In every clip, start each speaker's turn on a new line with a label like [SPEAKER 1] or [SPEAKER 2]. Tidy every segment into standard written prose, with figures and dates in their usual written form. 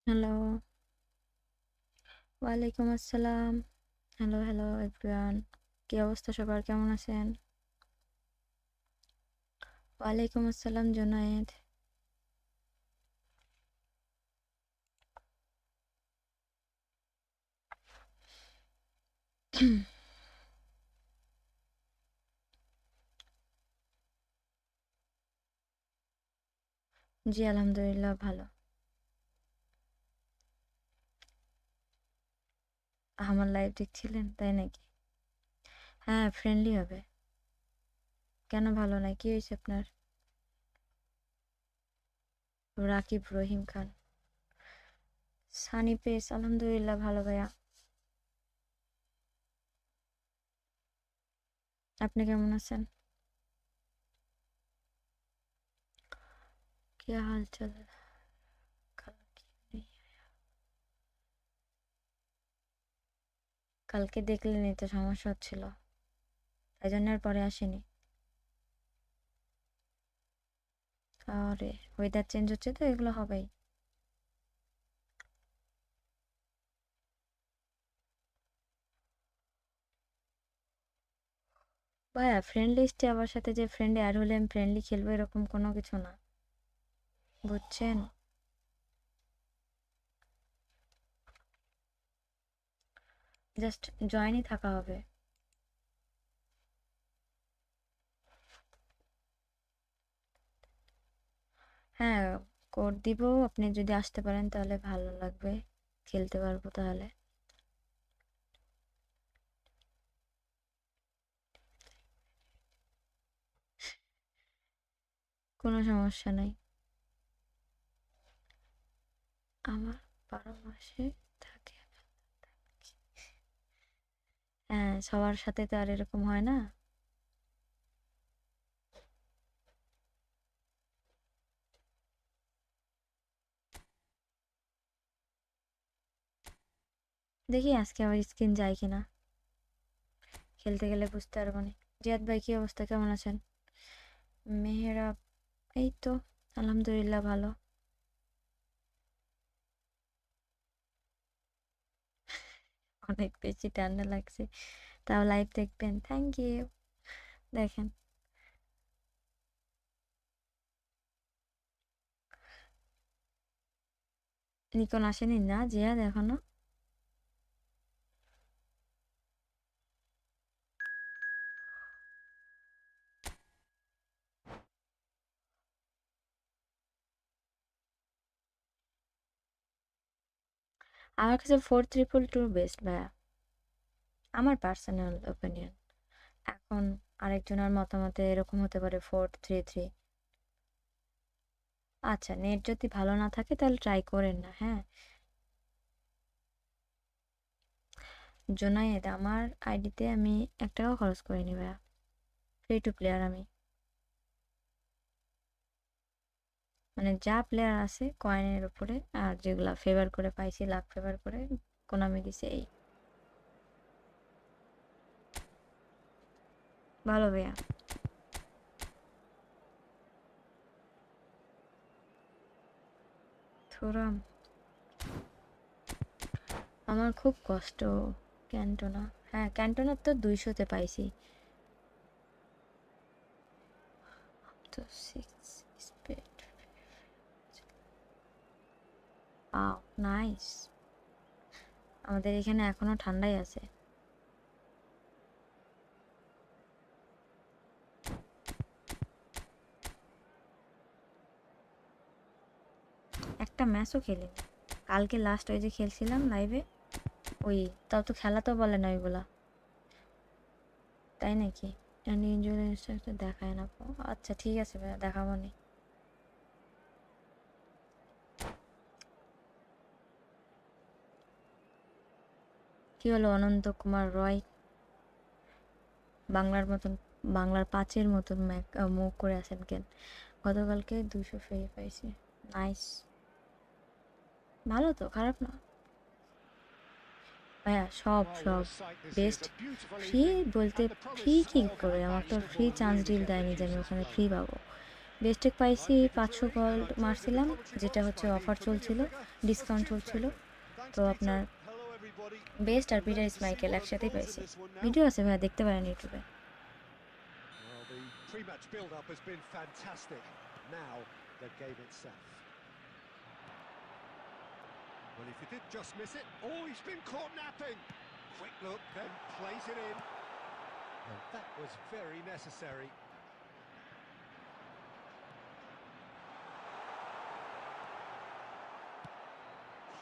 [SPEAKER 1] Hello, ওয়ালাইকুম আসসালাম। Hello, hello everyone. কি অবস্থা সবার? কেমন আছেন? ওয়ালাইকুম আসসালাম জুনায়েদ। জি আলহামদুলিল্লাহ ভালো। আমার লাইভ দেখছিলেন তাই নাকি? হ্যাঁ ফ্রেন্ডলি হবে। কেন ভালো না? কি হয়েছে আপনার? রাকিব রহিম খান। সানি পেস আলহামদুলিল্লাহ ভালো ভাইয়া। আপনি কেমন আছেন? কি হাল চাল? কালকে দেখলেনই তো সমস্যা হচ্ছিল, তাই জন্য আর পরে আসেনি। আরে ওয়েদার চেঞ্জ হচ্ছে তো এগুলো হবেই। ভাইয়া ফ্রেন্ড লিস্টে আমার সাথে যে ফ্রেন্ড অ্যাড হলে আমি ফ্রেন্ডলি খেলবো এরকম কোনো কিছু না, বুঝছেন? জাস্ট জয়েনই থাকা হবে। হ্যাঁ, কোড দিব, আপনি যদি আসতে পারেন তাহলে ভালো লাগবে, খেলতে পারবো তাহলে। কোনো সমস্যা নাই। আমার 12 মাসে থাকে। হ্যাঁ সবার সাথে তো আর এরকম হয় না। দেখি আজকে আবার স্ক্রিন যায় কিনা, খেলতে গেলে বুঝতে পারবো না। জিয়াদ ভাই কি অবস্থা, কেমন আছেন? মেহেরাব, এই তো আলহামদুলিল্লাহ ভালো। অনেক বেশি ঠান্ডা লাগছে, তাও লাইভ দেখবেন, থ্যাংক ইউ। দেখেন, নিকন আসেনি না জিয়াদ এখনো? আমার কাছে 4322 বেস্ট ভাইয়া, আমার পার্সোনাল ওপিনিয়ন। এখন আরেকজনের মতামতে এরকম হতে পারে 433। আচ্ছা নেট যদি ভালো না থাকে তাহলে ট্রাই করেন না, হ্যাঁ। জোনায়েদ, আমার আইডিতে আমি 1 টাকাও খরচ করিনি ভাইয়া, ফ্রি টু প্লেয়ার আমি। মানে যা প্লেয়ার আছে কয়েনের উপরে, আর যেগুলা ফেভার করে পাইছি লাখ ফেভার করে কোনামি দিছে এই। ভালো ভাইয়া। থোরাম, আমার খুব কষ্ট। ক্যান্টোনা, হ্যাঁ ক্যান্টোনার তো 200-তে পাইছি। তো 6 স্পিড, আও নাইস। আমাদের এখানে এখনো ঠান্ডাই আছে। একটা ম্যাচও খেলিনি। কালকে লাস্ট ওই যে খেলছিলাম লাইভে, ওই তাও তো খেলা তো বলে না ওইগুলা। তাই নাকি? ইনজুরি ইনস্ট্রাক্টর দেখায় না? আচ্ছা ঠিক আছে ভাইয়া, দেখাবো নি। কি হলো অনন্ত কুমার রয়? বাংলার মতন, বাংলার 5-এর মতন মুখ করে আছেন কেন? গতকালকে 200 ফ্রি পাইছি। নাইস, ভালো তো, খারাপ না ভাইয়া। সব সব বেস্ট। ফ্রি বলতে ফ্রি কি করে? আমার তো ফ্রি চান্স ডিল দেয়নি যে আমি ওখানে ফ্রি পাবো। বেস্টেক পাইছি 500 গোল্ড মারছিলাম, যেটা হচ্ছে অফার চলছিল, ডিসকাউন্ট চলছিল। তো আপনার বেস্ট আর পিটার স্মাইকেল একসাথেই পাইছি। ভিডিও আছে ভাই, দেখতে পারেন ইউটিউবে।
[SPEAKER 2] Pre-match build-up has been fantastic. Now the game itself. Well, if he did just miss it, oh, he's been caught napping. Quick look, then plays it in. And that was very necessary.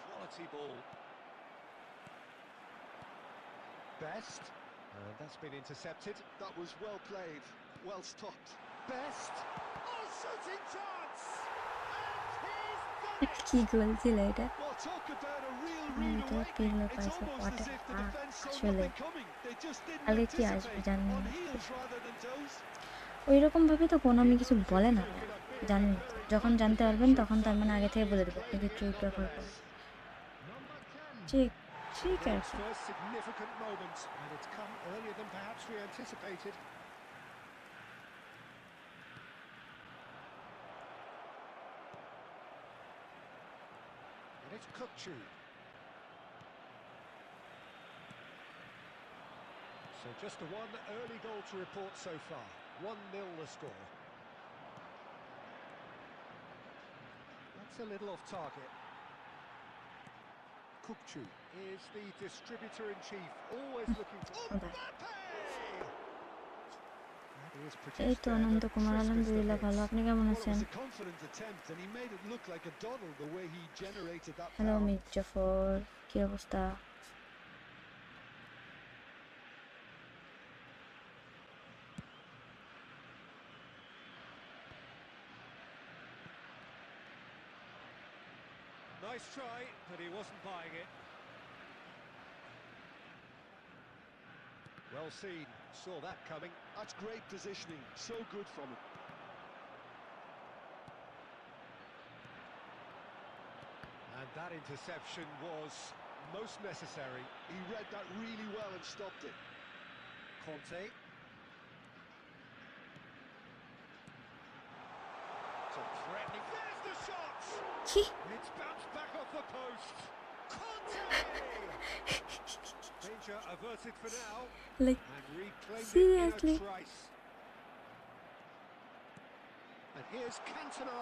[SPEAKER 2] Quality ball. Best. And that's been intercepted. That was well played. Well stopped. Best. Oh, shooting chance! And he's
[SPEAKER 1] কি গোল ছিল এটা!
[SPEAKER 2] well, talk about a real rude
[SPEAKER 1] এটা
[SPEAKER 2] awakening.
[SPEAKER 1] Pillow
[SPEAKER 2] It's
[SPEAKER 1] পাইছে
[SPEAKER 2] almost
[SPEAKER 1] পটে।
[SPEAKER 2] as if the defence saw
[SPEAKER 1] আসলে
[SPEAKER 2] nothing coming. They just didn't
[SPEAKER 1] আগে কি আসবে
[SPEAKER 2] anticipate.
[SPEAKER 1] জানি
[SPEAKER 2] On
[SPEAKER 1] না,
[SPEAKER 2] heels rather than toes.
[SPEAKER 1] ওই রকম ভাবে তো কোনো আমি কিছু বলে না, জানেন। যখন জানতে পারবেন তখন তার মানে আগে থেকে বলে দেবো আপনি কি ট্রিক ব্যবহার করেন। ট্রিক ট্রিক আর
[SPEAKER 2] His
[SPEAKER 1] কি।
[SPEAKER 2] first significant moment, and it's come earlier than perhaps we anticipated. And it's Kukçu. So just the one early goal to report so far. 1-0 the score. That's a little off target. Kukçu is the distributor-in-chief, always looking for... Mbappe!
[SPEAKER 1] এই তো আনন্দ কুমার, আলহামদুলিল্লাহ ভালো। আপনি কেমন আছেন? Hello Mir Jafar, কি অবস্থা?
[SPEAKER 2] Nice try, but he wasn't buying it. Well seen, saw that coming. That's great positioning, so good from him. And that interception was most necessary. He read that really well and stopped it. Conte. So threatening. There's the shot! It's bounced back off the post. Conte! Danger averted for now.
[SPEAKER 1] Like,
[SPEAKER 2] and reclaimed
[SPEAKER 1] seriously?
[SPEAKER 2] it in a trice. And here's Cantona.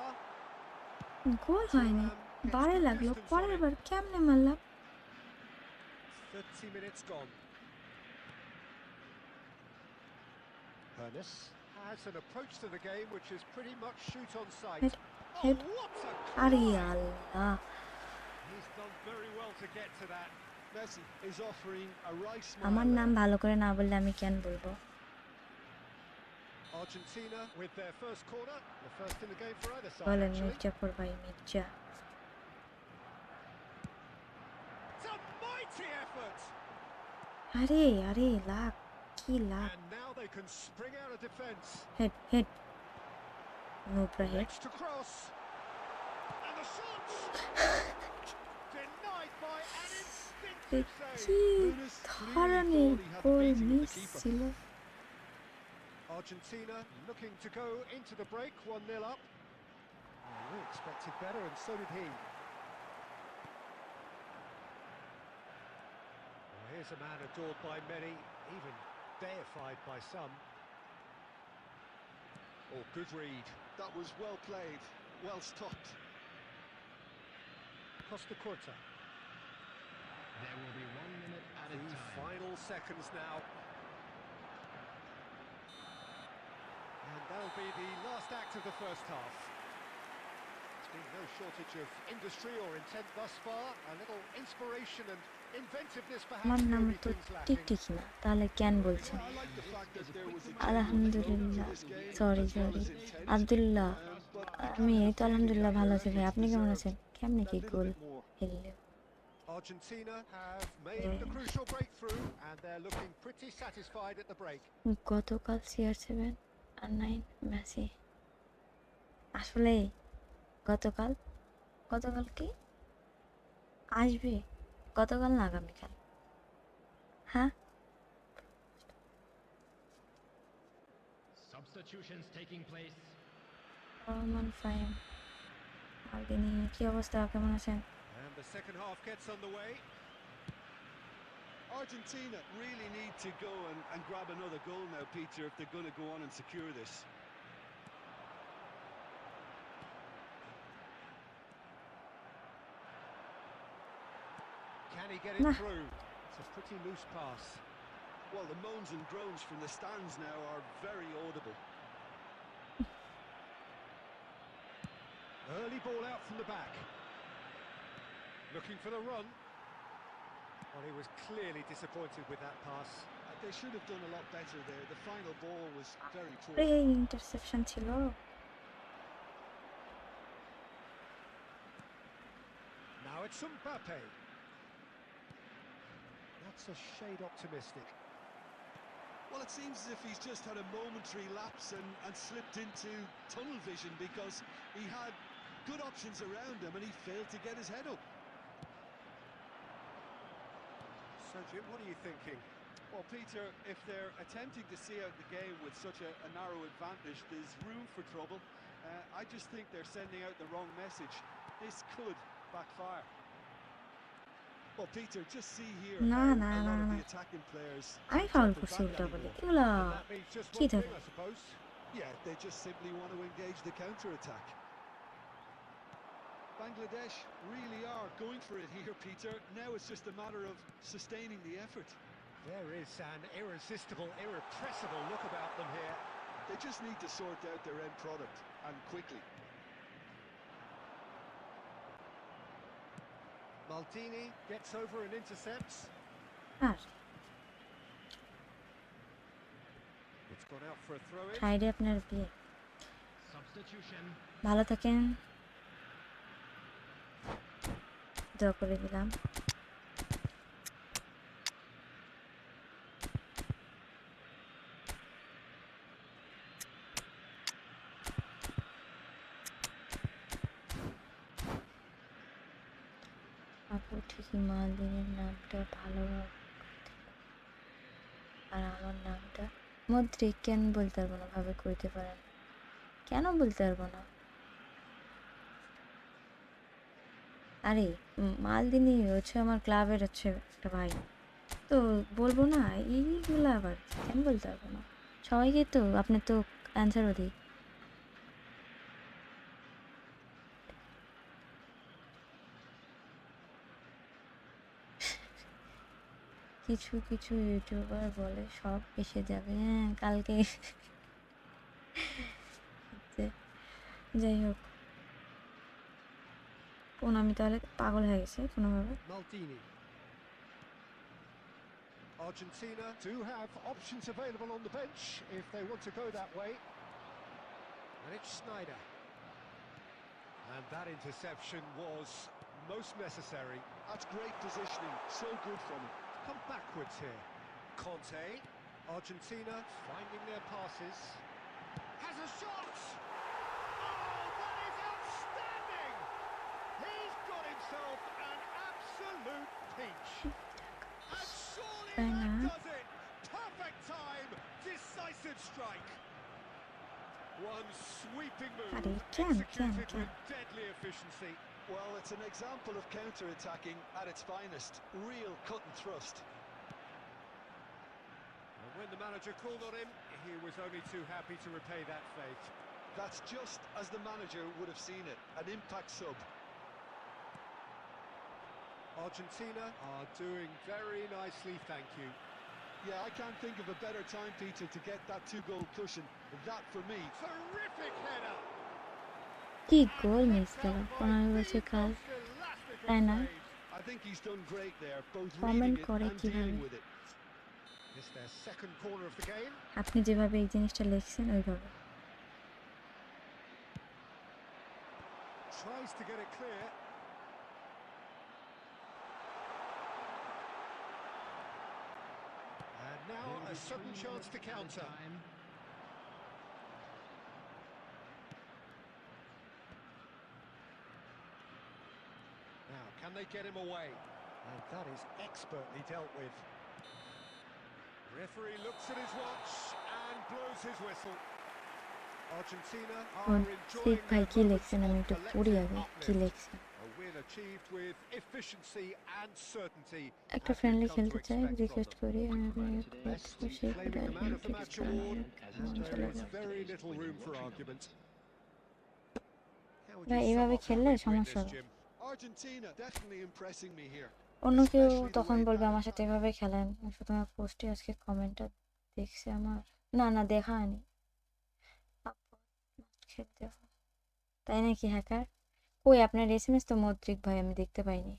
[SPEAKER 1] গোল হয়নি, বারে লাগলো, পরের বার কেমনে মারলাম?
[SPEAKER 2] 30 minutes gone. Ernest has an approach to the game which is pretty much shoot on sight.
[SPEAKER 1] Head.
[SPEAKER 2] Oh, what a
[SPEAKER 1] আরে
[SPEAKER 2] goal!
[SPEAKER 1] Allah,
[SPEAKER 2] He's done very well to get to that. Messi is offering a right smile.
[SPEAKER 1] আমার নাম ভালো করে না বললে আমি কেন বলবো?
[SPEAKER 2] Argentina with their first corner, the first in the game for either side.
[SPEAKER 1] বলেন মির্জাফর ভাই, Mirza.
[SPEAKER 2] It's a mighty effort.
[SPEAKER 1] আরে আরে লাগ, কি লাগ!
[SPEAKER 2] And now they can spring out of defense.
[SPEAKER 1] Head head, Nubra head.
[SPEAKER 2] To cross. And the shot. Denied by an instinctive
[SPEAKER 1] কি
[SPEAKER 2] save.
[SPEAKER 1] ধরনের goal miss ছিল!
[SPEAKER 2] Argentina looking to go into the break 1-0 up. We expected better and so did he. Well, here's a man adored by many, even deified by some. Oh, good read. That was well played, well stopped. Costa Curta.
[SPEAKER 3] There will be 1 minute added
[SPEAKER 2] The
[SPEAKER 3] time.
[SPEAKER 2] final seconds now. And that'll be the last act of the first half. There's been no shortage of industry or intent thus far. A little inspiration and inventiveness perhaps
[SPEAKER 1] আমার
[SPEAKER 2] the
[SPEAKER 1] নাম
[SPEAKER 2] only
[SPEAKER 1] তো
[SPEAKER 2] things lacking.
[SPEAKER 1] টিকটিকি না, তাহলে কেন বলছেন?
[SPEAKER 2] I like the fact that there was a
[SPEAKER 1] আলহামদুলিল্লাহ, sorry Abdullah, আমি এই তো আলহামদুলিল্লাহ ভালো আছি ভাই। আপনি কেমন আছেন? কেমনে কি গোল হেললে?
[SPEAKER 2] Argentina have made the crucial breakthrough and they're looking pretty satisfied at the break.
[SPEAKER 1] গতকাল CR7 আর 9 মেসি। আসলে গতকাল কি আসবে? গতকাল না, আগামীকাল। হ্যাঁ,
[SPEAKER 3] Substitutions taking place.
[SPEAKER 1] Rahman Fahim মালদিনি কি অবস্থা কেমন আছেন?
[SPEAKER 2] And the second half gets underway. Argentina really need to go and grab another goal now, Peter, if they're going to go on and secure this. Can he get it
[SPEAKER 1] Nah.
[SPEAKER 2] through? It's a pretty loose pass. Well, the moans and groans from the stands now are very audible. Early ball out from the back. Looking for the run. Well, he was clearly disappointed with that pass. They should have done a lot better there. The final ball was very poor.
[SPEAKER 1] Interception ছিল।
[SPEAKER 2] Now it's Mbappe. That's a shade optimistic. Well, it seems as if he's just had a momentary lapse and slipped into tunnel vision because he had good options around him and he failed to get his head up. So, Jim, what are you thinking? Well, Peter, if they're attempting to see out the game with such a narrow advantage, there's room for trouble. I just think they're sending out the wrong message. This could backfire. Well, Peter, just see here
[SPEAKER 1] না
[SPEAKER 2] how
[SPEAKER 1] না
[SPEAKER 2] a
[SPEAKER 1] না
[SPEAKER 2] lot of
[SPEAKER 1] না
[SPEAKER 2] the attacking players
[SPEAKER 1] আমি
[SPEAKER 2] can't
[SPEAKER 1] foul
[SPEAKER 2] drop
[SPEAKER 1] করছি
[SPEAKER 2] it back
[SPEAKER 1] উল্টা বলে
[SPEAKER 2] anymore.
[SPEAKER 1] এগুলা
[SPEAKER 2] And that means just
[SPEAKER 1] কি
[SPEAKER 2] one
[SPEAKER 1] ধরে?
[SPEAKER 2] thing, I suppose. Yeah, they just simply want to engage the counter-attack. Bangladesh really are going for it here, Peter. Now it's just a matter of sustaining the effort. There is an irresistible, irrepressible look about them here. They just need to sort out their end product, and quickly. Maldini gets over and intercepts.
[SPEAKER 1] আর
[SPEAKER 2] It's gone out for a throw-in.
[SPEAKER 1] Friday আপনার বিয়ে,
[SPEAKER 3] Substitution.
[SPEAKER 1] ভালো থাকেন, দোয়া করে দিলাম। আপু ঠিকই মালদিনের নামটা ভালো আর আমার নামটা মদ্রিক কেন বলতে পারবো না, ভাবে কইতে পারেন কেন বলতে পারবো না? আরে মালদিনি হচ্ছে আমার ক্লাবের হচ্ছে একটা ভাই, তো বলবো না এইগুলো আবার কেন বলতে পারবো না? সবাইকে তো আপনার তো অ্যান্সারও দিই। কিছু কিছু ইউটিউবার বলে সব এসে যাবে, হ্যাঁ কালকে যাই হোক, কোন আমি তাহলে পাগল হয়ে গেছে কোনোভাবে।
[SPEAKER 2] Maldini. Argentina do have options available on the bench if they want to go that way. And it's Snyder. And that interception was most necessary. That's great positioning, so good from him. Come backwards here. Conte. Argentina finding their passes. Has a shot! Oh, that is outstanding! He's got himself an absolute pinch. And surely that does it! Perfect time, decisive strike. One sweeping move, executed with deadly efficiency. Well, it's an example of counter-attacking at its finest. Real cut and thrust. And when the manager called on him, he was only too happy to repay that faith. That's just as the manager would have seen it, an impact sub. Argentina are doing very nicely, thank you. Yeah, I can't think of a better time, Peter, to get that two-goal cushion. That, for me, terrific header!
[SPEAKER 1] কি goal miss গেল, আমি বলছি কাল, তাই না?
[SPEAKER 2] I think he's done great there, both
[SPEAKER 1] comment
[SPEAKER 2] reading it
[SPEAKER 1] করে
[SPEAKER 2] and
[SPEAKER 1] কিভাবে
[SPEAKER 2] dealing with it. It's their second corner of the game.
[SPEAKER 1] আপনি যেভাবে এই জিনিসটা লিখছেন ওইভাবে।
[SPEAKER 2] Tries to get it clear. And now a sudden chance to counter. Now, can they get him away? And that is expertly dealt with. Referee looks at his watch and blows his whistle. Argentina
[SPEAKER 1] কোন
[SPEAKER 2] are
[SPEAKER 1] sick
[SPEAKER 2] enjoying
[SPEAKER 1] ভাই
[SPEAKER 2] their
[SPEAKER 1] কি
[SPEAKER 2] moments
[SPEAKER 1] লিখছেন
[SPEAKER 2] of
[SPEAKER 1] আমি একটু পড়ি
[SPEAKER 2] collective
[SPEAKER 1] আগে কি
[SPEAKER 2] uplift.
[SPEAKER 1] লিখছেন।
[SPEAKER 2] A win achieved with efficiency and certainty,
[SPEAKER 1] একটা
[SPEAKER 2] as we've
[SPEAKER 1] friendly
[SPEAKER 2] come to
[SPEAKER 1] খেলতে চাই,
[SPEAKER 2] expect from
[SPEAKER 1] রিকোয়েস্ট
[SPEAKER 2] them.
[SPEAKER 1] করি আমি
[SPEAKER 2] Messi claiming the man of the match award, and there is very little room for argument. How would
[SPEAKER 1] ভাই
[SPEAKER 2] you sum
[SPEAKER 1] এভাবে
[SPEAKER 2] up that
[SPEAKER 1] খেললে
[SPEAKER 2] win
[SPEAKER 1] সমস্যা
[SPEAKER 2] greatness,
[SPEAKER 1] হবে।
[SPEAKER 2] Jim? Argentina definitely impressing me here.
[SPEAKER 1] অন্য কেউ তখন বলবে আমার সাথে এভাবে খেলেন, তোমার পোস্টে আজকে কমেন্টটা দেখছে আমার, না না দেখা হয়নি, খেলতে হবে। তাই নাকি হ্যাকার? কই আপনার এসএমএস তো মদ্রিক ভাই আমি দেখতে পাইনি।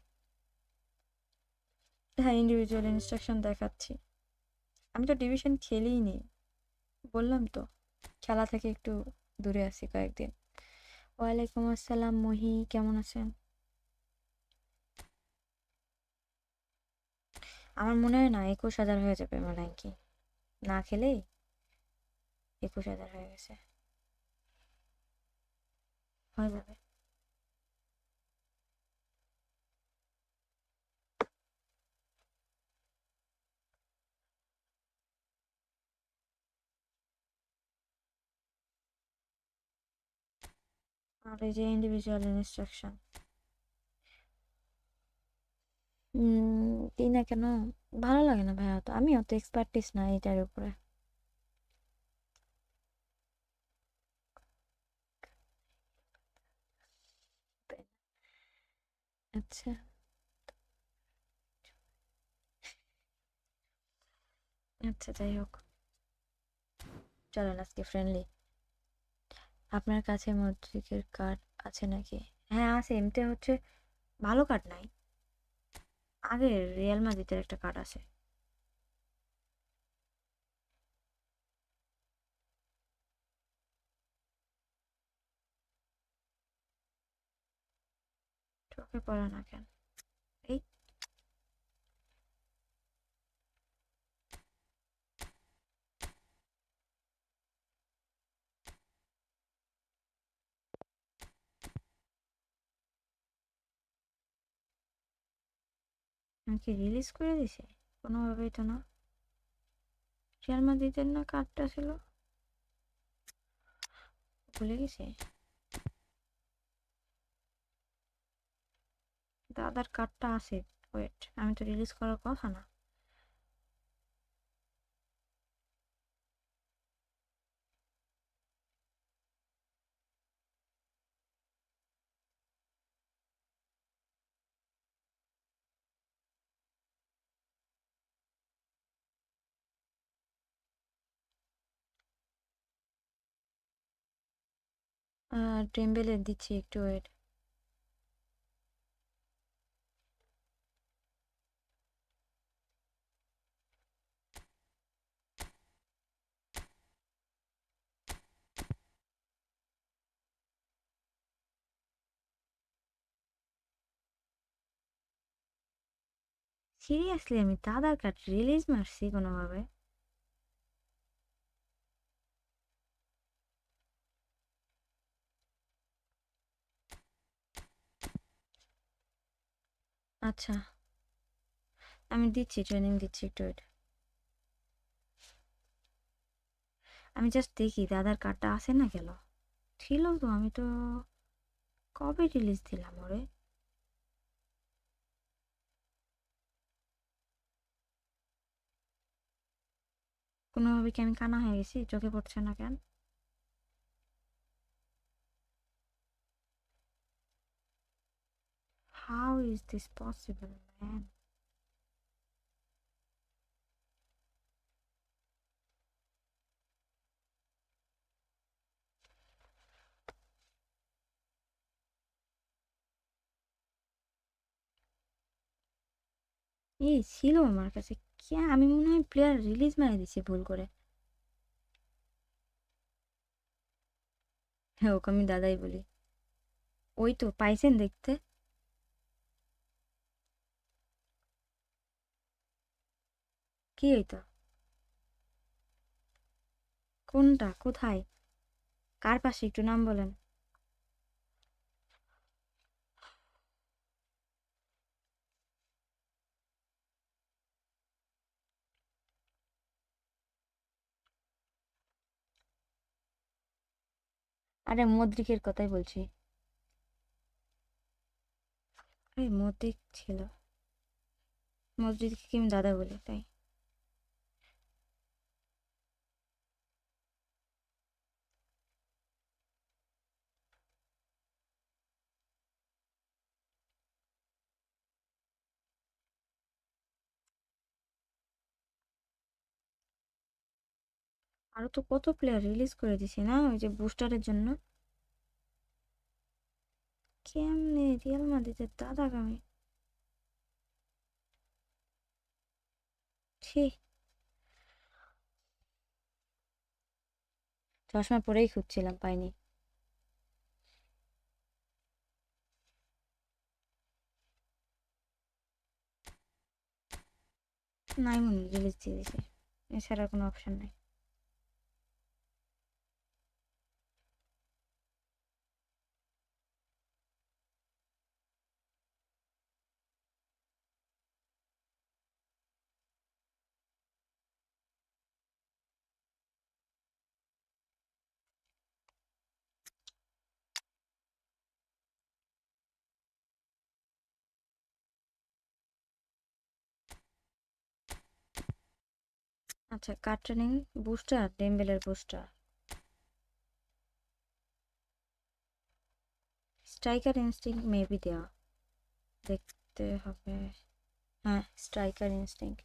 [SPEAKER 1] হ্যাঁ ইন্ডিভিজুয়াল ইনস্ট্রাকশন দেখাচ্ছি। আমি তো ডিভিশন খেলিই নি, বললাম তো খেলা থেকে একটু দূরে আছি কয়েকদিন। ওয়ালাইকুম আসসালাম মহি, কেমন আছেন? আমার মনে হয় না 21,000 হয়ে যাবে আমার র্যাঙ্কিং, না খেলেই 21,000 হয়ে গেছে, হয়ে যাবে। আর এই যে ইন্ডিভিজুয়াল ইনস্ট্রাকশন দিই না কেন, ভালো লাগে না ভাই, অত আমি অত এক্সপার্টিস না এটার উপরে। আচ্ছা আচ্ছা যাই হোক, চলেন আজকে ফ্রেন্ডলি। আপনার কাছে মদ্রিকের কার্ড আছে নাকি? হ্যাঁ আছে, এমনিতে হচ্ছে ভালো কার্ড নাই, আগে রিয়াল মাদ্রিদের একটা কার্ড আছে। চোখে পড়ে না কেন? এই আমাকে রিলিজ করে দিছে কোনোভাবেই তো না, রিয়াল মাদ্রিদের না কার্ডটা ছিল, ভুলে গেছি। দাদার কার্ডটা আছে, ওয়েট আমি তো রিলিজ করার কথা না। ডেম্বেলে দিচ্ছি একটু ওয়েট। সিরিয়াসলি আমি দাদার কার্ড রিলিজ মারছি কোনোভাবে? আচ্ছা আমি দিচ্ছি, ট্রেনিং দিচ্ছি একটু ওয়েট। আমি জাস্ট দেখি দাদার কার্ডটা আছে না, গেল ছিল তো, আমি তো কবে রিলিজ দিলাম ওরে? কোনোভাবে কি আমি কানা হয়ে গেছি, চোখে পড়ছে না কেন? How is this possible man? এই ছিল আমার কাছে, কে আমি মনে হয় প্লেয়ার রিলিজ মারা দিছি ভুল করে। হ্যাঁ ওকে আমি দাদাই বলি। ওই তো পাইছেন দেখতে, কি এইটা? কোনটা, কোথায়, কার পাশে একটু নাম বলেন। আরে মদ্রিকের কথাই বলছি। আরে মদ্রিক ছিল, মদ্রিককে কি আমি দাদা বলি তাই। আরো তো কত প্লেয়ার রিলিজ করে দিছি না ওই যে বুস্টারের জন্য। কেমনে রিয়াল মাদ্রিদের দাদাগামি, ছি। চশমা পরেই খুঁজছিলাম, পাইনি। নাই মনে রিলিজ দিয়ে দিছে, এছাড়া কোনো অপশন নাই। আচ্ছা, কার ট্রেনিং? বুস্টার, ডেম্বেলের বুস্টার। স্ট্রাইকার ইনস্টিংক্ট মেবি দেওয়া, দেখতে হবে। হ্যাঁ, স্ট্রাইকার ইনস্টিংক্ট।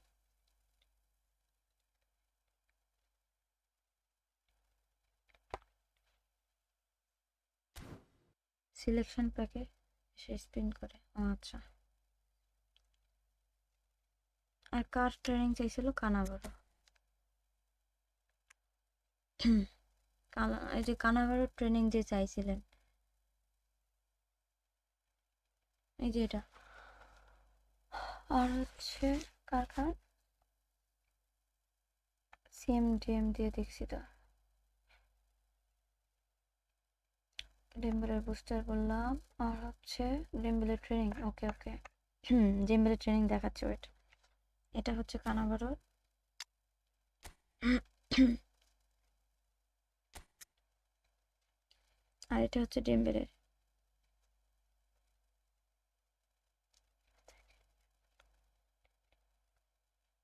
[SPEAKER 1] সিলেকশন প্যাকে সে স্পিন করে, আচ্ছা। আর কার ট্রেনিং চাইছিল? কানাভারো। এই যে কানাভারো ট্রেনিং যে চাইছিলেন, এই যে এটা। আর হচ্ছে কার কার সিএম ডিএম দিয়ে দেখছি তো। ডেম্বেলের বুস্টার বললাম, আর হচ্ছে ডেম্বেলের ট্রেনিং। ওকে ওকে, ডেম্বেলের ট্রেনিং দেখাচ্ছে, ওয়েট। এটা হচ্ছে কানাভারোর। আর এটা হচ্ছে ডেম্বেলের।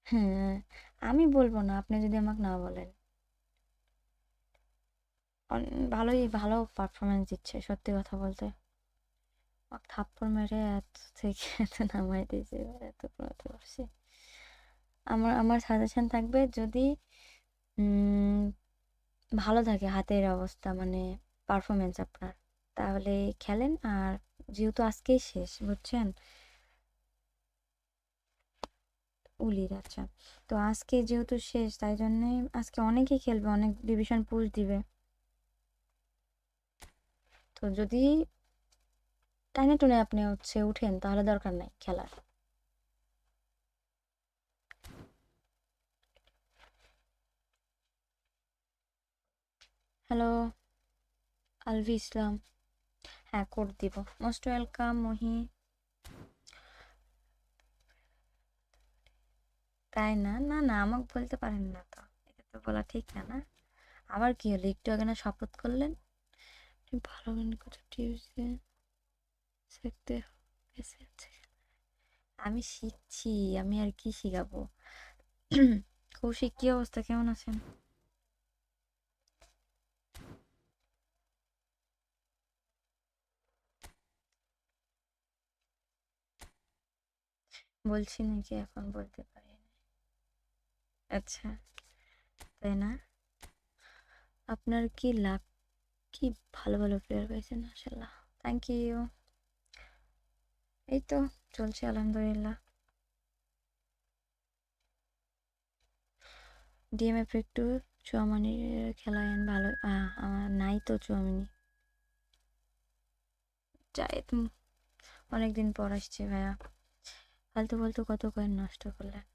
[SPEAKER 1] হ্যাঁ, আমি বলবো না আপনি যদি আমাকে না বলেন। ভালোই ভালো পারফরমেন্স দিচ্ছে সত্যি কথা বলতে। আমাকে থাপ্পড় মেরে এত থেকে এত নামাই দিয়েছে, এত পড়াতে পারছি। আমার আমার সাজেশন থাকবে, যদি ভালো থাকে হাতের অবস্থা, মানে পারফরমেন্স আপনার, তাহলে খেলেন। আর যেহেতু আজকেই শেষ, বুঝছেন, উলির, আচ্ছা। তো আজকে যেহেতু শেষ, তাই জন্যে আজকে অনেকেই খেলবে, অনেক ডিভিশন পুশ দিবে। তো যদি টাইনে টুনে আপনি হচ্ছে উঠেন, তাহলে দরকার নাই খেলার। হ্যালো, আলভি ইসলাম। হ্যাঁ, কোড দিব। মোস্ট ওয়েলকাম মহি। তাই না? না না, আমাকে বলতে পারেন না তো, এটা তো বলা ঠিক না, না। আবার কি হলো? একটু আগে না শপথ করলেন আপনি ভালো গান কথা টিউসডে শিখতে এসেছে। আমি শিখছি, আমি আর কি শিখাবো। কৌশিক, কি অবস্থা, কেমন আছেন? বলছি নাকি এখন বলতে পারি না? আচ্ছা, তাই না? আপনার কি লাক, কি ভালো ভালো প্লেয়ার পাইছেন, মাশাআল্লাহ। Thank you. এই তো চলছে আলহামদুলিল্লাহ। ডিএমএফ একটু চুয়ামানির খেলায়েন ভালো। আমার নাই তো চুয়ামানি। যাই তুমি, অনেকদিন পর আসছে ভাইয়া। ফালতু ফালতু কত কয়েন নষ্ট করলেন।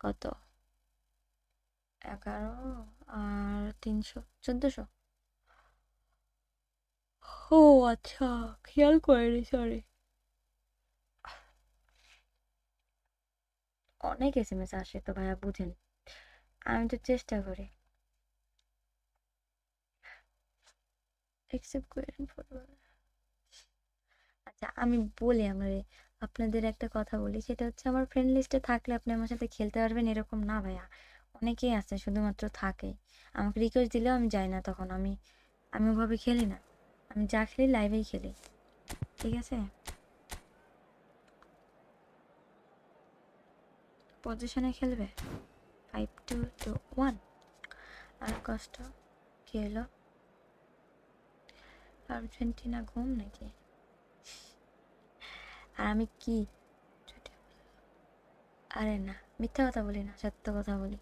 [SPEAKER 1] কত? 11 আর 300, 1400। ও আচ্ছা, খেয়াল করিনি, সরি। অনেক এসএমএস আসে তো ভাইয়া, বুঝেন। আমি তো চেষ্টা করি। এক্সেপ্ট করেন ফুটবল। আচ্ছা আমি বলি আপনাদের একটা কথা বলি, সেটা হচ্ছে আমার ফ্রেন্ড লিস্টে থাকলে আপনি আমার সাথে খেলতে পারবেন এরকম না ভাইয়া। অনেকেই আছে শুধুমাত্র থাকে, আমাকে রিকোয়েস্ট দিলেও আমি যাই না, তখন আমি ওভাবে খেলি না। আমি যা খেলি লাইভেই খেলি, ঠিক আছে? পজিশনে খেলবে 5-2-1। আর কষ্ট কি হলো? আর্জেন্টিনা ঘুম নাকি? আর আমি কি, আরে না মিথ্যা কথা বলি না, সত্য কথা বলি।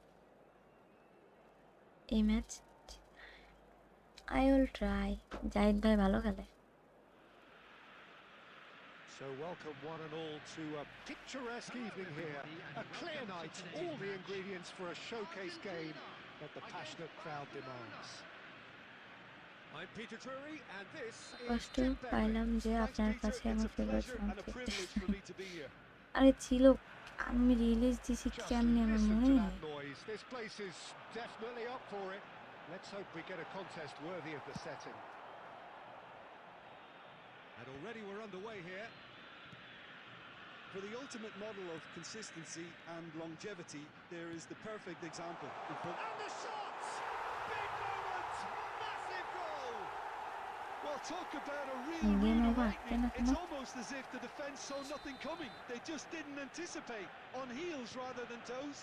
[SPEAKER 1] এই match I will try. Zahid ভাই ভালো খেলে।
[SPEAKER 2] So welcome one and all to a picturesque evening here. A clear night, all the ingredients for a showcase game that the passionate crowd demands. I'm Peter Drury and this is
[SPEAKER 1] কষ্ট
[SPEAKER 2] Jim Begley.
[SPEAKER 1] পাইলাম যে
[SPEAKER 2] Thanks
[SPEAKER 1] আপনার
[SPEAKER 2] Peter,
[SPEAKER 1] কাছে
[SPEAKER 2] it's
[SPEAKER 1] আমার
[SPEAKER 2] a
[SPEAKER 1] favourite
[SPEAKER 2] pleasure
[SPEAKER 1] song
[SPEAKER 2] and a privilege for me to be here.
[SPEAKER 1] আরে ছিল, আমি release দিছি
[SPEAKER 2] Just
[SPEAKER 1] কেমনি আমার
[SPEAKER 2] listen
[SPEAKER 1] মনেই
[SPEAKER 2] to
[SPEAKER 1] নেই।
[SPEAKER 2] that noise. This place is definitely up for it. Let's hope we get a contest worthy of the setting. And already we're underway here.
[SPEAKER 4] For the ultimate model of consistency and longevity, there is the perfect example in football.
[SPEAKER 2] And the shot! Big moment! Massive goal!
[SPEAKER 4] Well, talk about a real
[SPEAKER 1] Game
[SPEAKER 4] rude
[SPEAKER 1] over.
[SPEAKER 4] awakening.
[SPEAKER 1] Enough,
[SPEAKER 4] It's
[SPEAKER 1] enough.
[SPEAKER 4] almost as if the defence saw nothing coming. They just didn't anticipate. On heels rather than toes.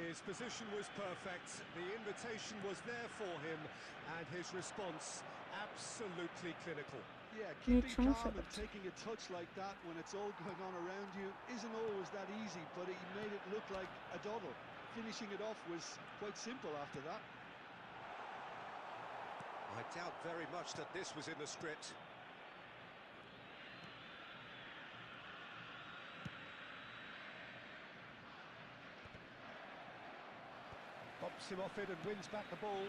[SPEAKER 2] His position was perfect, the invitation was there for him, and his response absolutely clinical.
[SPEAKER 4] Yeah,
[SPEAKER 1] Made
[SPEAKER 4] keeping
[SPEAKER 1] some
[SPEAKER 4] calm and
[SPEAKER 1] effort.
[SPEAKER 4] taking a touch like that when it's all going on around you isn't always that easy, but he made it look like a doddle. Finishing it off was quite simple after that.
[SPEAKER 2] I doubt very much that this was in the script. Bumps him off it and wins back the ball.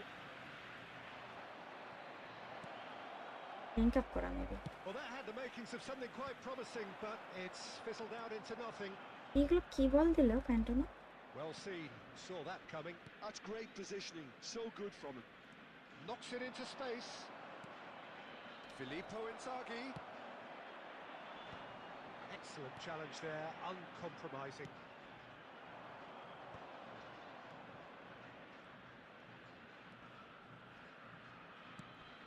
[SPEAKER 1] Link up করা maybe.
[SPEAKER 2] Well, that had the makings of something quite promising, but it's fizzled out into nothing.
[SPEAKER 1] এগুলো কি বল দিল ক্যান্টনে?
[SPEAKER 2] Well seen, saw that coming.
[SPEAKER 4] That's great positioning. So good from him.
[SPEAKER 2] Knocks it into space. Filippo Inzaghi. Excellent challenge there, uncompromising.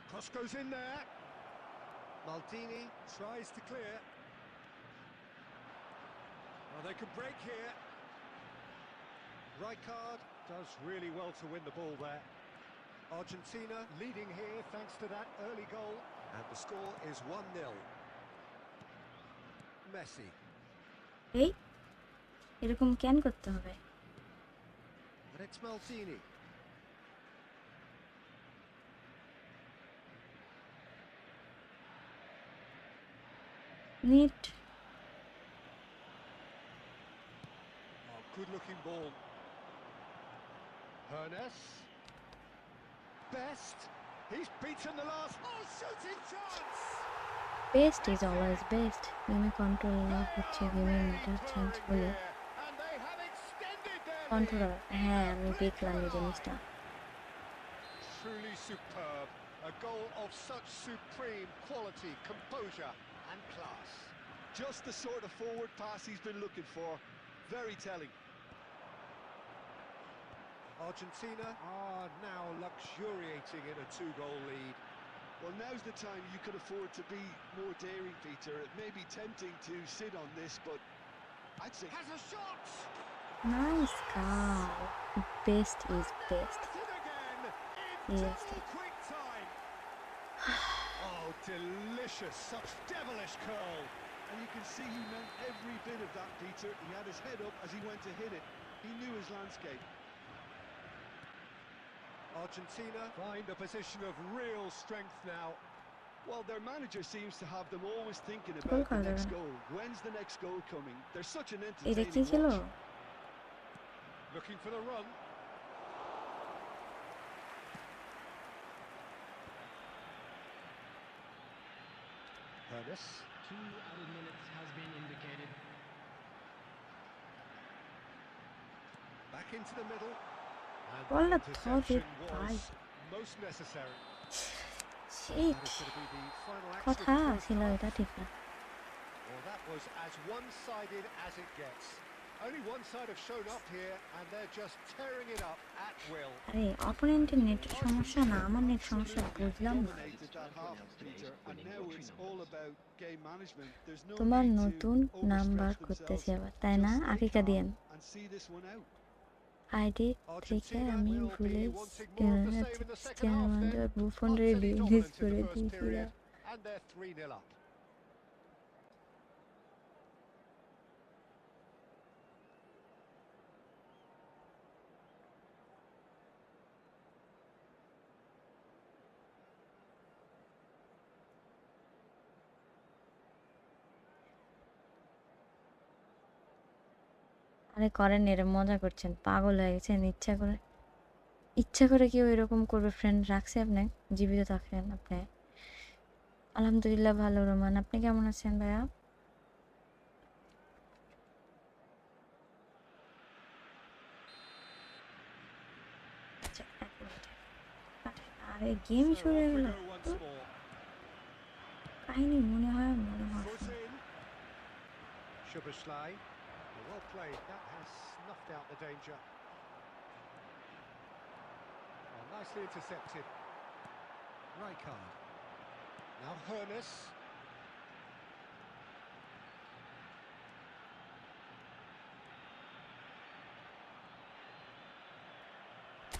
[SPEAKER 2] Cross goes in there. Maldini tries to clear. Well, they could break here. Rijkaard does really well to win the ball there. Argentina leading here thanks to that early goal. And the score is 1-0. Messi.
[SPEAKER 1] এই এরকম কেন করতে হবে?
[SPEAKER 2] And it's Maldini.
[SPEAKER 1] নিট
[SPEAKER 2] Oh, good looking ball. Hernes. Best. He's beaten the last. Oh, shooting chance!
[SPEAKER 1] Best is always best. গেমে control হচ্ছে গেমের metre change হলে
[SPEAKER 2] And they have extended their
[SPEAKER 1] controller. হ্যাঁ আমি দেখলাম এই জিনিসটা।
[SPEAKER 2] Truly superb. A goal of such supreme quality, composure and class.
[SPEAKER 4] Just the sort of forward pass he's been looking for. Very telling.
[SPEAKER 2] Argentina are now luxuriating in a 2-goal lead.
[SPEAKER 4] Well, now's the time you could afford to be more daring, Peter. It may be tempting to sit on this, but I'd say...
[SPEAKER 2] Has a shot!
[SPEAKER 1] Nice car. Best is best.
[SPEAKER 2] At it again in
[SPEAKER 1] Yes.
[SPEAKER 2] double quick time. Oh, delicious! Such devilish curl.
[SPEAKER 4] And you can see he meant every bit of that, Peter. He had his head up as he went to hit it. He knew his landscape.
[SPEAKER 2] Argentina find a position of real strength now.
[SPEAKER 4] Well, their manager seems to have them always thinking
[SPEAKER 1] Goal
[SPEAKER 4] about the
[SPEAKER 1] card,
[SPEAKER 4] next
[SPEAKER 1] yeah.
[SPEAKER 4] goal. When's the next goal coming? They're such an
[SPEAKER 1] এটা কি
[SPEAKER 4] entertaining
[SPEAKER 1] ছিল?
[SPEAKER 4] watch.
[SPEAKER 2] Looking for the run. Hernes.
[SPEAKER 3] 2 added minutes has been indicated.
[SPEAKER 2] Back into the middle. And
[SPEAKER 1] Bola
[SPEAKER 2] the interception
[SPEAKER 1] thought it
[SPEAKER 2] was most necessary.
[SPEAKER 1] Shit.
[SPEAKER 2] That is going to be the final action of
[SPEAKER 1] কথা
[SPEAKER 2] the first
[SPEAKER 1] ছিল
[SPEAKER 2] half.
[SPEAKER 1] এটা ঠিক না।
[SPEAKER 2] Well, that was as one-sided as it gets. Only one side have shown up here, and they're just tearing it up at will.
[SPEAKER 1] আরে অপোনেন্টের নেটের সমস্যা না, আমার নেট সমস্যা, বুঝলাম না।
[SPEAKER 4] Dominated that half, Peter, and now it's all about game management. There's no
[SPEAKER 1] তোমার
[SPEAKER 4] need
[SPEAKER 1] নতুন
[SPEAKER 4] to
[SPEAKER 1] নাম্বার
[SPEAKER 4] overstretch
[SPEAKER 1] করতেছি
[SPEAKER 4] themselves.
[SPEAKER 1] আবার, তাই না?
[SPEAKER 4] Just stay
[SPEAKER 1] আকিকা দিয়েন
[SPEAKER 4] calm and see this one out.
[SPEAKER 1] ID থেকে
[SPEAKER 2] Argentina
[SPEAKER 1] আমি
[SPEAKER 2] will
[SPEAKER 1] ভুলে
[SPEAKER 2] be wanting more of the same in the second half then.
[SPEAKER 1] বুফনরে
[SPEAKER 2] Utterly
[SPEAKER 1] release
[SPEAKER 2] dominant in
[SPEAKER 1] করে
[SPEAKER 2] the first
[SPEAKER 1] দিয়েছিলাম।
[SPEAKER 2] period, and they're 3-0 up.
[SPEAKER 1] আরে করেন, এরা মজা করছেন, পাগল হয়ে গেছেন। ইচ্ছা করে কেউ এরকম করবে? ফ্রেন্ড রাখছে আপনি, জীবিত থাকেন আপনি। আলহামদুলিল্লাহ ভালো। রোমান, আপনি কেমন আছেন ভাইয়া? আচ্ছা, এক মিনিট। আরে গেম
[SPEAKER 2] So
[SPEAKER 1] শুরু হয়ে
[SPEAKER 2] off we
[SPEAKER 1] গেল।
[SPEAKER 2] go once more.
[SPEAKER 1] কাহিনী মনে হয়
[SPEAKER 2] Foot in. Shubaslai. Well played. That has snuffed out the danger. Oh, nicely intercepted. Rijkaard. Now Hernes.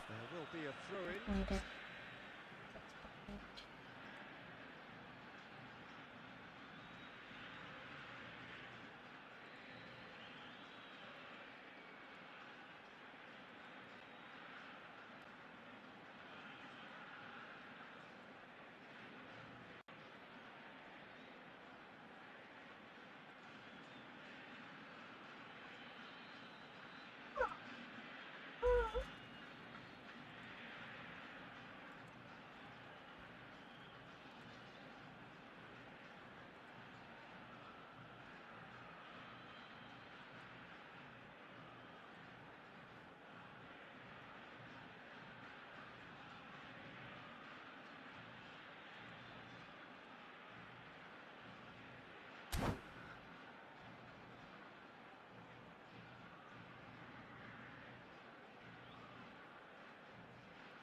[SPEAKER 2] There will be a throw-in.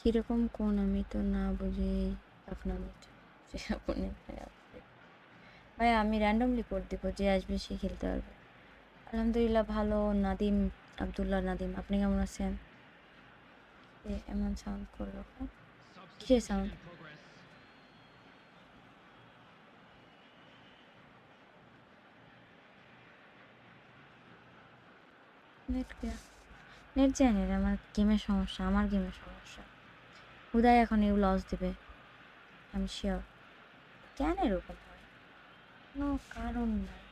[SPEAKER 1] কিরকম কোন আমি তো না বুঝে আপনার ভাই আমি র্যান্ডমলি কোড দিব, যে আসবে সে খেলতে পারবে। আলহামদুলিল্লাহ ভালো। নাদিম, আব্দুল্লাহ নাদিম, আপনি কেমন আছেন? এমন সাউন্ড করলো, কিসের সাউন্ড? নেট জানি না, আমার গেমের সমস্যা, আমার গেমের সমস্যা। উদয় এখন ইউ লস দিবে, আমি শিওর। কেন এরকম হয়? কোনো কারণ নাই।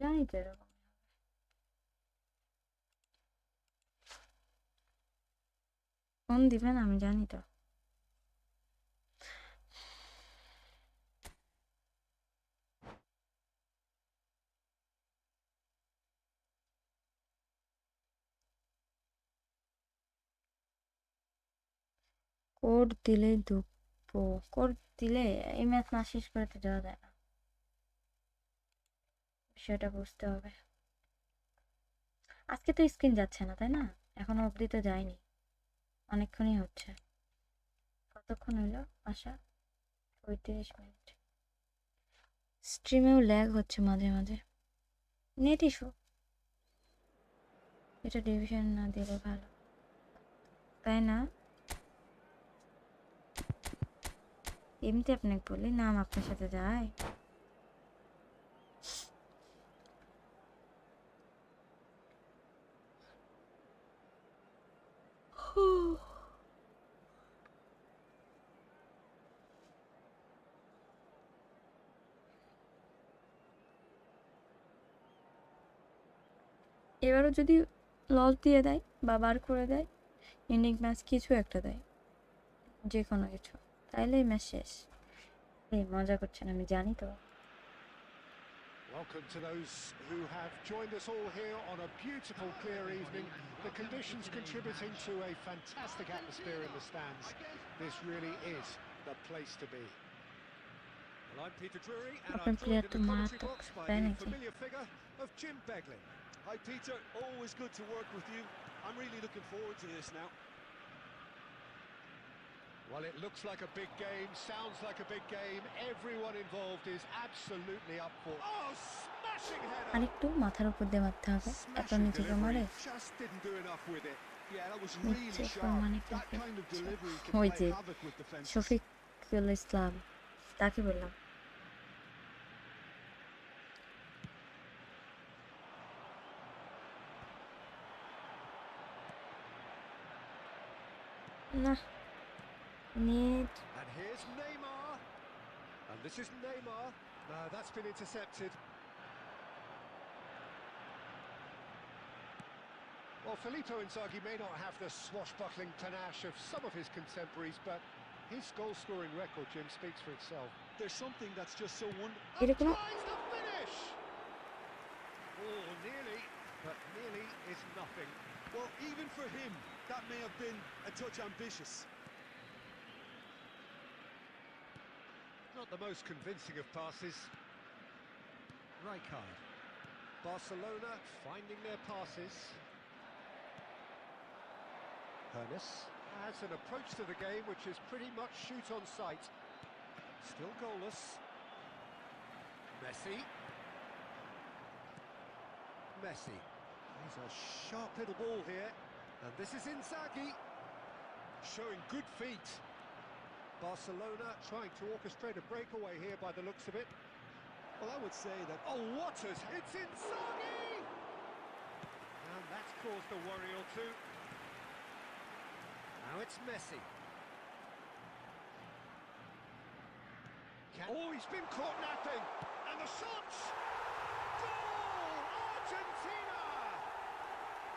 [SPEAKER 1] জানি তো এরকম। ফোন দিবেন, আমি জানি তো। কোড দিলেই দুঃখ, কোড দিলে এই ম্যাচ না শেষ করে তো যাওয়া যায় না, বিষয়টা বুঝতে হবে। আজকে তো স্ক্রিন যাচ্ছে না, তাই না? এখনো অবধি তো যায়নি, অনেকক্ষণই হচ্ছে। কতক্ষণ হইলো আসা? 35 মিনিট। স্ট্রিমেও ল্যাগ হচ্ছে মাঝে মাঝে, নেট ইস্যু। এটা ডিভিশন না দিলে ভালো, তাই না? এমনিতে আপনাকে বলি, নাম আপনার সাথে যায়। এবারও যদি লস দিয়ে দেয় বা বার করে দেয়, এন্ডিং ম্যাচ কিছু একটা দেয়, যে কোনো কিছু, তাইলে এই ম্যাচ শেষ। এই মজা করছেন আমি জানি তো।
[SPEAKER 2] Welcome to those who have joined us all here on a beautiful, clear evening. The conditions contributing to a fantastic atmosphere in the stands. This really is the place to be. Well, I'm Peter Drury, and
[SPEAKER 1] আপনার
[SPEAKER 2] I'm
[SPEAKER 1] player
[SPEAKER 2] joined in
[SPEAKER 1] তো
[SPEAKER 2] the commentary
[SPEAKER 1] মারাত্মক,
[SPEAKER 2] box by
[SPEAKER 1] তাই
[SPEAKER 2] the
[SPEAKER 1] নাকি?
[SPEAKER 2] familiar figure of Jim Beglin.
[SPEAKER 4] Hi, Peter. Always good to work with you. I'm really looking forward to this now.
[SPEAKER 2] Well, it looks like a big game, sounds like a big game. Everyone involved is absolutely up for. Oh, smashing header!
[SPEAKER 1] আরেকটু মাথার উপর দিয়ে মারতে হবে, এত
[SPEAKER 2] Smashing
[SPEAKER 1] নিচে কেউ
[SPEAKER 2] delivery,
[SPEAKER 1] মারে?
[SPEAKER 2] just didn't do enough with it.
[SPEAKER 4] Yeah, that was
[SPEAKER 1] নিচে
[SPEAKER 4] really
[SPEAKER 1] ফর
[SPEAKER 4] sharp.
[SPEAKER 1] মানে
[SPEAKER 4] That
[SPEAKER 1] কাকে?
[SPEAKER 4] kind of delivery can
[SPEAKER 1] ওই
[SPEAKER 4] play
[SPEAKER 1] যে
[SPEAKER 4] havoc with defenses.
[SPEAKER 1] Shafiqul Islam, তাকে বললাম। না, net
[SPEAKER 2] And here's Neymar. And this is Neymar. No, that's been intercepted. Well, Filippo Inzaghi may not have the swashbuckling panache of some of his contemporaries, but his goal-scoring record, Jim, speaks for itself.
[SPEAKER 4] There's something that's just so wonderful.
[SPEAKER 1] এটা কোনো
[SPEAKER 2] Tries to finish! Oh, nearly, but nearly is nothing.
[SPEAKER 4] Well, even for him, that may have been a touch ambitious.
[SPEAKER 2] Not the most convincing of passes. Rijkaard. Barcelona finding their passes. Hernes has an approach to the game which is pretty much shoot on sight. Still goalless. Messi. Messi. He's a sharp little ball here. And this is Inzaghi. Showing good feet. Barcelona trying to orchestrate a breakaway here by the looks of it.
[SPEAKER 4] Well, I would say that.
[SPEAKER 2] Oh, what has... It's Inzaghi! And that's caused a worry or two. Now it's Messi. Oh, he's been caught napping. And the shots! Goal! Argentina!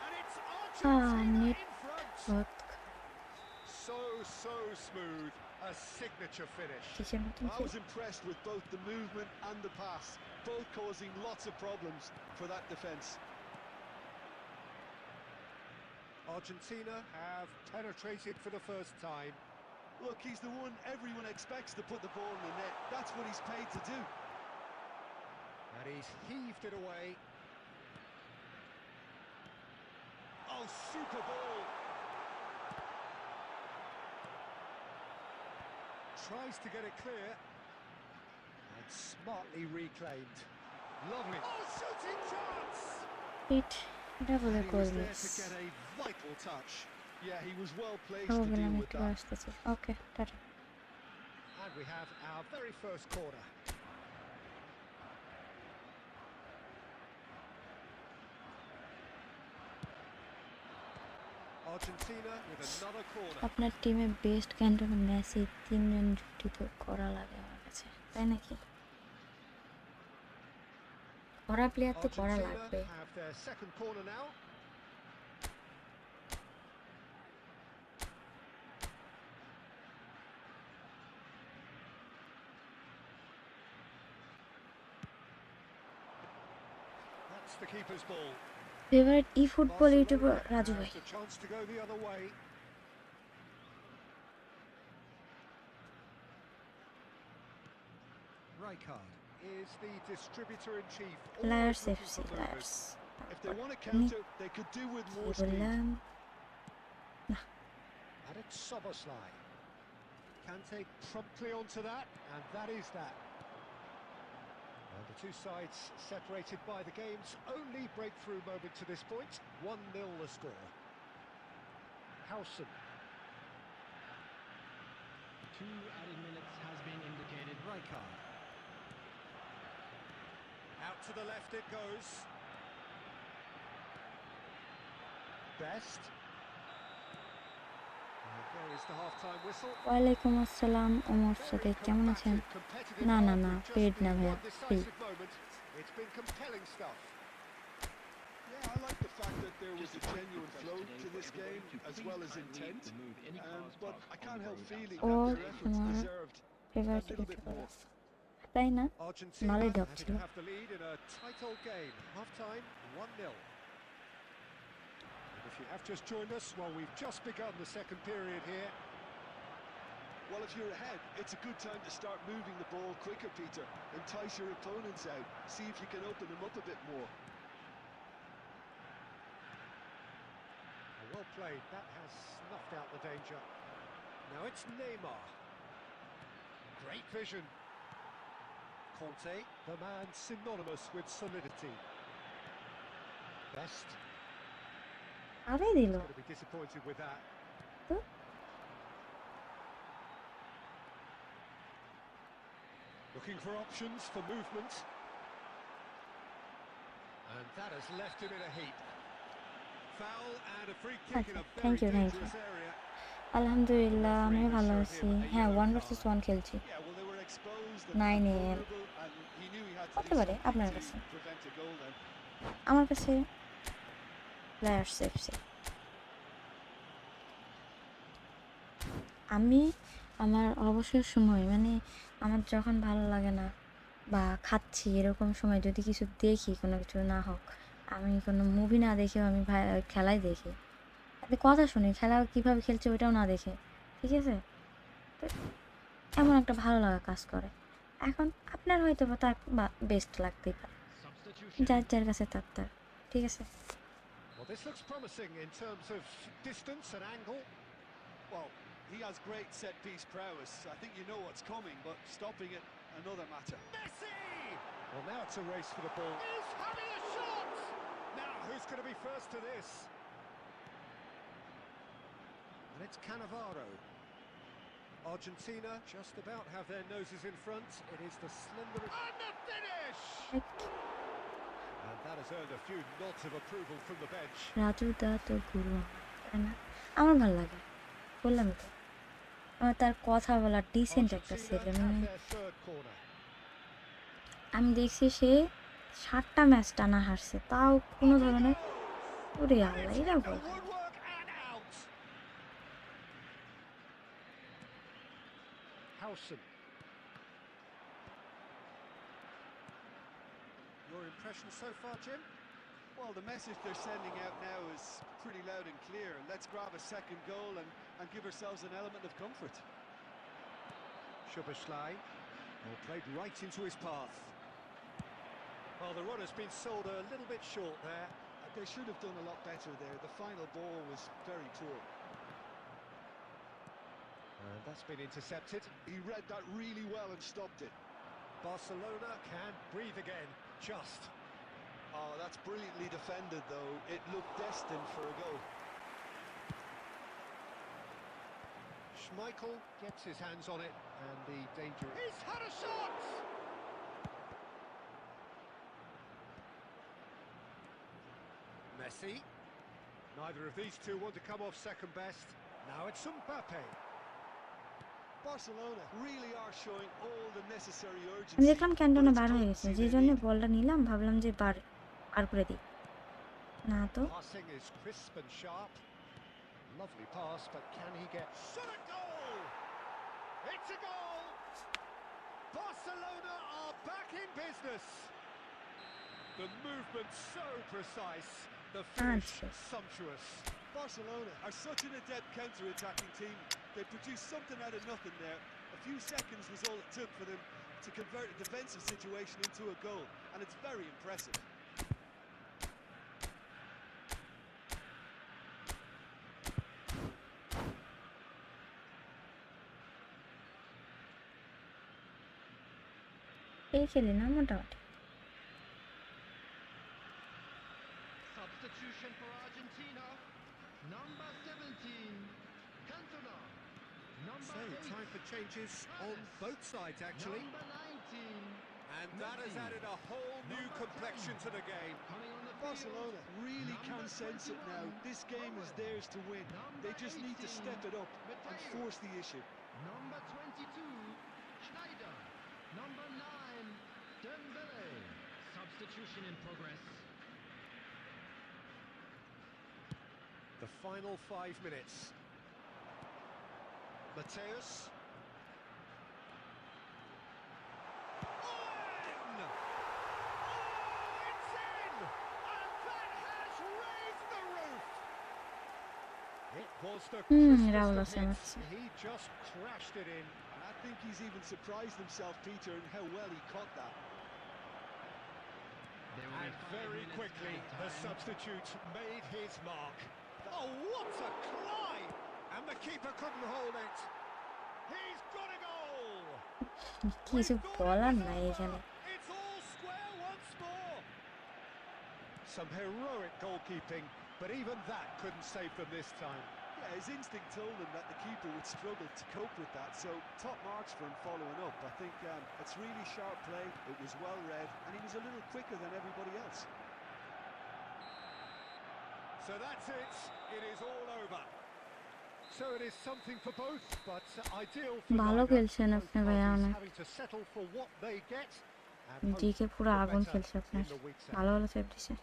[SPEAKER 2] And it's Argentina
[SPEAKER 1] net
[SPEAKER 2] in front.
[SPEAKER 1] বহুত
[SPEAKER 2] So smooth. A signature finish.
[SPEAKER 1] কিসের মতন
[SPEAKER 4] I was impressed with both the movement and the pass, both causing lots of problems for that defence.
[SPEAKER 2] Argentina have penetrated for the first time.
[SPEAKER 4] Look, he's the one everyone expects to put the ball in the net. That's what he's paid to do.
[SPEAKER 2] And he's heaved it away. Oh, super ball. Tries to get it clear. And smartly reclaimed. Lovely. Oh, shooting chance!
[SPEAKER 1] এটা বলে
[SPEAKER 4] He
[SPEAKER 1] goal
[SPEAKER 4] was there
[SPEAKER 1] miss.
[SPEAKER 4] to get a vital touch. Yeah, he was well placed
[SPEAKER 1] ও
[SPEAKER 4] to
[SPEAKER 1] বললাম
[SPEAKER 4] deal with
[SPEAKER 1] একটু
[SPEAKER 4] that.
[SPEAKER 1] আসতেছি। Okay, টাটা।
[SPEAKER 2] And we have our very first corner. Argentina with another corner.
[SPEAKER 1] আপনার টিমে best ক্যান্টনে Messi, তিনজন জুটি তো করা লাগে আমার কাছে, তাই নাকি? করা প্লেয়ার তো করা
[SPEAKER 2] Argentina
[SPEAKER 1] লাগবে।
[SPEAKER 2] have their second corner now. That's the keeper's ball.
[SPEAKER 1] Favourite eFootball YouTuber Raju ভাই।
[SPEAKER 2] Barcelona has a chance to go the other way. Rijkaard is the distributor-in-chief.
[SPEAKER 1] Liars
[SPEAKER 2] always looking
[SPEAKER 1] FC,
[SPEAKER 2] for movers.
[SPEAKER 1] Liars.
[SPEAKER 4] If they want to counter, they could do with
[SPEAKER 1] কি
[SPEAKER 4] more speed.
[SPEAKER 1] বললাম?
[SPEAKER 2] And it's Soboslai. Kante promptly onto that, and that is that. Well, the two sides separated by the game's only breakthrough moment to this point. 1-0 the score. Howson.
[SPEAKER 3] 2 added minutes has been indicated.
[SPEAKER 2] Rijkaard. Out to the left it goes. Best. And there is the half-time whistle.
[SPEAKER 1] ওয়ালাইকুম আসসালাম ওমর সাদেক, কেমন আছেন? না না না, paid না ভাইয়া, free.
[SPEAKER 2] It's been compelling stuff.
[SPEAKER 4] Yeah, I like the fact that there was a genuine flow to this game as well as intent. But I can't help feeling
[SPEAKER 1] ও
[SPEAKER 4] that their efforts
[SPEAKER 1] তোমার
[SPEAKER 4] deserved a
[SPEAKER 1] favourite
[SPEAKER 4] little bit
[SPEAKER 1] YouTuber
[SPEAKER 4] more.
[SPEAKER 1] আছে, তাই না?
[SPEAKER 2] Argentina
[SPEAKER 1] ভালোই ডব
[SPEAKER 2] looking
[SPEAKER 1] ছিল।
[SPEAKER 2] to have the lead in a tight old game. Half-time, 1-0. And if you have just joined us, well, we've just begun the second period here.
[SPEAKER 4] Well, if you're ahead, it's a good time to start moving the ball quicker, Peter. Entice your opponents out. See if you can open them up a bit more.
[SPEAKER 2] Well played, that has snuffed out the danger. Now it's Neymar. Great vision. Conte, the man synonymous with solidity. Best.
[SPEAKER 1] আরে দিল
[SPEAKER 2] Going to be disappointed with that.
[SPEAKER 1] তো
[SPEAKER 2] Looking for options for movement. And that has left him in a heap. Foul and a free kick in a
[SPEAKER 1] আচ্ছা,
[SPEAKER 2] very
[SPEAKER 1] thank you.
[SPEAKER 2] dangerous area.
[SPEAKER 1] আলহামদুলিল্লাহ আমিও ভালো আছি। হ্যাঁ 1 vs 1 খেলছি।
[SPEAKER 4] Yeah, well, they were exposed
[SPEAKER 1] 9
[SPEAKER 4] and
[SPEAKER 1] AM
[SPEAKER 4] vulnerable, and he knew he had to
[SPEAKER 1] হতে
[SPEAKER 4] do
[SPEAKER 1] পারে
[SPEAKER 4] something
[SPEAKER 1] আপনার
[SPEAKER 4] to
[SPEAKER 1] কাছে,
[SPEAKER 4] prevent a goal then.
[SPEAKER 1] আমার কাছে প্লেয়ার্স এফসি। আমি আমার অবসর সময় মানে আমার যখন ভালো লাগে না বা খাচ্ছি এরকম সময় যদি কিছু দেখি, কোনো কিছু না হোক, আমি কোনো মুভি না দেখেও আমি খেলাই দেখি, কথা শুনি খেলা কীভাবে খেলছে ওইটাও না দেখে, ঠিক আছে? তো এমন একটা ভালো লাগা কাজ করে। এখন আপনার হয়তো বা তার বেস্ট লাগতেই পারে, যার যার কাছে তার, ঠিক আছে?
[SPEAKER 2] Well, this looks promising in terms of distance and angle.
[SPEAKER 4] Well, he has great set-piece prowess. I think you know what's coming, but stopping it, another matter.
[SPEAKER 2] Messi! Well, now it's a race for the ball. He's having a shot! Now, who's going to be first to this? And it's Cannavaro. Argentina just about have their noses in front. It is the slenderest... And the finish! And that has earned a few nods of approval from the bench.
[SPEAKER 1] Raju দা তো গুরু তাই না? আমার ভালো লাগে, বললামই তো, আমার তার কথা বলা ডিসেন্ট একটা ছেলে। মানে আমি দেখছি সে 7টা ম্যাচ টানা হারছে, তাও কোনো ধরনের ওরে আল্লাহ এরা বল।
[SPEAKER 2] Your impression so far, Jim?
[SPEAKER 4] Well, the message they're sending out now is pretty loud and clear. Let's grab a second goal and give ourselves an element of comfort.
[SPEAKER 2] Szoboszlai, well, played right into his path. Well, the run has been sold a little bit short there.
[SPEAKER 4] They should have done a lot better there. The final ball was very poor.
[SPEAKER 2] And that's been intercepted.
[SPEAKER 4] He read that really well and stopped it.
[SPEAKER 2] Barcelona can breathe again, just.
[SPEAKER 4] Oh, that's brilliantly defended, though. It looked destined for a goal.
[SPEAKER 2] Schmeichel gets his hands on it, and the danger... He's had a shot! Messi. Neither of these two want to come off second best. Now it's Mbappe.
[SPEAKER 4] Barcelona really are showing all the necessary urgency.
[SPEAKER 1] আমি দেখলাম ক্যান্টনে বার হয়ে গেছে, যে জন্য বলটা নিলাম, ভাবলাম যে বার করে দিই না তো।
[SPEAKER 2] Passing is crisp and sharp. Lovely pass, but can he get... Shot a goal! It's a goal! Barcelona are back in business. The movement so precise, the finish sumptuous.
[SPEAKER 4] Barcelona are such an adept counter-attacking team. They produced something out of nothing there. A few seconds was all it took for them to convert a defensive situation into a goal, and it's very impressive.
[SPEAKER 1] এই ছেলে না মোটামুটি।
[SPEAKER 3] Substitution for Argentina. Number 17, Cantona. Number
[SPEAKER 2] So,
[SPEAKER 3] 8,
[SPEAKER 2] time for changes on both sides, actually.
[SPEAKER 3] Number 19.
[SPEAKER 2] And that has added a whole new complexion to the game.
[SPEAKER 3] Coming on the
[SPEAKER 4] Barcelona
[SPEAKER 3] field,
[SPEAKER 4] really can
[SPEAKER 3] number
[SPEAKER 4] sense it now.
[SPEAKER 3] 21,
[SPEAKER 4] This game is theirs to win. They just need to step it up and force the issue.
[SPEAKER 3] Number 22, Schneider. Number 9, Dembele. Substitution in progress.
[SPEAKER 2] The final 5 minutes. Mateus. Oh, it's in! And that has raised the roof! It was the
[SPEAKER 1] Raul
[SPEAKER 2] Christmas of
[SPEAKER 1] Asensio.
[SPEAKER 2] hits. He just crashed it in.
[SPEAKER 4] I think he's even surprised himself, Peter, in how well he caught that.
[SPEAKER 3] There will
[SPEAKER 2] And
[SPEAKER 3] be 5
[SPEAKER 2] very
[SPEAKER 3] minutes
[SPEAKER 2] quickly,
[SPEAKER 3] added
[SPEAKER 2] the
[SPEAKER 3] time.
[SPEAKER 2] substitute made his mark. Oh, what a climb! And the keeper couldn't hold it. He's got a goal!
[SPEAKER 1] কিছু
[SPEAKER 2] We thought
[SPEAKER 1] বলার
[SPEAKER 2] it was
[SPEAKER 1] নাই
[SPEAKER 2] over.
[SPEAKER 1] এখানে।
[SPEAKER 2] It's all square once more. Some heroic goalkeeping, but even that couldn't save them this time.
[SPEAKER 4] Yeah, his instinct told him that the keeper would struggle to cope with that, so top marks for him following up. I think it's really sharp play, it was well read, and he was a little quicker than everybody else.
[SPEAKER 2] So that's it. It is all over. So it is something for both, but ideal for
[SPEAKER 1] ভালো
[SPEAKER 2] neither.
[SPEAKER 1] খেলছেন
[SPEAKER 2] Both
[SPEAKER 1] আপনি ভাইয়া
[SPEAKER 2] parties
[SPEAKER 1] অনেক।
[SPEAKER 2] having to settle for what they get and hope
[SPEAKER 1] ডিকে পুরো
[SPEAKER 2] for
[SPEAKER 1] আগুন
[SPEAKER 2] better
[SPEAKER 1] খেলছে আপনার।
[SPEAKER 2] in the weeks ahead.
[SPEAKER 1] ভালো ভালো সেভ দিছে।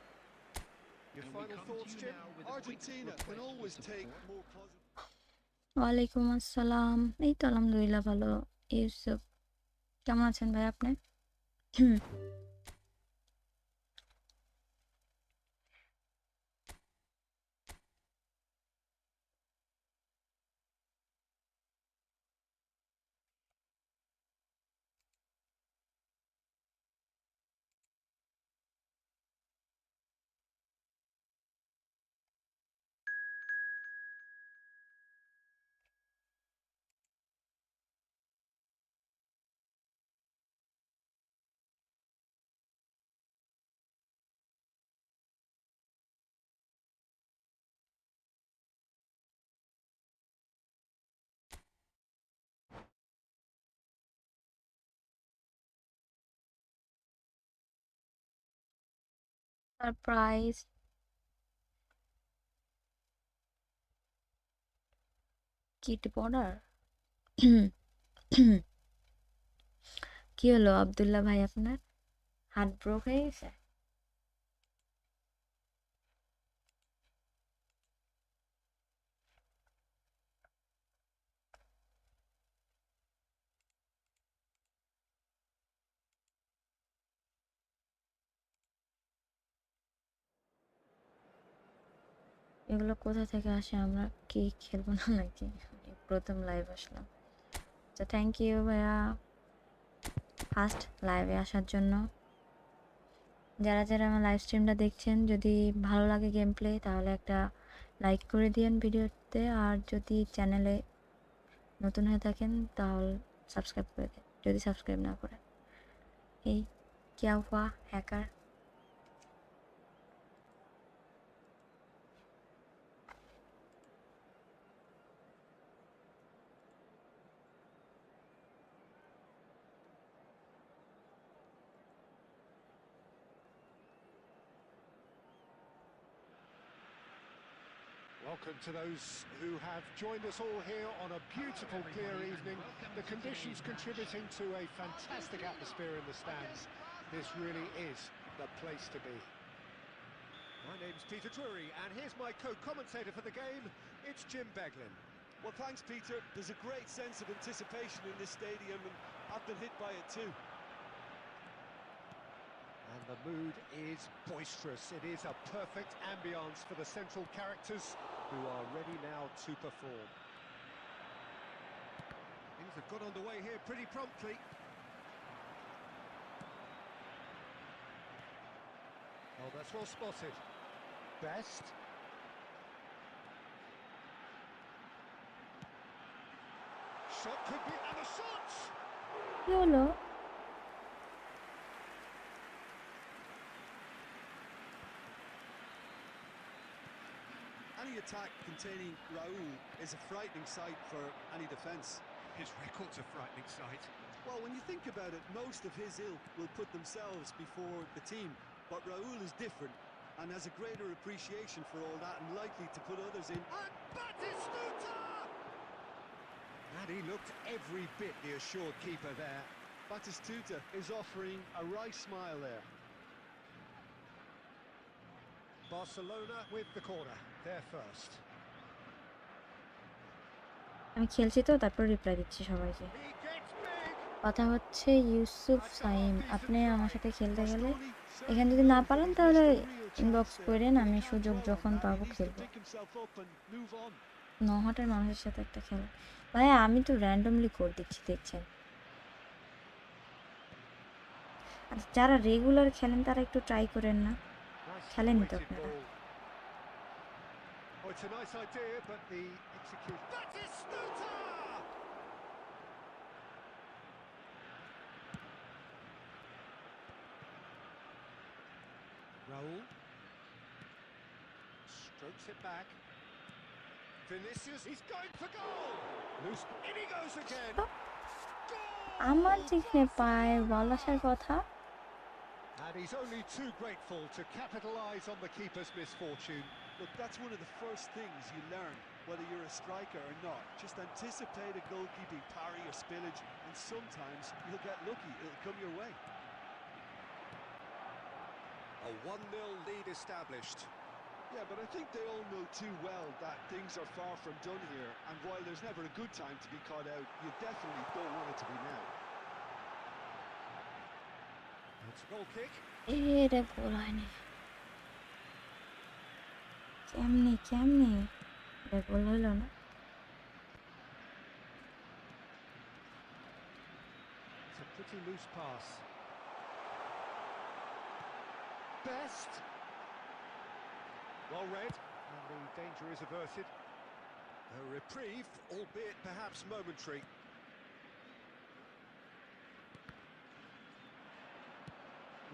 [SPEAKER 2] Your
[SPEAKER 3] And we
[SPEAKER 2] final
[SPEAKER 3] come
[SPEAKER 2] thoughts,
[SPEAKER 3] to you
[SPEAKER 2] Jim?
[SPEAKER 3] now with a quick
[SPEAKER 4] Argentina can
[SPEAKER 3] request
[SPEAKER 4] always
[SPEAKER 3] for
[SPEAKER 4] take
[SPEAKER 3] support.
[SPEAKER 4] more positive.
[SPEAKER 1] ওয়ালাইকুম আসসালাম। এই তো আলহামদুলিল্লাহ ভালো। ইউসুফ কেমন আছেন ভাই আপনি? সারপ্রাইজ। Kit order. কি হলো আব্দুল্লাহ ভাই আপনার? হার্ট ব্রোক হয়ে গেছে? এগুলো কোথা থেকে আসে? আমরা কি খেলবো না নাকি? প্রথম লাইভ আসলাম। তো থ্যাংক ইউ ভাইয়া ফার্স্ট লাইভে আসার জন্য। যারা যারা আমার লাইভ স্ট্রিমটা দেখছেন, যদি ভালো লাগে গেম প্লে তাহলে একটা লাইক করে দিন ভিডিওতে, আর যদি চ্যানেলে নতুন হয়ে থাকেন তাহলে সাবস্ক্রাইব করে দিন যদি সাবস্ক্রাইব না করেন। এই কিয়া হুয়া hacker.
[SPEAKER 2] Welcome to those who have joined us all here on a beautiful, clear evening. The conditions contributing to a fantastic atmosphere in the stands. This really is the place to be. My name's Peter Drury, and here's my co-commentator for the game. It's Jim Beglin.
[SPEAKER 4] Well, thanks, Peter. There's a great sense of anticipation in this stadium, and I've been hit by it too.
[SPEAKER 2] And the mood is boisterous. It is a perfect ambience for the central characters who are ready now to perform. Things have got underway here pretty promptly. Oh, that's well spotted. Best. Shot could be, and a shot!
[SPEAKER 1] কি হলো?
[SPEAKER 4] Any attack containing Raul is a frightening sight for any defence.
[SPEAKER 2] His record's a frightening sight.
[SPEAKER 4] Well, when you think about it, most of his ilk will put themselves before the team. But Raul is different and has a greater appreciation for all that and likely to put others in.
[SPEAKER 2] And Batistuta! And he looked every bit the assured keeper there.
[SPEAKER 4] Batistuta is offering a wry smile there.
[SPEAKER 2] Barcelona with the corner. there first.
[SPEAKER 1] আমি খেলছি তো, তারপর reply দিচ্ছি সবাইকে।
[SPEAKER 2] He gets big.
[SPEAKER 1] কথা হচ্ছে Yusuf
[SPEAKER 2] That's a
[SPEAKER 1] Saim,
[SPEAKER 2] half-decent
[SPEAKER 1] আপনি আমার
[SPEAKER 2] try.
[SPEAKER 1] সাথে খেলতে গেলে
[SPEAKER 4] Bastoni
[SPEAKER 1] এখানে
[SPEAKER 4] certainly
[SPEAKER 1] যদি না
[SPEAKER 4] knows that
[SPEAKER 1] পারেন
[SPEAKER 4] he's
[SPEAKER 1] তাহলে
[SPEAKER 4] missed a real
[SPEAKER 1] inbox
[SPEAKER 4] chance there,
[SPEAKER 1] করেন,
[SPEAKER 4] but he
[SPEAKER 1] আমি
[SPEAKER 4] can't
[SPEAKER 1] সুযোগ
[SPEAKER 4] dwell on
[SPEAKER 1] যখন
[SPEAKER 4] that. He
[SPEAKER 1] পাবো
[SPEAKER 4] needs to
[SPEAKER 1] খেলবো।
[SPEAKER 4] pick himself up and move on.
[SPEAKER 1] নহটের মানুষের সাথে একটা খেলা। ভাইয়া আমি তো র্যান্ডমলি কোড দিচ্ছি, দেখছেন। আর যারা রেগুলার খেলেন তারা একটু ট্রাই করেন না,
[SPEAKER 2] Nicely
[SPEAKER 1] খেলেনই তো
[SPEAKER 2] weighted
[SPEAKER 1] আপনারা।
[SPEAKER 2] ball. Oh, it's a nice idea, but the execution. Batistuta! Raul strokes it back. Vinicius, he's going for goal. Loose, in he goes again.
[SPEAKER 1] আমার
[SPEAKER 2] Goal!
[SPEAKER 1] যেখানে পায় বল আসার কথা,
[SPEAKER 2] And he's only too grateful to capitalise on the keeper's misfortune.
[SPEAKER 4] Look, that's one of the first things you learn, whether you're a striker or not. Just anticipate a goalkeeping parry or spillage, and sometimes you'll get lucky. It'll come your way.
[SPEAKER 2] A 1-0 lead established.
[SPEAKER 4] Yeah, but I think they all know too well that things are far from done here, and while there's never a good time to be caught out, you definitely don't want it to be now.
[SPEAKER 2] It's a goal kick.
[SPEAKER 1] এটা গোল হয়নি। কেমনি এটা গোল হইল না।
[SPEAKER 2] It's a pretty loose pass. Best. Well read, and the danger is averted. A reprieve, albeit perhaps momentary.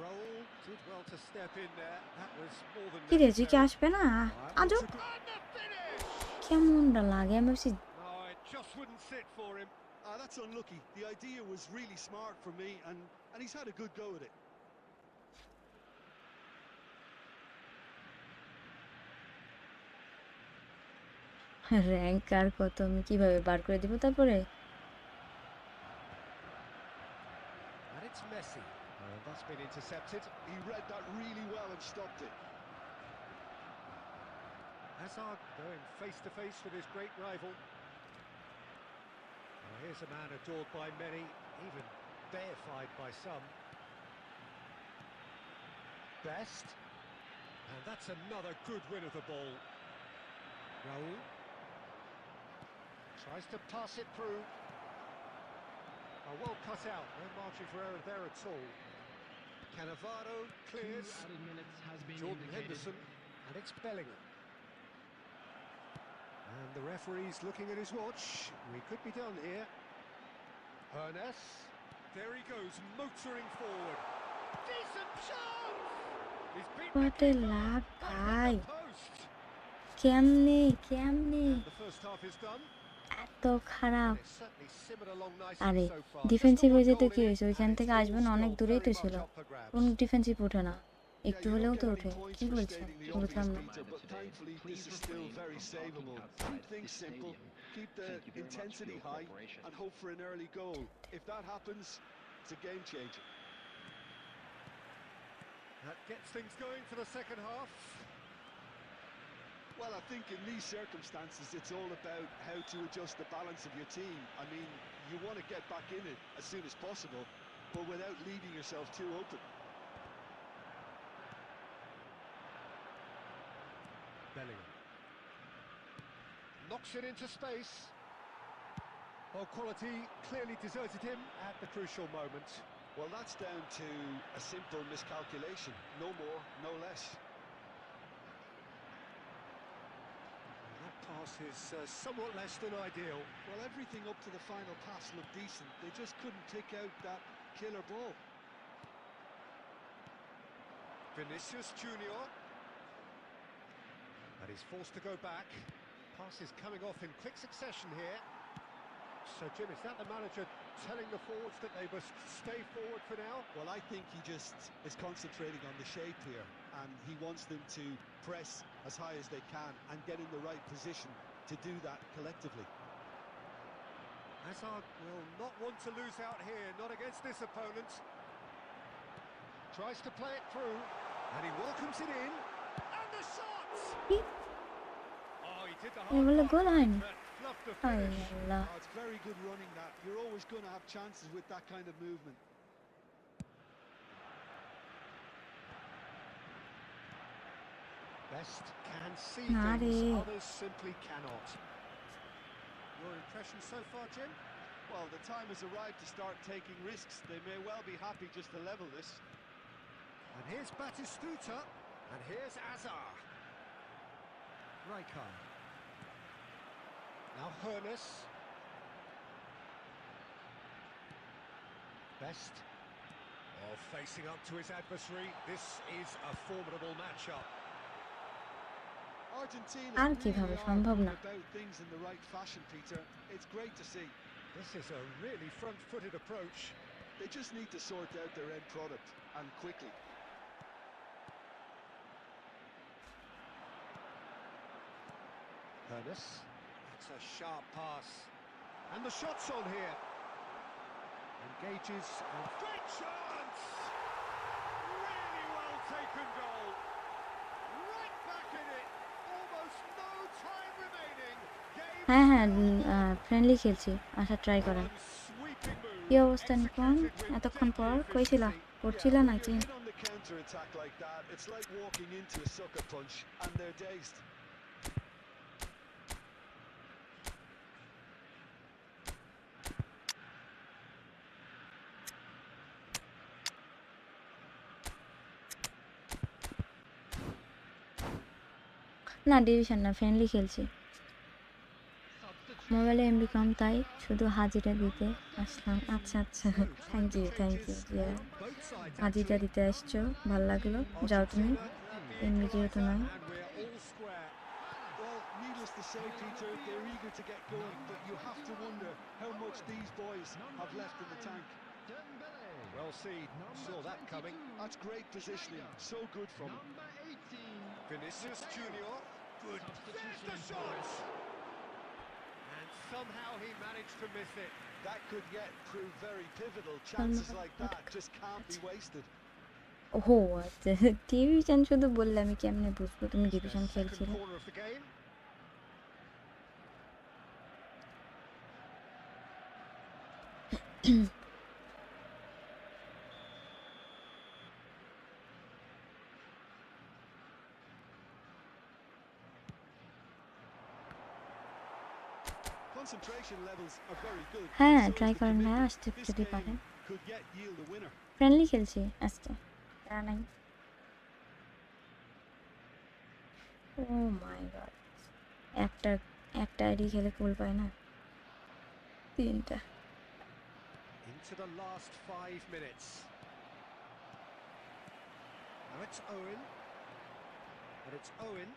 [SPEAKER 2] Raul did well to step in there. That was more than
[SPEAKER 1] কি রে, জি কি
[SPEAKER 2] necessary.
[SPEAKER 1] আসবে না আজও?
[SPEAKER 2] And the finish!
[SPEAKER 1] কেমনটা লাগে আমি ভাবছি।
[SPEAKER 2] No, it just wouldn't sit for him.
[SPEAKER 4] That's unlucky. The idea was really smart for me, and he's had a good go at it.
[SPEAKER 1] Rank আর কত আমি কিভাবে বার করে দিব তারপরে?
[SPEAKER 2] And it's Messi. That's been intercepted.
[SPEAKER 4] He read that really well and stopped it.
[SPEAKER 2] Hazard going face to face with his great rival. Well, here's a man adored by many, even deified by some. Best. And that's another good win of the ball. Raul tries to pass it through. Well cut out, no margin for error there at all. Cannavaro clears.
[SPEAKER 3] 2 added minutes has been
[SPEAKER 2] Jordan
[SPEAKER 3] indicated.
[SPEAKER 2] Henderson, and it's Bellingham. And the referee's looking at his watch. We could be done here. Ernest. There he goes, motoring forward. Decent chance! He's beaten
[SPEAKER 1] What
[SPEAKER 2] the
[SPEAKER 1] a
[SPEAKER 2] keeper,
[SPEAKER 1] lag,
[SPEAKER 2] but
[SPEAKER 1] bhai.
[SPEAKER 2] hit the post.
[SPEAKER 1] কেমনে
[SPEAKER 2] And the first half is done.
[SPEAKER 1] এত খারাপ?
[SPEAKER 2] And it's certainly simmered along
[SPEAKER 1] আরে
[SPEAKER 2] nicely so far.
[SPEAKER 1] Defensive
[SPEAKER 2] Just the
[SPEAKER 1] হয়ে
[SPEAKER 2] one
[SPEAKER 1] যেতে
[SPEAKER 2] goal
[SPEAKER 1] কি
[SPEAKER 2] in
[SPEAKER 1] হয়েছে,
[SPEAKER 2] it,
[SPEAKER 1] ওইখান
[SPEAKER 2] and
[SPEAKER 1] থেকে
[SPEAKER 2] it's
[SPEAKER 1] আসবেন
[SPEAKER 2] all
[SPEAKER 1] অনেক
[SPEAKER 2] still
[SPEAKER 1] দূরেই তো
[SPEAKER 2] very
[SPEAKER 1] ছিল,
[SPEAKER 2] much up for grabs.
[SPEAKER 1] কোন ডিফেন্সিভ ওঠে না, একটু
[SPEAKER 4] you
[SPEAKER 1] হলেও
[SPEAKER 4] don't
[SPEAKER 1] তো
[SPEAKER 4] get
[SPEAKER 1] ওঠে।
[SPEAKER 4] any points
[SPEAKER 1] কি
[SPEAKER 4] for
[SPEAKER 1] বলছেন
[SPEAKER 4] stating the
[SPEAKER 1] বুঝলাম
[SPEAKER 4] obvious,
[SPEAKER 1] না।
[SPEAKER 4] Peter, but thankfully this is still very savable. Keep things simple, keep the intensity high, and hope for an early goal. If that happens, it's a game changer.
[SPEAKER 2] That gets things going for the second half.
[SPEAKER 4] Well, I think in these circumstances, it's all about how to adjust the balance of your team. I mean, you want to get back in it as soon as possible, but without leaving yourself too open.
[SPEAKER 2] Bellingham knocks it into space. Well, quality clearly deserted him at the crucial moment.
[SPEAKER 4] Well, that's down to a simple miscalculation. No more, no less.
[SPEAKER 2] That pass is somewhat less than ideal.
[SPEAKER 4] Well, everything up to the final pass looked decent. They just couldn't pick out that killer ball.
[SPEAKER 2] Vinicius Junior. And he's forced to go back. Pass is coming off in quick succession here. So, Jim, is that the manager telling the forwards that they must stay forward for now?
[SPEAKER 4] Well, I think he just is concentrating on the shape here, and he wants them to press as high as they can and get in the right position to do that collectively.
[SPEAKER 2] Hazard will not want to lose out here, not against this opponent. Tries to play it through, and he welcomes it in. And the shot! Did the
[SPEAKER 1] এই
[SPEAKER 2] hard
[SPEAKER 1] বলে
[SPEAKER 2] part
[SPEAKER 1] গোল
[SPEAKER 2] right,
[SPEAKER 1] হয়নি
[SPEAKER 2] but fluffed the
[SPEAKER 1] আয়
[SPEAKER 2] finish.
[SPEAKER 1] Allah
[SPEAKER 4] Oh, it's very good running that. You're always going to have chances with that kind of movement.
[SPEAKER 2] Best can see
[SPEAKER 1] না রে
[SPEAKER 2] things, others simply cannot.
[SPEAKER 4] Your impression so far, Jim? Well, the time has arrived to start taking risks. They may well be happy just to level this.
[SPEAKER 2] And here's Batistuta, and here's Azar. Rijkaard. Now Hoeneß. Best. Oh, facing up to his adversary. This is a formidable matchup.
[SPEAKER 4] Argentina
[SPEAKER 1] R
[SPEAKER 4] really
[SPEAKER 1] কিভাবে
[SPEAKER 4] are
[SPEAKER 1] সম্ভব
[SPEAKER 4] going
[SPEAKER 1] না
[SPEAKER 4] about things in the right fashion, Peter. It's great to see.
[SPEAKER 2] This is a really front-footed approach.
[SPEAKER 4] They just need to sort out their end product, and quickly.
[SPEAKER 2] Hoeneß. That's a sharp pass. And the shot's on here. Engages and great chance! Really well taken goal. Right back in it. Almost no time remaining. Game
[SPEAKER 1] হ্যাঁ হ্যাঁ friendly খেলছি আশা try করেন
[SPEAKER 2] one sweeping move.
[SPEAKER 1] কি অবস্থা Nipon
[SPEAKER 2] Executed with
[SPEAKER 1] এতক্ষণ পর
[SPEAKER 2] deadly
[SPEAKER 1] কইছিলা
[SPEAKER 2] efficiency.
[SPEAKER 1] করছিল
[SPEAKER 4] When
[SPEAKER 1] নাকি
[SPEAKER 4] you're in on the counter attack like that, it's like walking into a sucker punch, and they're dazed.
[SPEAKER 1] না ডিভিশন না ফ্রেন্ডলি খেলছি মোবাইলে এমবি কম তাই শুধু হাজিরা দিতে আসলাম আচ্ছা আচ্ছা থ্যাংক ইউ
[SPEAKER 2] Both sides
[SPEAKER 1] হাজিরা দিতে আসছো ভাল লাগলো যাও তুমি এমবি যেহেতু নয়
[SPEAKER 2] and we're all square.
[SPEAKER 4] Well, needless to say, Peter, they're eager to get going, but you have to wonder how much these boys have left in the tank.
[SPEAKER 2] Well seen. Saw that coming.
[SPEAKER 4] That's great positioning. So good from him.
[SPEAKER 2] Vinicius Junior. Good. There's the shot. And somehow he managed to miss it.
[SPEAKER 4] That could yet prove very pivotal. Chances like that just can't be wasted.
[SPEAKER 1] ওহো আচ্ছা division শুধু বললে আমি কেমনে বুঝবো তুমি
[SPEAKER 2] Their
[SPEAKER 1] division
[SPEAKER 2] second
[SPEAKER 1] খেলছিলে
[SPEAKER 2] corner of the game.
[SPEAKER 4] Concentration levels are very good.
[SPEAKER 1] হ্যাঁ
[SPEAKER 4] So is
[SPEAKER 1] try
[SPEAKER 4] the
[SPEAKER 1] করেন ভাই
[SPEAKER 4] commitment.
[SPEAKER 1] আসতে
[SPEAKER 4] This
[SPEAKER 1] যদি
[SPEAKER 4] game
[SPEAKER 1] পারেন
[SPEAKER 4] could yet yield a winner.
[SPEAKER 1] Friendly খেলছি আজকে নাই ও মাই গড একটা একটা আইডি খেলে কুল পায় না তিনটা
[SPEAKER 2] Into the last 5 minutes. Now it's Owen. And it's Owen.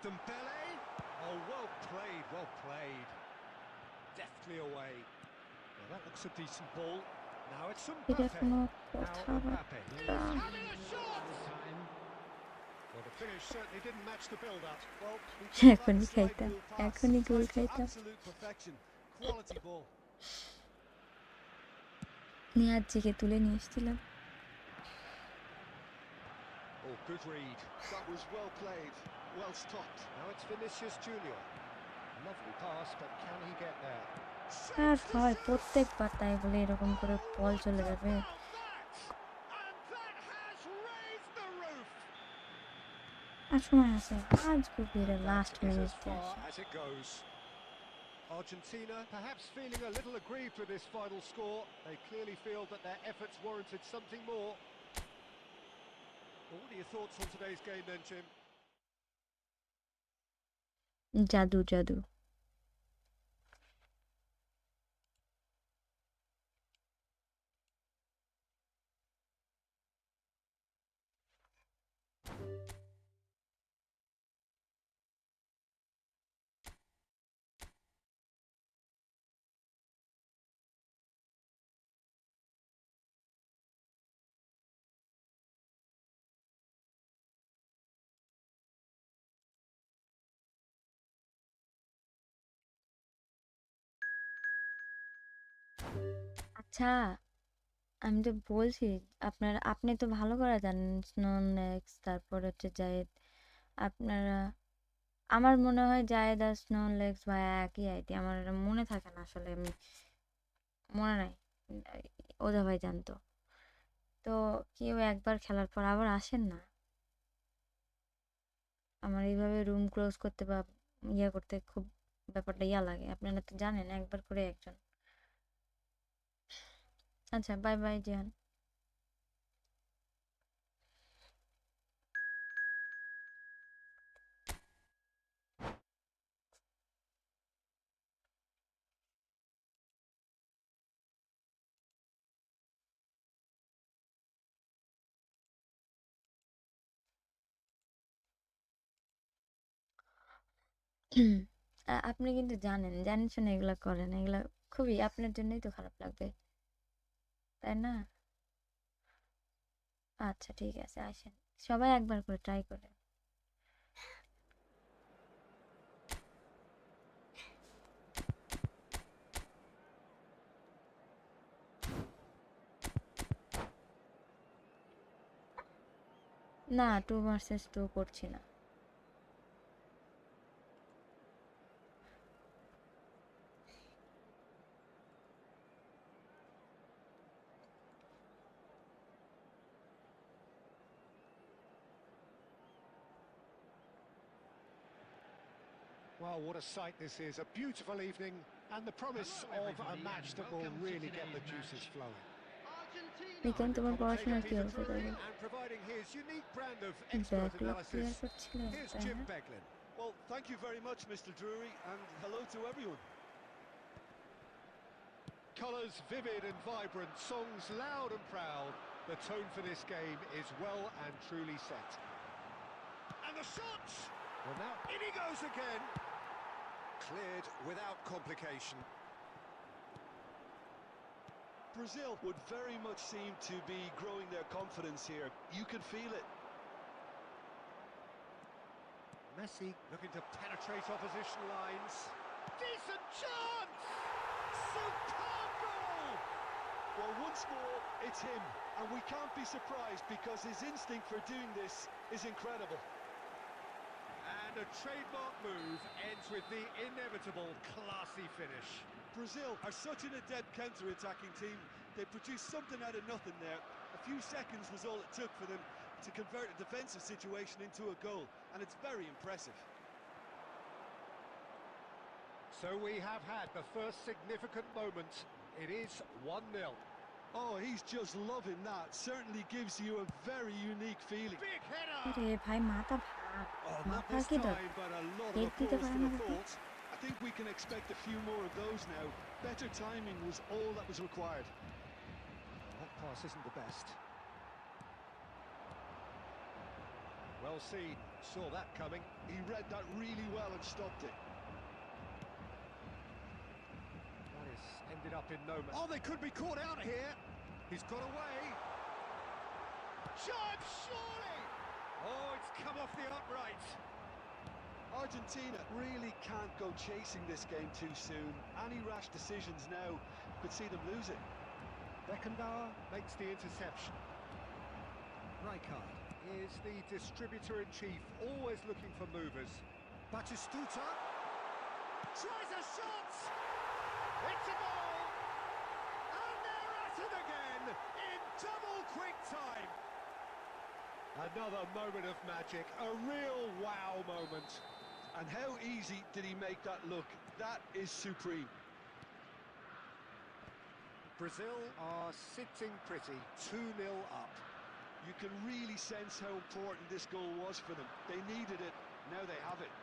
[SPEAKER 2] Dembele. Oh, well played, well played. Deftly away. Well, that looks a decent ball. Now it's
[SPEAKER 1] এটা
[SPEAKER 2] Mbappe.
[SPEAKER 1] কোনো
[SPEAKER 2] Now
[SPEAKER 1] কথাবার্তা
[SPEAKER 2] Mbappe. Having a shot! Well, the finish certainly didn't match the build-up.
[SPEAKER 4] Well, we call that
[SPEAKER 1] এখনই
[SPEAKER 4] a slide
[SPEAKER 1] খাইতাম
[SPEAKER 4] rule pass.
[SPEAKER 1] এখনই গোল
[SPEAKER 4] Timed to
[SPEAKER 1] খাইতাম
[SPEAKER 4] absolute perfection. Quality ball.
[SPEAKER 1] নিয়াজিকে তুলে নিয়ে এসেছিলাম
[SPEAKER 2] Oh, good read.
[SPEAKER 4] That was well played. Well stopped.
[SPEAKER 2] Now it's Vinicius Junior. Lovely pass, but can he get there?
[SPEAKER 1] আর হয় প্রত্যেকবার তাই বলে এরকম করে বল চলে যাবে
[SPEAKER 2] And that has raised the roof.
[SPEAKER 1] আর সময় আছে আজ গভীরে লাস্ট
[SPEAKER 2] That is as
[SPEAKER 1] মিনিটে
[SPEAKER 2] far
[SPEAKER 1] আসে
[SPEAKER 2] as it goes. Argentina perhaps feeling a little aggrieved with this final score. They clearly feel that their efforts warranted something more. Well, what are your thoughts on today's game then, Jim?
[SPEAKER 1] জাদু জাদু আচ্ছা আমি তো বলছি আপনি তো ভালো করে জানেন স্নোনেক্স তারপর হচ্ছে জায়েদ আপনারা আমার মনে হয় জায়েদাস নন লেগস ভাই একই আইডি, আমার এটা মনে থাকে না আসলে, আমি মনে নাই, ওজা ভাই জানতো। তো কেউ একবার খেলার পর আবার আসেন না, আমার এইভাবে রুম ক্লোজ করতে বা ইয়ে করতে খুব ব্যাপারটা ইয়া লাগে, আপনারা তো জানেন একবার করে একজন। আচ্ছা বাই বাই জিহান। আপনি কিন্তু জানেন, জানেন শুনে এগুলা করেন, এগুলা খুবই আপনার জন্যই তো খারাপ লাগবে, তাই না? আচ্ছা ঠিক আছে, আসেন সবাই একবার করে ট্রাই করে। না 2 ভার্সেস 2 করছি না।
[SPEAKER 2] Well, what a sight this is. A beautiful evening and the promise of a match that will really get the juices flowing.
[SPEAKER 1] বিকেন তোমার পড়াশোনার কি
[SPEAKER 2] Peter
[SPEAKER 1] অবস্থা
[SPEAKER 2] Drury
[SPEAKER 1] তাহলে?
[SPEAKER 2] and providing his unique brand of expert
[SPEAKER 1] backlog
[SPEAKER 2] analysis.
[SPEAKER 1] Clear করছিলেন
[SPEAKER 2] Here's
[SPEAKER 1] তাই
[SPEAKER 2] Jim
[SPEAKER 1] না?
[SPEAKER 2] Beglin.
[SPEAKER 4] Well, thank you very much, Mr. Drury, and hello to everyone.
[SPEAKER 2] Colours vivid and vibrant, songs loud and proud. The tone for this game is well and truly set. And the shot! Well, now in he goes again. Cleared without complication.
[SPEAKER 4] Brazil would very much seem to be growing their confidence here. You can feel it.
[SPEAKER 2] Messi looking to penetrate opposition lines. Decent chance! Superb goal!
[SPEAKER 4] Well, once more, it's him, and we can't be surprised because his instinct for doing this is incredible.
[SPEAKER 2] And a trademark move ends with the inevitable classy finish.
[SPEAKER 4] Brazil are such an adept counter-attacking team. They produced something out of nothing there. A few seconds was all it took for them to convert a defensive situation into a goal, and it's very impressive.
[SPEAKER 2] So we have had the first significant moment. It is 1-0.
[SPEAKER 4] Oh, he's just loving that. Certainly gives you a very unique feeling.
[SPEAKER 2] Big header!
[SPEAKER 1] আরে ভাই মাথা ভাগ,
[SPEAKER 2] Oh, not
[SPEAKER 1] মাথা
[SPEAKER 2] this
[SPEAKER 1] কি
[SPEAKER 2] time,
[SPEAKER 1] দরকার?
[SPEAKER 2] but a lot of
[SPEAKER 1] head দিতে
[SPEAKER 2] applause
[SPEAKER 1] পারে
[SPEAKER 2] for
[SPEAKER 1] না
[SPEAKER 2] the
[SPEAKER 1] দেখি?
[SPEAKER 2] thought.
[SPEAKER 4] I think we can expect a few more of those now. Better timing was all that was required.
[SPEAKER 2] That pass isn't the best. Well seen, saw that coming.
[SPEAKER 4] He read that really well and stopped it.
[SPEAKER 2] That has ended up in no man. Oh, they could be caught out here. He's got away. Shot, surely! Oh, it's come off the upright.
[SPEAKER 4] Argentina really can't go chasing this game too soon. Any rash decisions now could see them lose it.
[SPEAKER 2] Beckenbauer makes the interception. Rijkaard is the distributor-in-chief, always looking for movers. Batistuta tries a shot! It's a goal! And they're at it again in double quick time. Another moment of magic, a real wow moment.
[SPEAKER 4] And how easy did he make that look? That is supreme.
[SPEAKER 2] Brazil are sitting pretty, 2-0 up.
[SPEAKER 4] You can really sense how important this goal was for them. They needed it, now they have it.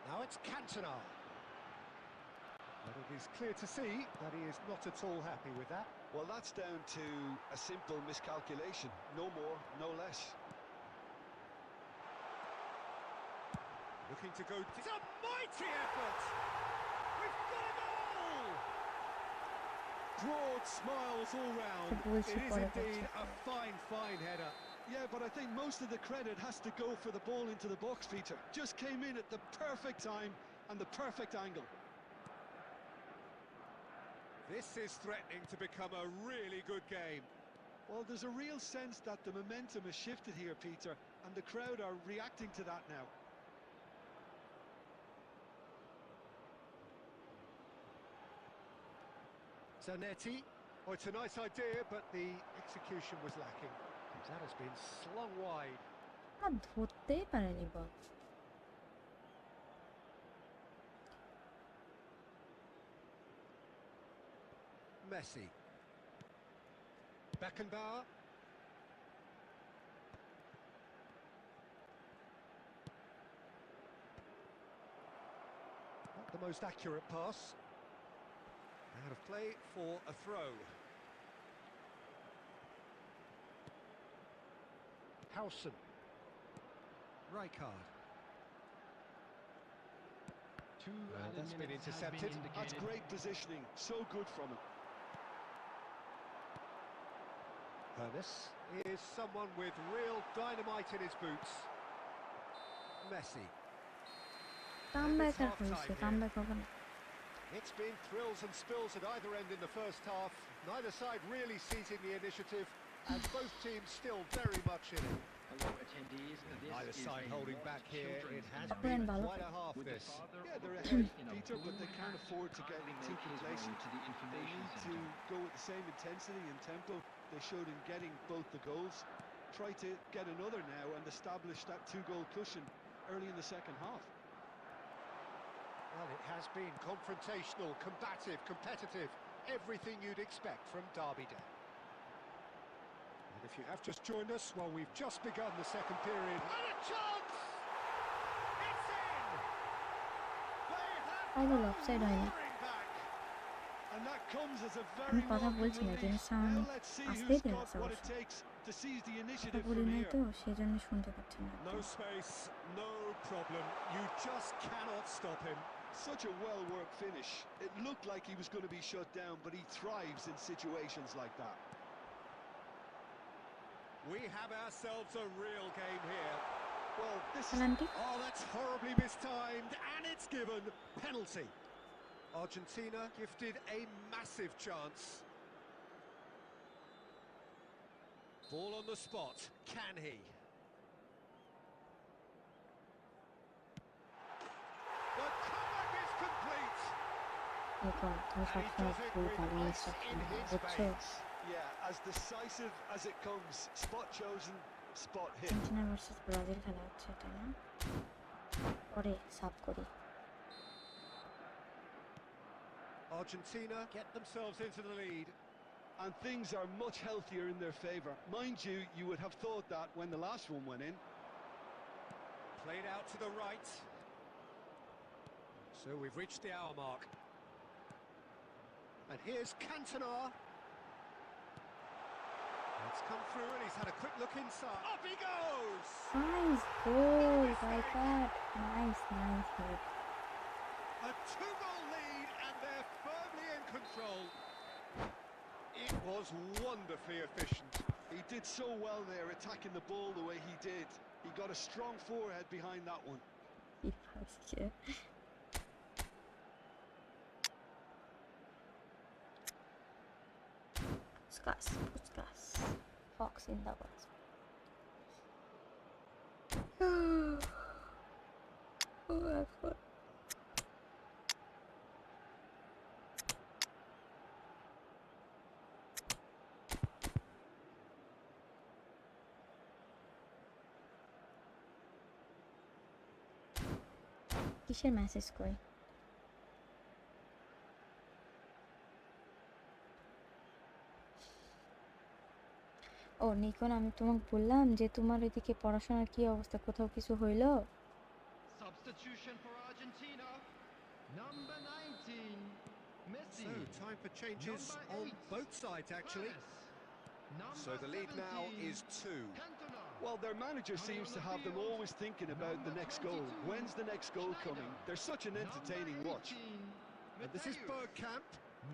[SPEAKER 2] Now it's Cantona. But it is clear to see that he is not at all happy with that.
[SPEAKER 4] Well, that's down to a simple miscalculation. No more, no less.
[SPEAKER 2] Looking to go... It's a mighty effort! We've got a goal!
[SPEAKER 4] Broad smiles all round.
[SPEAKER 2] It is indeed a fine, fine header.
[SPEAKER 4] Yeah, but I think most of the credit has to go for the ball into the box, Peter. Just came in at the perfect time and the perfect angle.
[SPEAKER 2] This is threatening to become a really good game.
[SPEAKER 4] Well, there's a real sense that the momentum has shifted here, Peter, and the crowd are reacting to that now.
[SPEAKER 2] Zanetti. Oh, it's a nice idea, but the execution was lacking. That has been slung wide.
[SPEAKER 1] না ধরতেই পারেনি বল।
[SPEAKER 2] Messi. Beckenbauer. Not the most accurate pass. Out of play for a throw. Howson. Rijkaard. That's been intercepted.
[SPEAKER 4] That's great positioning, so good from him.
[SPEAKER 2] This is someone with real dynamite in his boots. Messi.
[SPEAKER 1] Comeback হয়েছে, comeback হবে না।
[SPEAKER 2] It's been thrills and spills at either end in the first half. Neither side really seizing the initiative, and both teams still very much in it.
[SPEAKER 3] Hello, attendees.
[SPEAKER 2] Neither side holding back here. It has
[SPEAKER 1] Up
[SPEAKER 2] been
[SPEAKER 1] and ball.
[SPEAKER 2] quite a half, this.
[SPEAKER 4] Yeah, they're ahead, Peter, but they can't afford to get too complacent. They need to go with the same intensity and tempo they showed in getting both the goals. Try to get another now and establish that two-goal cushion early in the second half.
[SPEAKER 2] Well, it has been confrontational, combative, competitive, everything you'd expect from Derby Day. And if you have just joined us, well, we've just begun the second period. And a chance! It's in! They have
[SPEAKER 1] All offside হয় না।
[SPEAKER 4] Roaring back. And that comes as a
[SPEAKER 1] আমি
[SPEAKER 4] very
[SPEAKER 1] কথা
[SPEAKER 4] welcome
[SPEAKER 1] বলছি না,
[SPEAKER 4] relief.
[SPEAKER 1] কিন্তু sound
[SPEAKER 4] Now let's see
[SPEAKER 1] আসতেই
[SPEAKER 4] who's
[SPEAKER 1] দিল না
[SPEAKER 4] got what it
[SPEAKER 1] অবশ্য।
[SPEAKER 4] takes to seize the
[SPEAKER 1] কথা
[SPEAKER 4] initiative
[SPEAKER 1] বলি
[SPEAKER 4] from
[SPEAKER 1] নাই
[SPEAKER 4] here.
[SPEAKER 1] তো, সেই জন্য শুনতে পাচ্ছি না।
[SPEAKER 2] no space, no problem. You just cannot stop him.
[SPEAKER 4] Such a well-worked finish. It looked like he was going to be shut down, but he thrives in situations like that.
[SPEAKER 2] We have ourselves a real game here.
[SPEAKER 4] Well, this is
[SPEAKER 1] penalty?
[SPEAKER 2] Oh, that's horribly mistimed, and it's given. Penalty. Argentina gifted a massive chance. Ball on the spot. Can he? The comeback is complete.
[SPEAKER 1] দেখো তুমি সবসময় ভুল ভালো instruction বুঝছো?
[SPEAKER 4] Yeah, as decisive as it comes. Spot chosen, spot hit.
[SPEAKER 1] Argentina versus Brazil খেলা হচ্ছে এটা না? পরে সাব করি।
[SPEAKER 2] Argentina get themselves into the lead.
[SPEAKER 4] And things are much healthier in their favour. Mind you, you would have thought that when the last one went in.
[SPEAKER 2] Played out to the right. So we've reached the hour mark. And here's Cantona. It's come through and he's had a quick look inside. Up he goes!
[SPEAKER 1] Nice goal, Rijkaard. Nice hit.
[SPEAKER 2] A two-goal lead and they're firmly in control. It was wonderfully efficient.
[SPEAKER 4] He did so well there, attacking the ball the way he did. He got a strong forehead behind that one.
[SPEAKER 1] İyi Puskas. Fox in the box. Oh, that's good. কিসের message কই? ও Nikon, আমি তোমাকে বললাম যে তোমার এদিকে পড়াশোনার কি অবস্থা, কোথাও কিছু হইলো?
[SPEAKER 3] Substitution for Argentina. Number 19, Messi.
[SPEAKER 2] So, time for changes
[SPEAKER 3] Number
[SPEAKER 2] on
[SPEAKER 3] 8,
[SPEAKER 2] both sides, actually.
[SPEAKER 3] Number
[SPEAKER 2] So the lead now
[SPEAKER 3] 17,
[SPEAKER 2] is 2.
[SPEAKER 3] Cantona.
[SPEAKER 4] Well, their manager
[SPEAKER 3] Coming
[SPEAKER 4] seems
[SPEAKER 3] on
[SPEAKER 4] to
[SPEAKER 3] the
[SPEAKER 4] have them
[SPEAKER 3] field,
[SPEAKER 4] always thinking about the
[SPEAKER 3] number
[SPEAKER 4] next goal.
[SPEAKER 3] 22,
[SPEAKER 4] When's the next goal
[SPEAKER 3] Schneider.
[SPEAKER 4] coming? They're such an entertaining
[SPEAKER 3] Number
[SPEAKER 4] watch.
[SPEAKER 3] 18,
[SPEAKER 2] And this is
[SPEAKER 3] Matthews.
[SPEAKER 2] Bergkamp.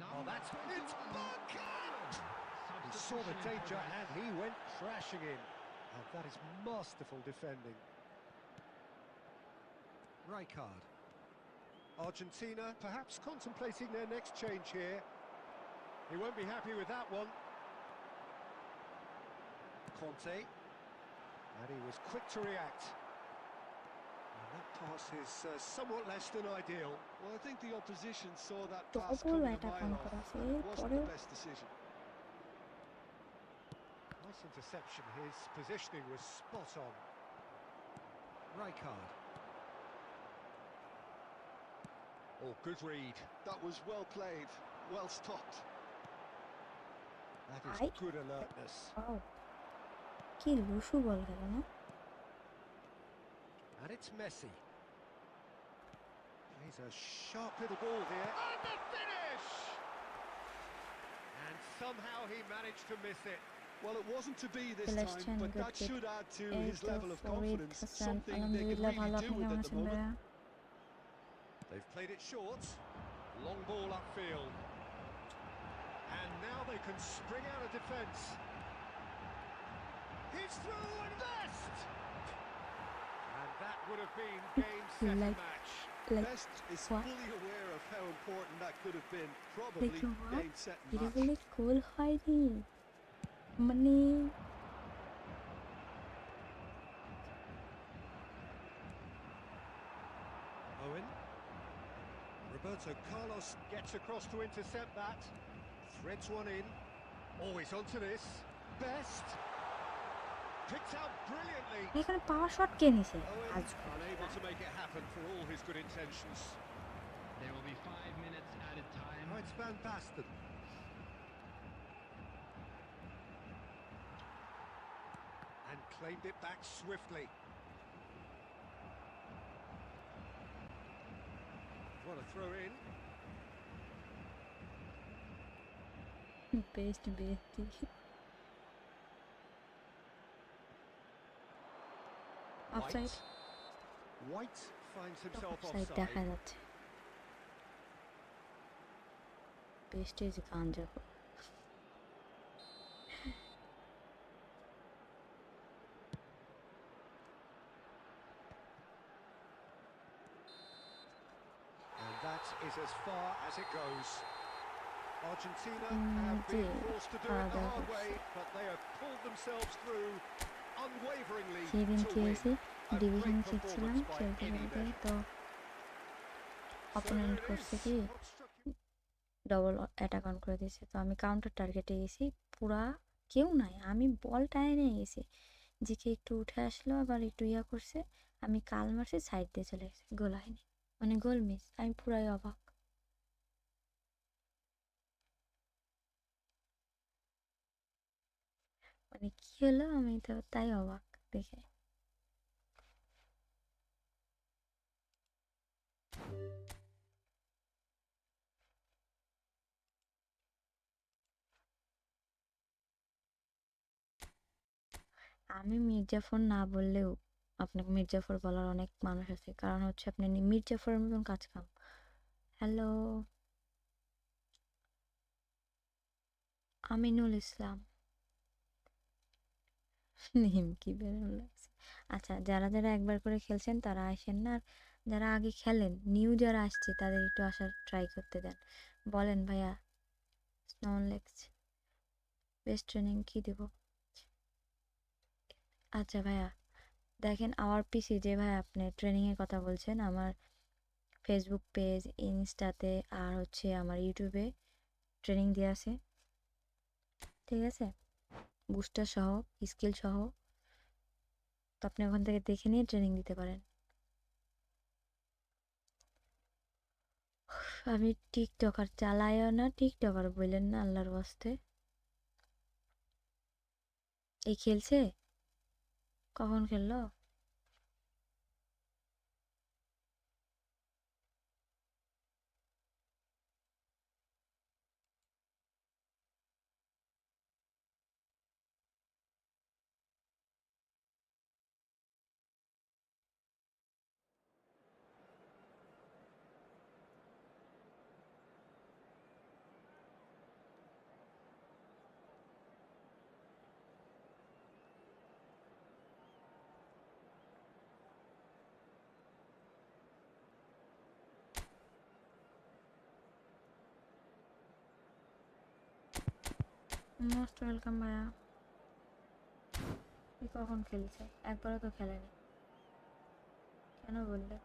[SPEAKER 3] Number
[SPEAKER 2] Oh, that's it.
[SPEAKER 3] 21,
[SPEAKER 2] Bergkamp! He saw the
[SPEAKER 3] Substitution for
[SPEAKER 2] danger
[SPEAKER 3] that.
[SPEAKER 2] and he went crashing in. Oh, that is masterful defending. Rijkaard. Argentina perhaps contemplating their next change here. He won't be happy with that one. Conte, and he was quick to react. And that pass is somewhat less than ideal.
[SPEAKER 4] Well, I think the opposition saw that
[SPEAKER 1] তো
[SPEAKER 4] pass
[SPEAKER 1] বড়
[SPEAKER 4] coming a
[SPEAKER 1] attack
[SPEAKER 4] mile
[SPEAKER 1] on
[SPEAKER 4] off,
[SPEAKER 1] করা আছে
[SPEAKER 4] and it wasn't
[SPEAKER 1] এরপরেও
[SPEAKER 4] the best decision.
[SPEAKER 2] Nice interception. His positioning was spot on. Rijkaard. Oh, good read.
[SPEAKER 4] That was well played, well stopped.
[SPEAKER 2] That is
[SPEAKER 1] Aye.
[SPEAKER 2] good alertness.
[SPEAKER 1] Wow কি লুসু বল গেল না
[SPEAKER 2] And it's Messi. Plays a sharp little ball here. And the finish! And somehow he managed to miss it.
[SPEAKER 4] Well, it wasn't to be this
[SPEAKER 1] Celestian,
[SPEAKER 4] time, but
[SPEAKER 1] good
[SPEAKER 4] that
[SPEAKER 1] kick.
[SPEAKER 4] should add to
[SPEAKER 1] এই
[SPEAKER 4] his
[SPEAKER 1] তো
[SPEAKER 4] level of
[SPEAKER 1] Farid
[SPEAKER 4] confidence,
[SPEAKER 1] Hasan
[SPEAKER 4] something they could
[SPEAKER 1] আলহামদুলিল্লাহ ভালো
[SPEAKER 4] really do
[SPEAKER 1] আপনি
[SPEAKER 4] with
[SPEAKER 1] কেমন
[SPEAKER 4] at the
[SPEAKER 1] আছেন
[SPEAKER 4] moment.
[SPEAKER 1] ভাইয়া
[SPEAKER 2] They've played it short. Long ball upfield. And now they can spring out of defence. He's through and best! And that would have been game, set,
[SPEAKER 1] Like-
[SPEAKER 2] and match.
[SPEAKER 1] like
[SPEAKER 4] Best is
[SPEAKER 1] what?
[SPEAKER 4] fully aware of how important that could have been. Probably
[SPEAKER 1] দেখো what?
[SPEAKER 4] game, set and
[SPEAKER 1] এটা
[SPEAKER 4] match.
[SPEAKER 1] বলে গোল হয়নি মানে
[SPEAKER 2] Owen. Roberto Carlos gets across to intercept that. Threads one in. Oh, he's onto this. Best. Picked out brilliantly.
[SPEAKER 1] এখানে পাওয়ার shot কে নিছে
[SPEAKER 2] Owen
[SPEAKER 1] আজ
[SPEAKER 2] unable to make it happen for all his good intentions.
[SPEAKER 3] There will be 5 minutes added time.
[SPEAKER 2] Now it's Van Basten. And claimed it back swiftly. What a throw in.
[SPEAKER 1] Best best offside
[SPEAKER 2] White finds himself
[SPEAKER 1] offside দেখা
[SPEAKER 2] offside.
[SPEAKER 1] যাচ্ছে বেস্টে যে গাঞ্জা
[SPEAKER 2] And that is as far as it goes. Argentina have
[SPEAKER 1] G
[SPEAKER 2] been forced to do
[SPEAKER 1] খাওয়া
[SPEAKER 2] it the
[SPEAKER 1] দাওয়া
[SPEAKER 2] hard
[SPEAKER 1] করছি
[SPEAKER 2] way, but they have pulled themselves through unwaveringly
[SPEAKER 1] সেদিন
[SPEAKER 2] to win.
[SPEAKER 1] খেয়েছি
[SPEAKER 2] A
[SPEAKER 1] division
[SPEAKER 2] great
[SPEAKER 1] শিখছিলাম
[SPEAKER 2] performance by
[SPEAKER 1] খেলতে
[SPEAKER 2] any
[SPEAKER 1] খেলতে
[SPEAKER 2] measure.
[SPEAKER 1] তো
[SPEAKER 2] So
[SPEAKER 1] opponent
[SPEAKER 2] there it
[SPEAKER 1] করছে
[SPEAKER 2] is.
[SPEAKER 1] কি
[SPEAKER 2] What struck you?
[SPEAKER 1] Double attack on করে দিয়েছে তো আমি কাউন্টার টার্গেটে গেছি পুরা কেউ নাই আমি বল টানে নিয়ে গেছি জিকে একটু উঠে আসলো আবার একটু ইয়া করছে আমি কাল মারছি সাইড দিয়ে চলে গেছে গোল হয়নি মানে গোল মিস আমি পুরাই অবাক মানে কি হলো আমি তো তাই অবাক দেখে আমি মির্জাফর না বললেও আপনাকে মির্জাফর বলার অনেক মানুষ আছে কারণ হচ্ছে আপনি মির্জাফরের মতন কাজ কাম হ্যালো আমিনুল ইসলাম নিমকি বেরোন লাগছে আচ্ছা যারা যারা একবার করে খেলছেন তারা আসেন না আর যারা আগে খেলেন নিউ যারা আসছে তাদের একটু আসার ট্রাই করতে দেন বলেন ভাইয়া স্নোন লেগস বেস্ট ট্রেনিং কি দেব আচ্ছা ভাইয়া দেখেন আওয়ার পিসি যে ভাই আপনি ট্রেনিংয়ের কথা বলছেন আমার ফেসবুক পেজ ইনস্টাতে আর হচ্ছে আমার ইউটিউবে ট্রেনিং দেওয়া আছে ঠিক আছে বুস্টার সহ স্কিল সহ তো আপনি ওখান থেকে দেখে নিয়ে ট্রেনিং দিতে পারেন আমি টিকটকার চালাইও না টিকটকার বললেন না আল্লাহর ওয়াস্তে এই খেলছে কখন খেললো মোস্ট ওয়েলকাম ভাইয়া কখন খেলছে? একবারও তো খেলেনি। কেন বললে?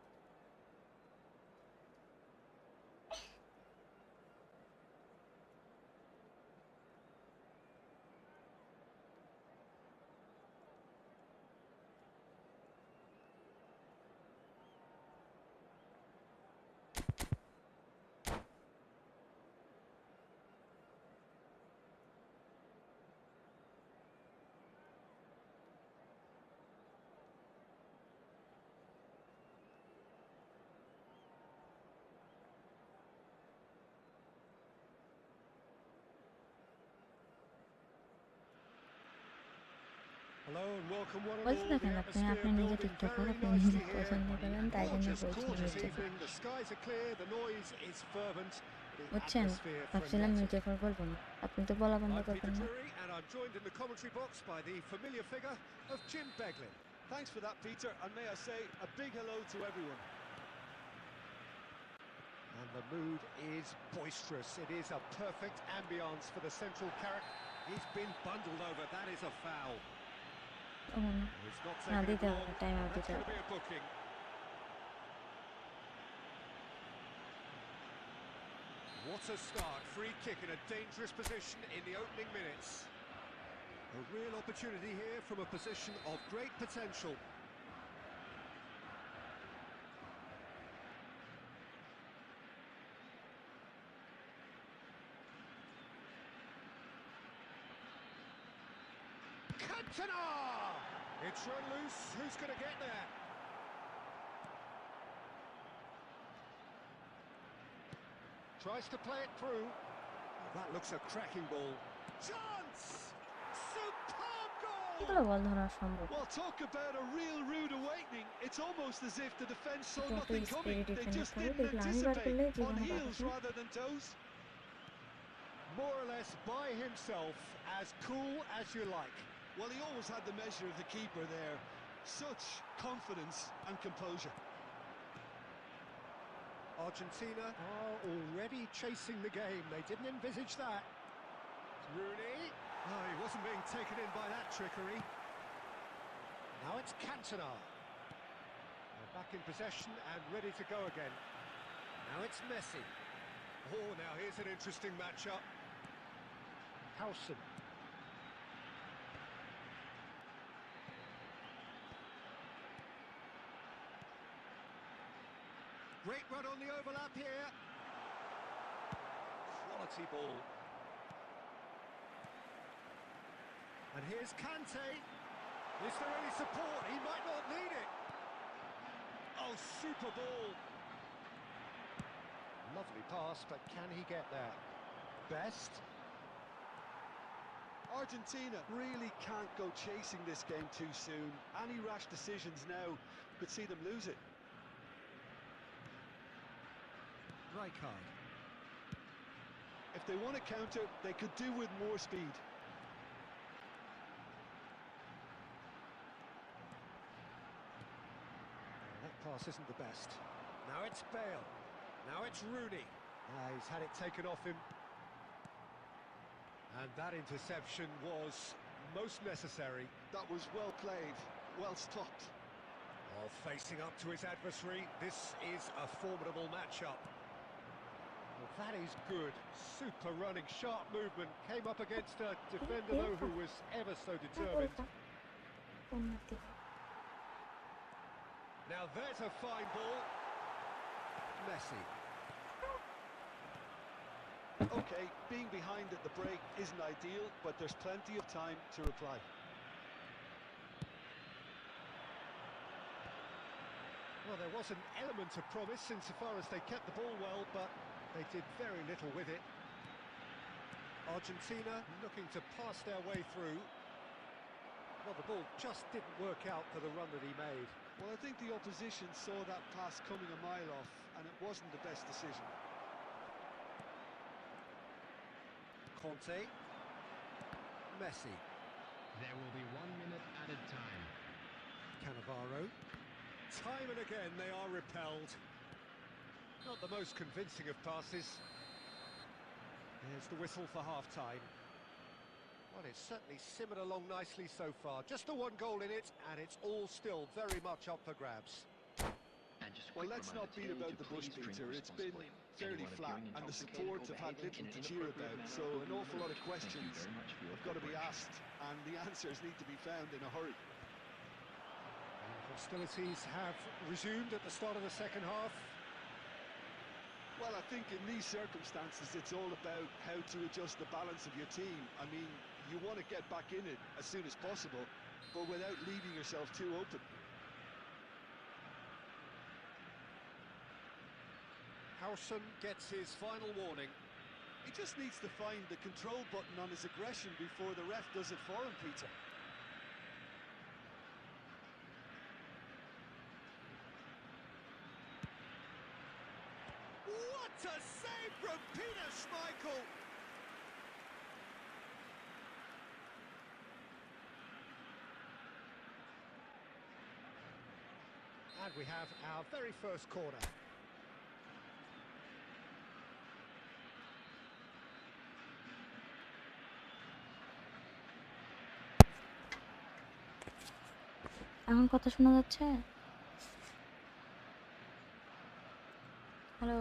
[SPEAKER 2] Hello and welcome one and
[SPEAKER 1] বলছি
[SPEAKER 2] all.
[SPEAKER 1] না
[SPEAKER 2] The
[SPEAKER 1] কেন আপনি
[SPEAKER 2] atmosphere
[SPEAKER 1] আপনি নিজে
[SPEAKER 2] building
[SPEAKER 1] টিকটকার,
[SPEAKER 2] very
[SPEAKER 1] আপনি নিজে
[SPEAKER 2] nicely here
[SPEAKER 1] পছন্দ
[SPEAKER 2] on the
[SPEAKER 1] করেন, তাই জন্য
[SPEAKER 2] gorgeous
[SPEAKER 1] বলছি
[SPEAKER 2] court this
[SPEAKER 1] Mir Jafar.
[SPEAKER 2] evening. The skies are clear, the noise is fervent, the
[SPEAKER 1] বুঝছেন?
[SPEAKER 2] atmosphere
[SPEAKER 1] ভাবছিলাম
[SPEAKER 2] frenetic.
[SPEAKER 1] মির্জাফর বলবো না, আপনি তো বলা বন্ধ
[SPEAKER 2] I'm Peter
[SPEAKER 1] করবেন না।
[SPEAKER 2] Drury and I'm joined in the commentary box by the familiar figure of Jim Beglin.
[SPEAKER 4] Thanks for that, Peter, and may I say a big hello to everyone.
[SPEAKER 2] And the mood is boisterous. It is a perfect ambience for the central character. He's been bundled over. That is a foul.
[SPEAKER 1] তখন
[SPEAKER 2] It's not
[SPEAKER 1] না
[SPEAKER 2] taken
[SPEAKER 1] দিতে
[SPEAKER 2] him
[SPEAKER 1] হবে,
[SPEAKER 2] long.
[SPEAKER 1] Time out
[SPEAKER 2] That's
[SPEAKER 1] দিতে
[SPEAKER 2] going to
[SPEAKER 1] হবে।
[SPEAKER 2] be a booking. What a start. Free kick in a dangerous position in the opening minutes. A real opportunity here from a position of great potential. Cantona! It's run loose. Who's going to get there? Tries to play it through. Oh, that looks a cracking ball. Chance! Superb goal!
[SPEAKER 1] এগুলো বল ধরা সম্ভব।
[SPEAKER 4] Well, talk about a real rude awakening. It's almost as if the defence saw
[SPEAKER 1] কত
[SPEAKER 4] nothing coming.
[SPEAKER 1] স্পিডে
[SPEAKER 4] They
[SPEAKER 1] defend
[SPEAKER 4] just
[SPEAKER 1] করে
[SPEAKER 4] didn't
[SPEAKER 1] দেখলাম, আমি বার
[SPEAKER 4] anticipate.
[SPEAKER 1] করলে যে
[SPEAKER 4] On
[SPEAKER 1] কোনো
[SPEAKER 4] heels
[SPEAKER 1] কথা।
[SPEAKER 4] rather than toes.
[SPEAKER 2] More or less by himself, as cool as you like.
[SPEAKER 4] Well, he always had the measure of the keeper there. Such confidence and composure.
[SPEAKER 2] Argentina are already chasing the game. They didn't envisage that. Rooney. Oh, he wasn't being taken in by that trickery. Now it's Cantona. They're back in possession and ready to go again. Now it's Messi. Oh, now here's an interesting matchup. Howson. Great run on the overlap here. Quality ball. And here's Kante. Is there any support? He might not need it. Oh, super ball. Lovely pass, but can he get there? Best.
[SPEAKER 4] Argentina really can't go chasing this game too soon. Any rash decisions now could see them lose it.
[SPEAKER 2] Rijkaard.
[SPEAKER 4] If they want to counter, they could do with more speed.
[SPEAKER 2] That pass isn't the best. Now it's Bale. Now it's Rooney. He's had it taken off him. And that interception was most necessary.
[SPEAKER 4] That was well played, well stopped.
[SPEAKER 2] While facing up to his adversary, this is a formidable matchup. Well, that is good. Super running, sharp movement. Came up against a defender, though, who was ever so determined. Now there's a fine ball. Messi.
[SPEAKER 4] Okay, being behind at the break isn't ideal, but there's plenty of time to reply.
[SPEAKER 2] Well, there was an element of promise insofar as they kept the ball well, but they did very little with it. Argentina looking to pass their way through. Well, the ball just didn't work out for the run that he made.
[SPEAKER 4] Well, I think the opposition saw that pass coming a mile off, and it wasn't the best decision.
[SPEAKER 2] Conte. Messi.
[SPEAKER 3] There will be 1 minute added time.
[SPEAKER 2] Cannavaro. Time and again they are repelled. Not the most convincing of passes. There's the whistle for half-time. Well, it's certainly simmered along nicely so far. Just the one goal in it, and it's all still very much up for grabs.
[SPEAKER 3] And just a
[SPEAKER 4] Well,
[SPEAKER 3] quick
[SPEAKER 4] let's not
[SPEAKER 3] reminder
[SPEAKER 4] beat
[SPEAKER 3] today
[SPEAKER 4] about
[SPEAKER 3] to
[SPEAKER 4] the bush,
[SPEAKER 3] please drink
[SPEAKER 4] Peter. It's been
[SPEAKER 3] responsibly.
[SPEAKER 4] fairly
[SPEAKER 3] Anyone
[SPEAKER 4] flat,
[SPEAKER 3] appearing
[SPEAKER 4] and the
[SPEAKER 3] intoxicated
[SPEAKER 4] supports
[SPEAKER 3] or
[SPEAKER 4] have had
[SPEAKER 3] behaving
[SPEAKER 4] little
[SPEAKER 3] in
[SPEAKER 4] to
[SPEAKER 3] an
[SPEAKER 4] cheer
[SPEAKER 3] inappropriate
[SPEAKER 4] about,
[SPEAKER 3] manner
[SPEAKER 4] so
[SPEAKER 3] will
[SPEAKER 4] an
[SPEAKER 3] be
[SPEAKER 4] awful lot of
[SPEAKER 3] removed. Thank you
[SPEAKER 4] questions
[SPEAKER 3] very much for your
[SPEAKER 4] have got to be
[SPEAKER 3] cooperation.
[SPEAKER 4] asked, and the answers need to be found in a hurry.
[SPEAKER 2] Hostilities have resumed at the start of the second half.
[SPEAKER 4] Well, I think in these circumstances, it's all about how to adjust the balance of your team. I mean, you want to get back in it as soon as possible, but without leaving yourself too open.
[SPEAKER 2] Howson gets his final warning.
[SPEAKER 4] He just needs to find the control button on his aggression before the ref does it for him, Peter. What a save from Peter Schmeichel!
[SPEAKER 2] And we have our very first corner.
[SPEAKER 1] এখন কথা শোনা যাচ্ছে? Hello?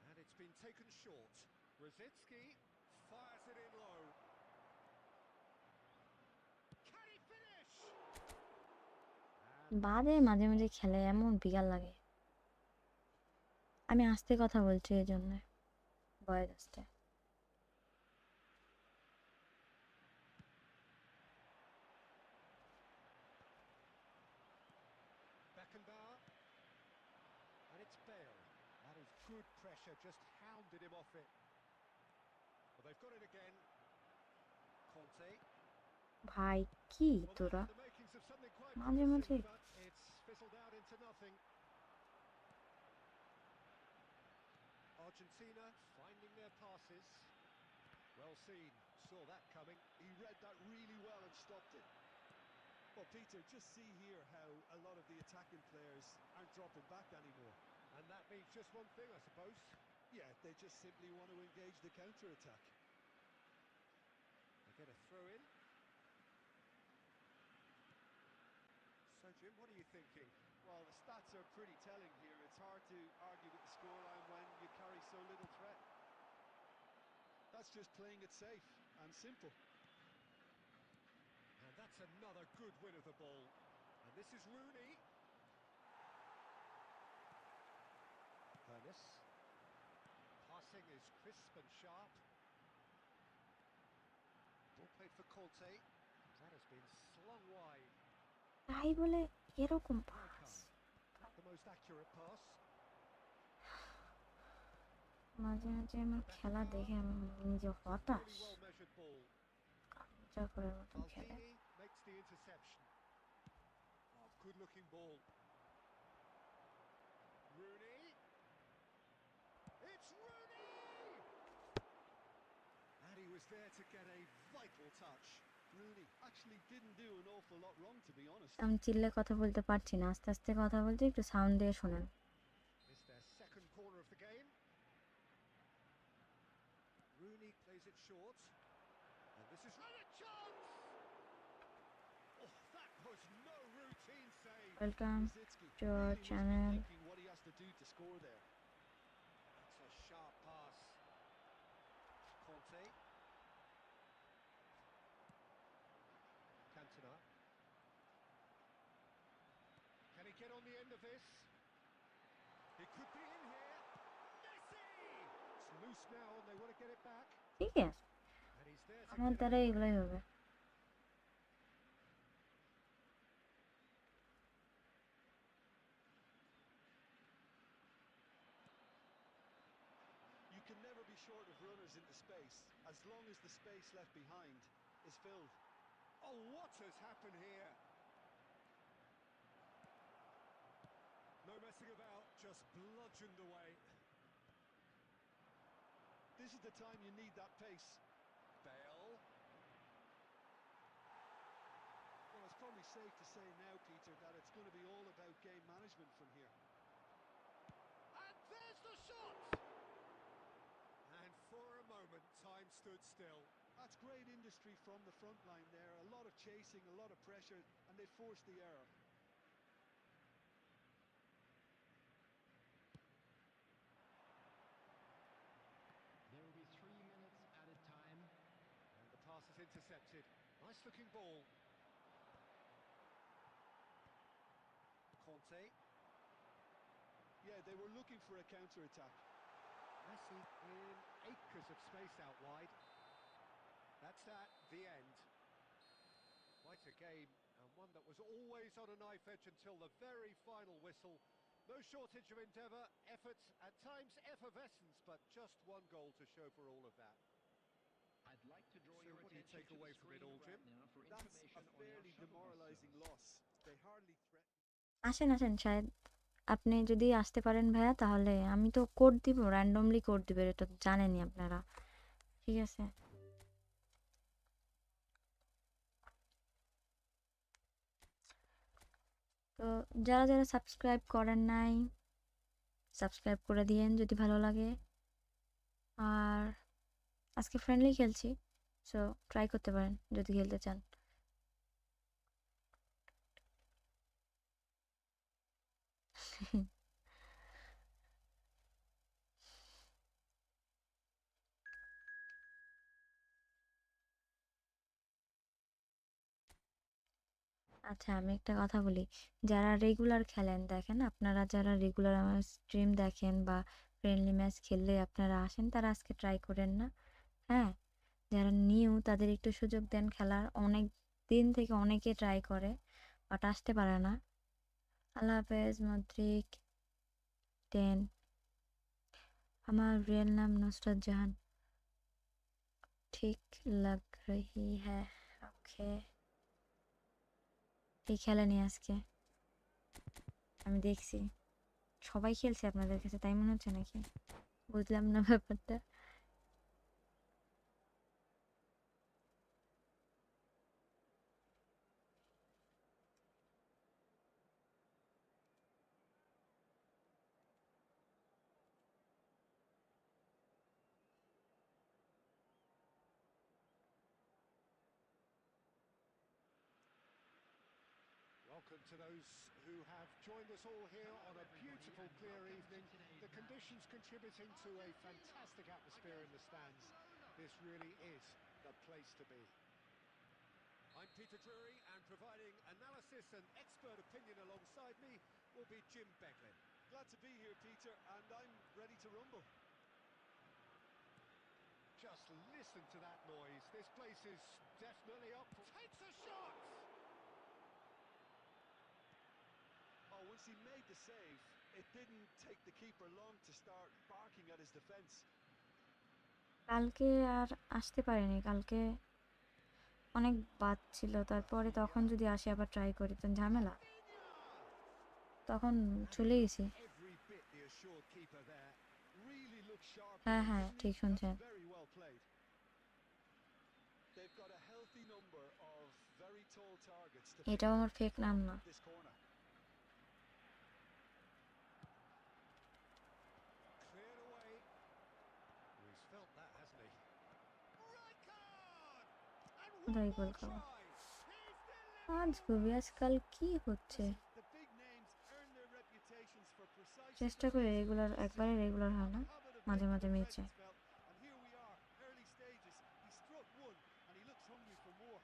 [SPEAKER 2] And it's been taken short. Rosicki fires it in low. Can he finish?
[SPEAKER 1] বাদে মাঝে মাঝে খেলে এমন বিকাল লাগে। আমি আস্তে কথা বলছি এই জন্য ভয়েস আসছে।
[SPEAKER 2] Beckenbauer. And it's Bale. That is good pressure, just hounded him off it. Well, they've got it again. Conte.
[SPEAKER 1] ভাই কি
[SPEAKER 2] Well, that
[SPEAKER 1] তোরা?
[SPEAKER 2] had the makings of something quite
[SPEAKER 1] মাঝে মাঝে
[SPEAKER 2] promising, but it's fizzled out into nothing. Argentina finding their passes. Well seen, saw that coming.
[SPEAKER 4] He read that really well and stopped it. Well, Peter, just see here how a lot of the attacking players aren't dropping back anymore.
[SPEAKER 2] And that means just one thing, I suppose.
[SPEAKER 4] Yeah, they just simply want to engage the counter-attack.
[SPEAKER 2] They get a throw in. So, Jim, what are you thinking?
[SPEAKER 4] Well, the stats are pretty telling here. It's hard to argue with the scoreline when you carry so little threat. That's just playing it safe and simple.
[SPEAKER 2] And that's another good win of the ball. And this is Rooney. Ernest. Passing is crisp and sharp. Ball played for Conte. That has been slung wide.
[SPEAKER 1] তাই বলে এরকম pass?
[SPEAKER 2] Not the most accurate pass.
[SPEAKER 1] মাঝে মাঝে আমার খেলা দেখে আমি নিজে হতাশ।
[SPEAKER 2] Really well measured ball.
[SPEAKER 1] কামচা করে মতন খেলে।
[SPEAKER 2] Maldini makes the interception. Oh, good looking ball. Rooney. It's Rooney! And he was there to get a vital touch.
[SPEAKER 4] Rooney actually didn't do an awful lot wrong, to be honest.
[SPEAKER 1] আমি চিল্লে কথা বলতে পারছি না, আস্তে আস্তে কথা বলছি, একটু সাউন্ড দিয়ে শোনেন।
[SPEAKER 2] It's their second corner of the game. Rooney plays it short. And this is a chance! Oh, that was no routine save.
[SPEAKER 1] Welcome
[SPEAKER 4] Rosicki
[SPEAKER 1] to our
[SPEAKER 4] really must be
[SPEAKER 1] channel.
[SPEAKER 4] thinking what he has to do to score there.
[SPEAKER 2] That's a sharp pass. Conte. Cantona. Can he get on the end of this? He could be in here. Messi! It's loose now and they want to get it back.
[SPEAKER 1] ঠিক আছে,
[SPEAKER 2] And he's there to
[SPEAKER 1] আমার
[SPEAKER 2] get
[SPEAKER 1] দ্বারা
[SPEAKER 2] it.
[SPEAKER 1] এগুলোই হবে।
[SPEAKER 4] You can never be short of runners into space, as long as the space left behind is filled.
[SPEAKER 2] Oh, what has happened here? No messing about, just bludgeoned away.
[SPEAKER 4] This is the time you need that pace.
[SPEAKER 2] Bale.
[SPEAKER 4] very safe to say now, Peter, that it's going to be all about game management from here.
[SPEAKER 2] And there's the shot! And for a moment, time stood still.
[SPEAKER 4] That's great industry from the front line there. A lot of chasing, a lot of pressure, and they forced the error.
[SPEAKER 3] There will be 3 minutes added time.
[SPEAKER 2] And the pass is intercepted. Nice looking ball. Conte.
[SPEAKER 4] Yeah, they were looking for a counter-attack.
[SPEAKER 2] Messi in acres of space out wide. That's that, the end. Quite a game, and one that was always on a knife edge until the very final whistle. No shortage of endeavour, effort, at times effervescence, but just one goal to show for all of that.
[SPEAKER 3] I'd like to draw
[SPEAKER 2] So
[SPEAKER 3] your
[SPEAKER 2] what do you
[SPEAKER 3] attention
[SPEAKER 2] take
[SPEAKER 3] to
[SPEAKER 2] away
[SPEAKER 3] the
[SPEAKER 2] from it
[SPEAKER 3] screen
[SPEAKER 2] all, Jim?
[SPEAKER 3] right now for
[SPEAKER 4] That's a
[SPEAKER 3] information on our
[SPEAKER 4] fairly
[SPEAKER 3] shuttle bus
[SPEAKER 4] demoralising
[SPEAKER 3] service.
[SPEAKER 4] loss. They hardly threatened.
[SPEAKER 1] আসেন আসেন, শায়দ আপনি যদি আসতে পারেন ভাইয়া, তাহলে আমি তো কোড দিব, র্যান্ডমলি কোড দিবে, এটা তো জানেনই আপনারা। ঠিক আছে, তো যারা যারা সাবস্ক্রাইব করেন নাই, সাবস্ক্রাইব করে দিয়েন যদি ভালো লাগে। আর আজকে ফ্রেন্ডলি খেলছি, সো ট্রাই করতে পারেন যদি খেলতে চান। আচ্ছা, আমি একটা কথা বলি, যারা রেগুলার খেলেন, দেখেন আপনারা যারা রেগুলার আমার স্ট্রিম দেখেন বা ফ্রেন্ডলি ম্যাচ খেললে আপনারা আসেন, তারা আজকে ট্রাই করেন না? হ্যাঁ, যারা নিউ তাদের একটু সুযোগ দেন খেলার। অনেক দিন থেকে অনেকে ট্রাই করে বাট আসতে পারে না। আল্লাহ হাফেজ মদ্রিক 10। আমার রিয়েল নাম নুসরাত জাহান। ঠিক লাগ রহি হ্যাঁ, ওকে। এই খেলেনি আজকে, আমি দেখছি সবাই খেলছে। আপনাদের কাছে তাই মনে হচ্ছে নাকি? বুঝলাম না ব্যাপারটা।
[SPEAKER 2] Welcome to those who have joined us all here on a beautiful, clear evening. The conditions contributing to a fantastic atmosphere in the stands. This really is the place to be. I'm Peter Drury, and providing analysis and expert opinion alongside me will be Jim Beglin.
[SPEAKER 4] Glad to be here, Peter, and I'm ready to rumble.
[SPEAKER 2] Just listen to that noise. This place is definitely up for... Takes a shot!
[SPEAKER 4] Oh, once he made the save, it didn't take the keeper long to start barking at his defence.
[SPEAKER 1] কালকে আর আসতে পারিনি, কালকে অনেক বাদ ছিল। তারপরে তখন যদি আসে আবার ট্রাই করি তো ঝামেলা, তখন চলে গেছি।
[SPEAKER 4] Every bit the assured keeper there. Really looked sharp
[SPEAKER 1] হ্যাঁ
[SPEAKER 4] here,
[SPEAKER 1] হ্যাঁ,
[SPEAKER 4] didn't he?
[SPEAKER 1] ঠিক শুনছেন।
[SPEAKER 4] That's very well played. They've got a healthy number of very tall targets to
[SPEAKER 1] এটাও আমার ফেক নাম না।
[SPEAKER 4] this corner.
[SPEAKER 2] Cleared away. He's felt that, hasn't he? Red card! And
[SPEAKER 1] খোদাই
[SPEAKER 2] one
[SPEAKER 1] গোল
[SPEAKER 2] more
[SPEAKER 1] খাবো
[SPEAKER 2] try!
[SPEAKER 1] আজ কবি, আজকাল কি হচ্ছে?
[SPEAKER 4] Listen, the big names earn their reputations for precisely
[SPEAKER 1] চেষ্টা
[SPEAKER 4] the
[SPEAKER 1] করে
[SPEAKER 4] reason
[SPEAKER 1] রেগুলার,
[SPEAKER 4] this is
[SPEAKER 1] একবারে রেগুলার
[SPEAKER 4] a
[SPEAKER 1] হয় না,
[SPEAKER 4] habit of
[SPEAKER 1] মাঝে
[SPEAKER 4] making
[SPEAKER 1] মাঝে
[SPEAKER 4] a
[SPEAKER 1] মিছে।
[SPEAKER 4] presence felt. And here we are, early stages. He struck one, and he looks hungry for more.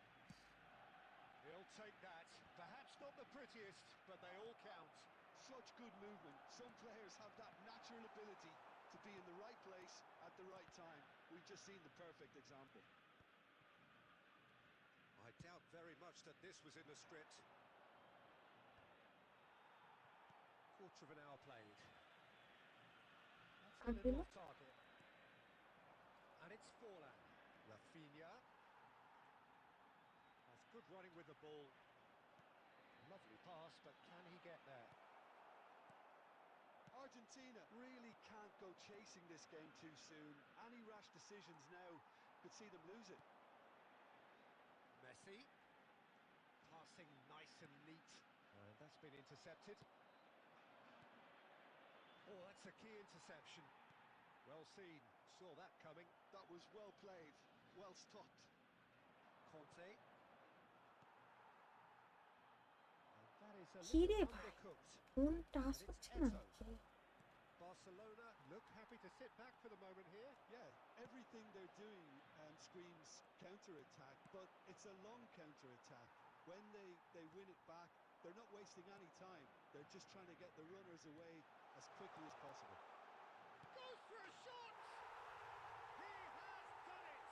[SPEAKER 2] He'll take that. Perhaps not the prettiest, but they all count.
[SPEAKER 4] Such good movement. Some players have that natural ability to be in the right place at the right time. We've just seen the perfect example.
[SPEAKER 2] I doubt very much that this was in the script. Quarter of an hour played. That's a little off target. And it's Forlan. Rafinha. That's good running with the ball. Lovely pass, but can he get there?
[SPEAKER 4] Argentina really can't go chasing this game too soon. Any rash decisions now could see them lose it.
[SPEAKER 2] Messi. Passing nice been intercepted. Oh, that's a key interception. Well seen, saw that coming.
[SPEAKER 4] That was well played, well stopped.
[SPEAKER 2] Conte. And that is a
[SPEAKER 1] কি রে
[SPEAKER 2] little
[SPEAKER 1] ভাই
[SPEAKER 2] undercooked.
[SPEAKER 1] কোন touch
[SPEAKER 2] And it's
[SPEAKER 1] হচ্ছে না
[SPEAKER 2] Eto. Barcelona look happy to sit back for the moment here.
[SPEAKER 4] Yeah, everything they're doing screams counter-attack, but it's a long counter-attack. When they win it back, they're not wasting any time. They're just trying to get the runners away as quickly as possible.
[SPEAKER 2] Goes for a shot! He has done it!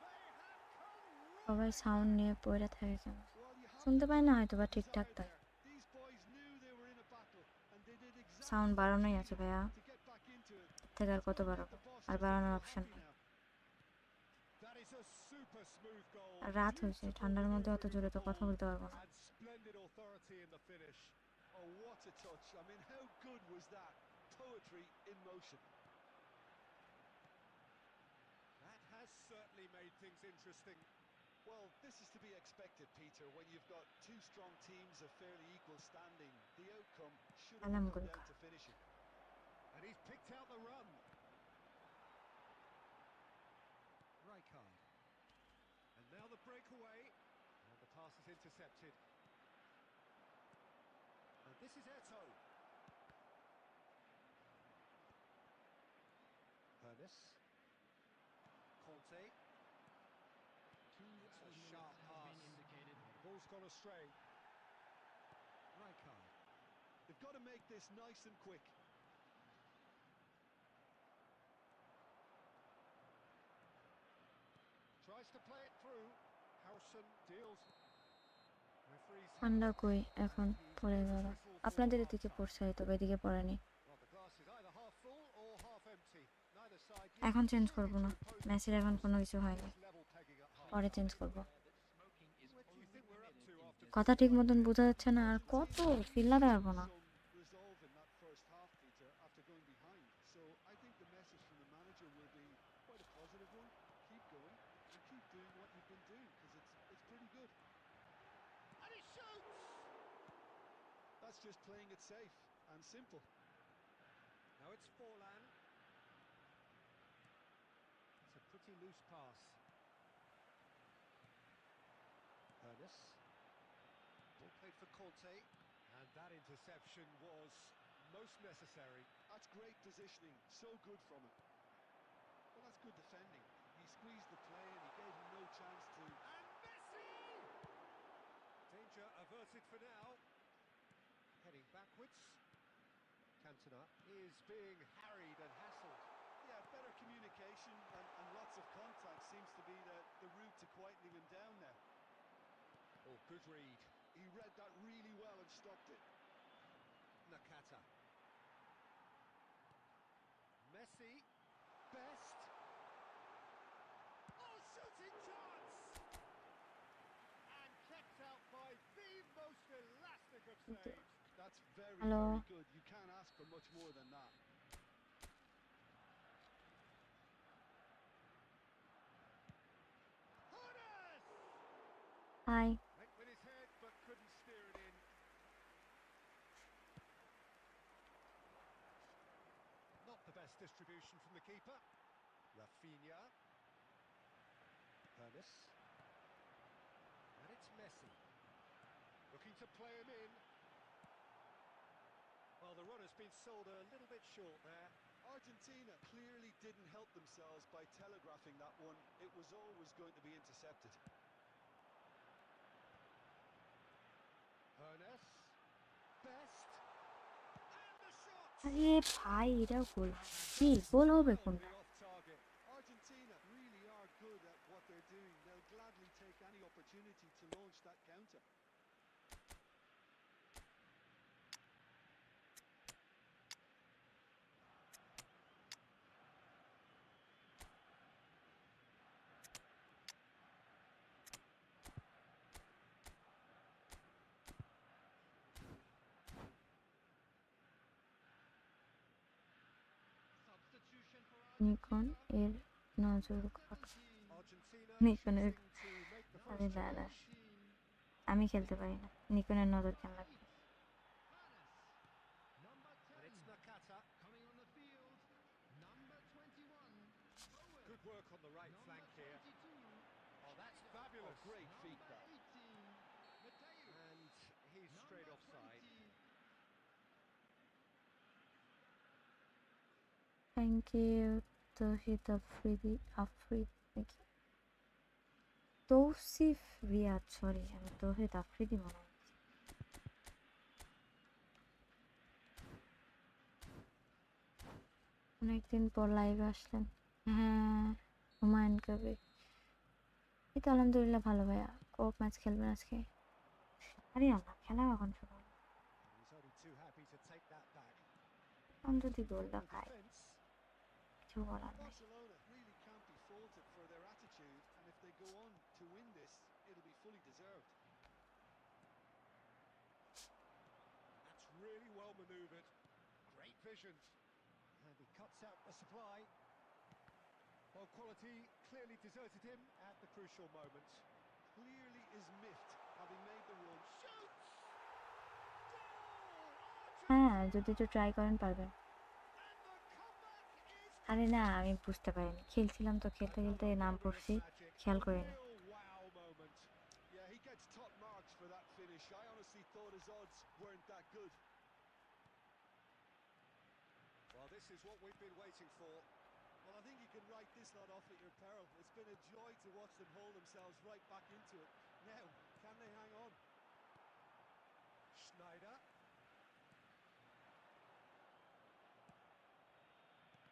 [SPEAKER 2] They have come
[SPEAKER 1] সবাই
[SPEAKER 2] roaring
[SPEAKER 1] sound
[SPEAKER 2] back.
[SPEAKER 1] নিয়ে পড়ে থাকে কেন
[SPEAKER 4] Well, you have
[SPEAKER 1] শুনতে
[SPEAKER 4] to
[SPEAKER 1] পাই না হয়তো বা
[SPEAKER 4] give them
[SPEAKER 1] ঠিকঠাক
[SPEAKER 4] time
[SPEAKER 1] তাই
[SPEAKER 4] there. These boys knew they were in a battle, and they did exactly
[SPEAKER 1] sound
[SPEAKER 4] what
[SPEAKER 1] বাড়ানোই
[SPEAKER 4] was
[SPEAKER 1] আছে
[SPEAKER 4] needed
[SPEAKER 1] ভাইয়া
[SPEAKER 4] to get back into it.
[SPEAKER 1] এর থেকে আর
[SPEAKER 4] It's
[SPEAKER 1] কত
[SPEAKER 4] gonna make
[SPEAKER 1] বাড়াবো
[SPEAKER 4] the boss
[SPEAKER 1] আর
[SPEAKER 4] just a
[SPEAKER 1] বাড়ানোর
[SPEAKER 4] little
[SPEAKER 1] অপশন
[SPEAKER 4] happy
[SPEAKER 1] নেই
[SPEAKER 4] now.
[SPEAKER 2] That is a super smooth goal.
[SPEAKER 1] আর রাত হয়েছে
[SPEAKER 2] Beautiful
[SPEAKER 1] ঠান্ডার মধ্যে অত
[SPEAKER 2] maneuvering
[SPEAKER 1] জোরে
[SPEAKER 2] of
[SPEAKER 1] তো
[SPEAKER 2] the
[SPEAKER 1] কথা
[SPEAKER 2] ball
[SPEAKER 1] বলতে পারবো না
[SPEAKER 2] and splendid authority in the finish.
[SPEAKER 4] Oh, what a touch. I mean, how good was that? Poetry in motion.
[SPEAKER 2] That has certainly made things interesting.
[SPEAKER 4] Well, this is to be expected, Peter, when you've got two strong teams of fairly equal standing. The outcome should only come down to finishing.
[SPEAKER 2] And he's picked out the run. Rijkaard. And now the breakaway. And the pass is intercepted. And this is Eto. Ernest. Conte.
[SPEAKER 3] Two
[SPEAKER 2] A
[SPEAKER 3] minutes
[SPEAKER 2] sharp
[SPEAKER 3] has
[SPEAKER 2] pass.
[SPEAKER 3] been indicated.
[SPEAKER 2] Ball's gone astray. Rijkaard.
[SPEAKER 4] They've got to make this nice and quick.
[SPEAKER 2] Tries to play it through. Harrison deals. Referee's
[SPEAKER 1] ঠান্ডা কই এখন পড়ে গেল আপনাদের এদিকে পড়ছে হয়তো বা এদিকে পড়েনি
[SPEAKER 2] Well, the glass is either half full or half empty. Neither side
[SPEAKER 1] এখন চেঞ্জ
[SPEAKER 2] yet
[SPEAKER 1] করবো না
[SPEAKER 2] to impose
[SPEAKER 1] মেসির এখন কোনো কিছু হয়নি
[SPEAKER 2] is level pegging at half.
[SPEAKER 1] পরে চেঞ্জ করবো
[SPEAKER 2] What do you think we're up to after
[SPEAKER 1] কথা ঠিক মতন বোঝা যাচ্ছে না আর কত ফিল লাগাতে পারবো না
[SPEAKER 4] Some resolve in that first half, Peter, after going behind. So I think the message from the manager will be quite a positive one. Keep going and keep doing what you've been doing, because it's pretty good.
[SPEAKER 2] And he shoots!
[SPEAKER 4] That's just playing it safe and simple.
[SPEAKER 2] Now it's Forlan. It's a pretty loose pass. Ernest. Ball played for Conte. And that interception was most necessary.
[SPEAKER 4] That's great positioning, so good from him. Well, that's good defending. He squeezed the play and he gave him no chance to.
[SPEAKER 2] And Messi! Danger averted for now. Heading backwards. Cantona is being harried and hassled.
[SPEAKER 4] Yeah, better communication and lots of contact seems to be the route to quietening him down now.
[SPEAKER 2] Oh, good read.
[SPEAKER 4] He read that really well and stopped it.
[SPEAKER 2] Nakata. Messi. Best. Oh, shooting chance! And kept out by the most elastic of saves.
[SPEAKER 4] That's very,
[SPEAKER 1] Hello.
[SPEAKER 4] very good. You can't ask for much more than that.
[SPEAKER 2] Horace!
[SPEAKER 1] Hi
[SPEAKER 2] Went with his head but couldn't steer it in. Not the best distribution from the keeper. Rafinha. Ernest. And it's Messi. Looking to play him in. Well, the run has been sold a little bit short there.
[SPEAKER 4] Argentina clearly didn't help themselves by telegraphing that one. It was always going to be intercepted.
[SPEAKER 2] Ernest. Best. And the shot!
[SPEAKER 1] আরে ভাই এটা গোল কি গোল হবে কোনটা
[SPEAKER 2] Off target.
[SPEAKER 4] Argentina really are good at what they're doing. They'll gladly take any opportunity to launch that counter.
[SPEAKER 3] Substitution for
[SPEAKER 1] Nikon এর নজর কাট
[SPEAKER 2] Argentina
[SPEAKER 1] নিকনের
[SPEAKER 2] choosing to make the
[SPEAKER 1] আরে
[SPEAKER 2] first
[SPEAKER 1] দাদা
[SPEAKER 2] change.
[SPEAKER 1] আমি খেলতে পারি না নিকনের নজর কেন লাগবে
[SPEAKER 2] Good work on the right flank here. Oh, that's fabulous.
[SPEAKER 4] Oh, great feet that.
[SPEAKER 2] And he's straight offside.
[SPEAKER 1] Thank you Tawhid Afridi নাকি তৌসিফ রিয়াদ, সরি আমি তৌহিদ আফ্রিদি মনে হয়। অনেকদিন পর লাইভে আসলেন। হ্যাঁ, হুমায়ুন কবির। এই তো আলহামদুলিল্লাহ ভালো ভাইয়া। কোপ ম্যাচ খেলবেন আজকে? আরে না, খেলা এখন শুরু হলো।
[SPEAKER 2] He's only too happy to take that back.
[SPEAKER 1] আমি যদি গোলটা
[SPEAKER 2] The
[SPEAKER 1] খাই
[SPEAKER 2] defence.
[SPEAKER 1] কিছু বলার নেই।
[SPEAKER 4] Barcelona really can't be faulted for their attitude, and if they go on to win this, it'll be fully deserved.
[SPEAKER 2] That's really well manoeuvred. Great vision. And he cuts out the supply. Well, quality clearly deserted him at the crucial moment.
[SPEAKER 4] Clearly is miffed, having made the run.
[SPEAKER 2] Shoots!
[SPEAKER 1] হ্যাঁ, যদি একটু try করেন পারবেন।
[SPEAKER 2] And the comeback is
[SPEAKER 1] আরে না, আমি বুঝতে পারিনি, খেলছিলাম তো, খেলতে খেলতে নাম পড়ছি, খেয়াল করিনি।
[SPEAKER 2] real wow moment.
[SPEAKER 4] Yeah, he gets top marks for that finish. I honestly thought his odds weren't that good.
[SPEAKER 2] Well, this is what we've been waiting for.
[SPEAKER 4] Well, I think you can write this lot off at your peril. It's been a joy to watch them haul themselves right back into it. Now, can they hang on?
[SPEAKER 2] Schneider.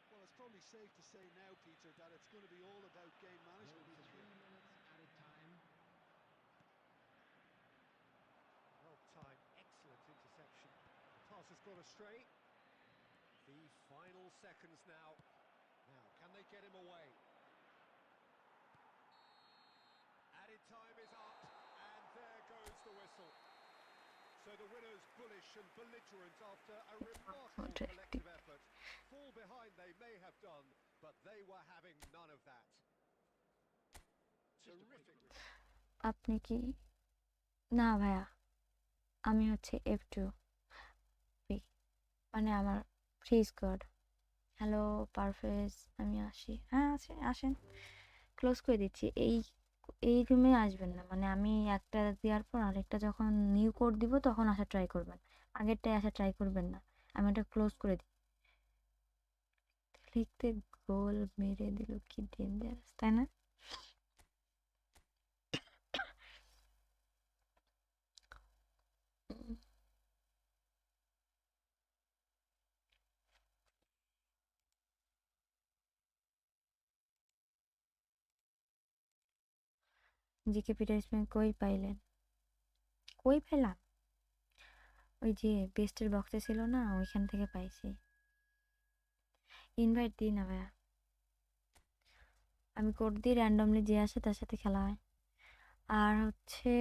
[SPEAKER 4] Well, it's probably safe to say now, Peter, that it's going to be all about game management from
[SPEAKER 3] 3
[SPEAKER 4] here.
[SPEAKER 3] minutes added time.
[SPEAKER 2] Well timed, excellent interception. The pass has gone astray. The final seconds now. Now, can they get him away? Added time is up, and there goes the whistle. So the winners bullish and belligerent after a remarkable collective effort. Fall behind they may have done, but they were having none of that. Terrific result.
[SPEAKER 1] আপনি কি? না ভাইয়া, আমি হচ্ছে F2 মানে আমার free squad. Hello পারফেজ, আমি আসি। হ্যাঁ আসেন, ক্লোজ করে দিচ্ছি। এই রুমে আসবেন না, মানে আমি একটা দেওয়ার পর আরেকটা যখন নিউ কোড দিব তখন আসা ট্রাই করবেন, আগেরটাই আসা ট্রাই করবেন না। আমি এটা ক্লোজ করে দিই। লিখতে গোল মেরে দিল, কি ডেঞ্জারাস, তাই না? জিকে পিটার্সম্যান কই পাইলেন? কই পেলাম? ওই যে বেস্টের বক্সে ছিল না, ওইখান থেকে পাইছি। ইনভাইট দিই না ভাইয়া, আমি কোড দিই, র্যান্ডমলি যে আসে তার সাথে খেলা হয়। আর হচ্ছে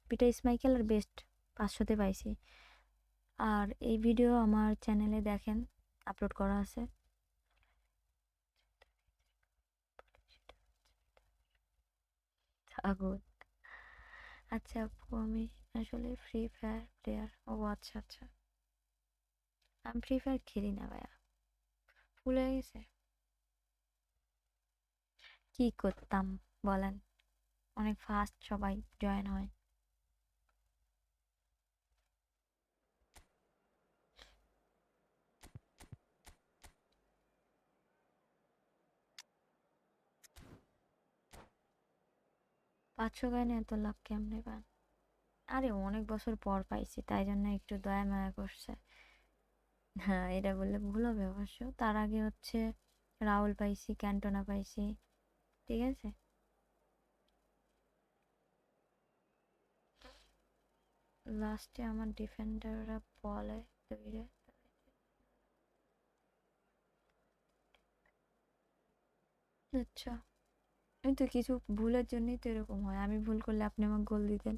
[SPEAKER 1] পিটার স্মাইকেল আর বেস্ট 500-তে পাইছি। আর এই ভিডিও আমার চ্যানেলে দেখেন, আপলোড করা আছে। আগুন। আচ্ছা আপু, আমি আসলে ফ্রি ফায়ার প্লেয়ার। ও আচ্ছা আচ্ছা, আমি ফ্রি ফায়ার খেলি না ভাইয়া, ভুলে গেছে। কি করতাম বলেন, অনেক ফাস্ট সবাই জয়েন হয়। পাঁচশো গাইনে এত লাভ কেমনে পান? আরে অনেক বছর পর পাইছি, তাই জন্য একটু দয়া মায়া করছে। হ্যাঁ, এটা বললে ভুল হবে অবশ্য। তার আগে হচ্ছে রাহুল পাইছি, ক্যান্টোনা পাইছি, ঠিক আছে। লাস্টে আমার ডিফেন্ডাররা বলে তৈরি। আচ্ছা, এই তো কিছু ভুলের জন্যই তো এরকম হয়। আমি ভুল করলে আপনি আমাকে গোল দিতেন,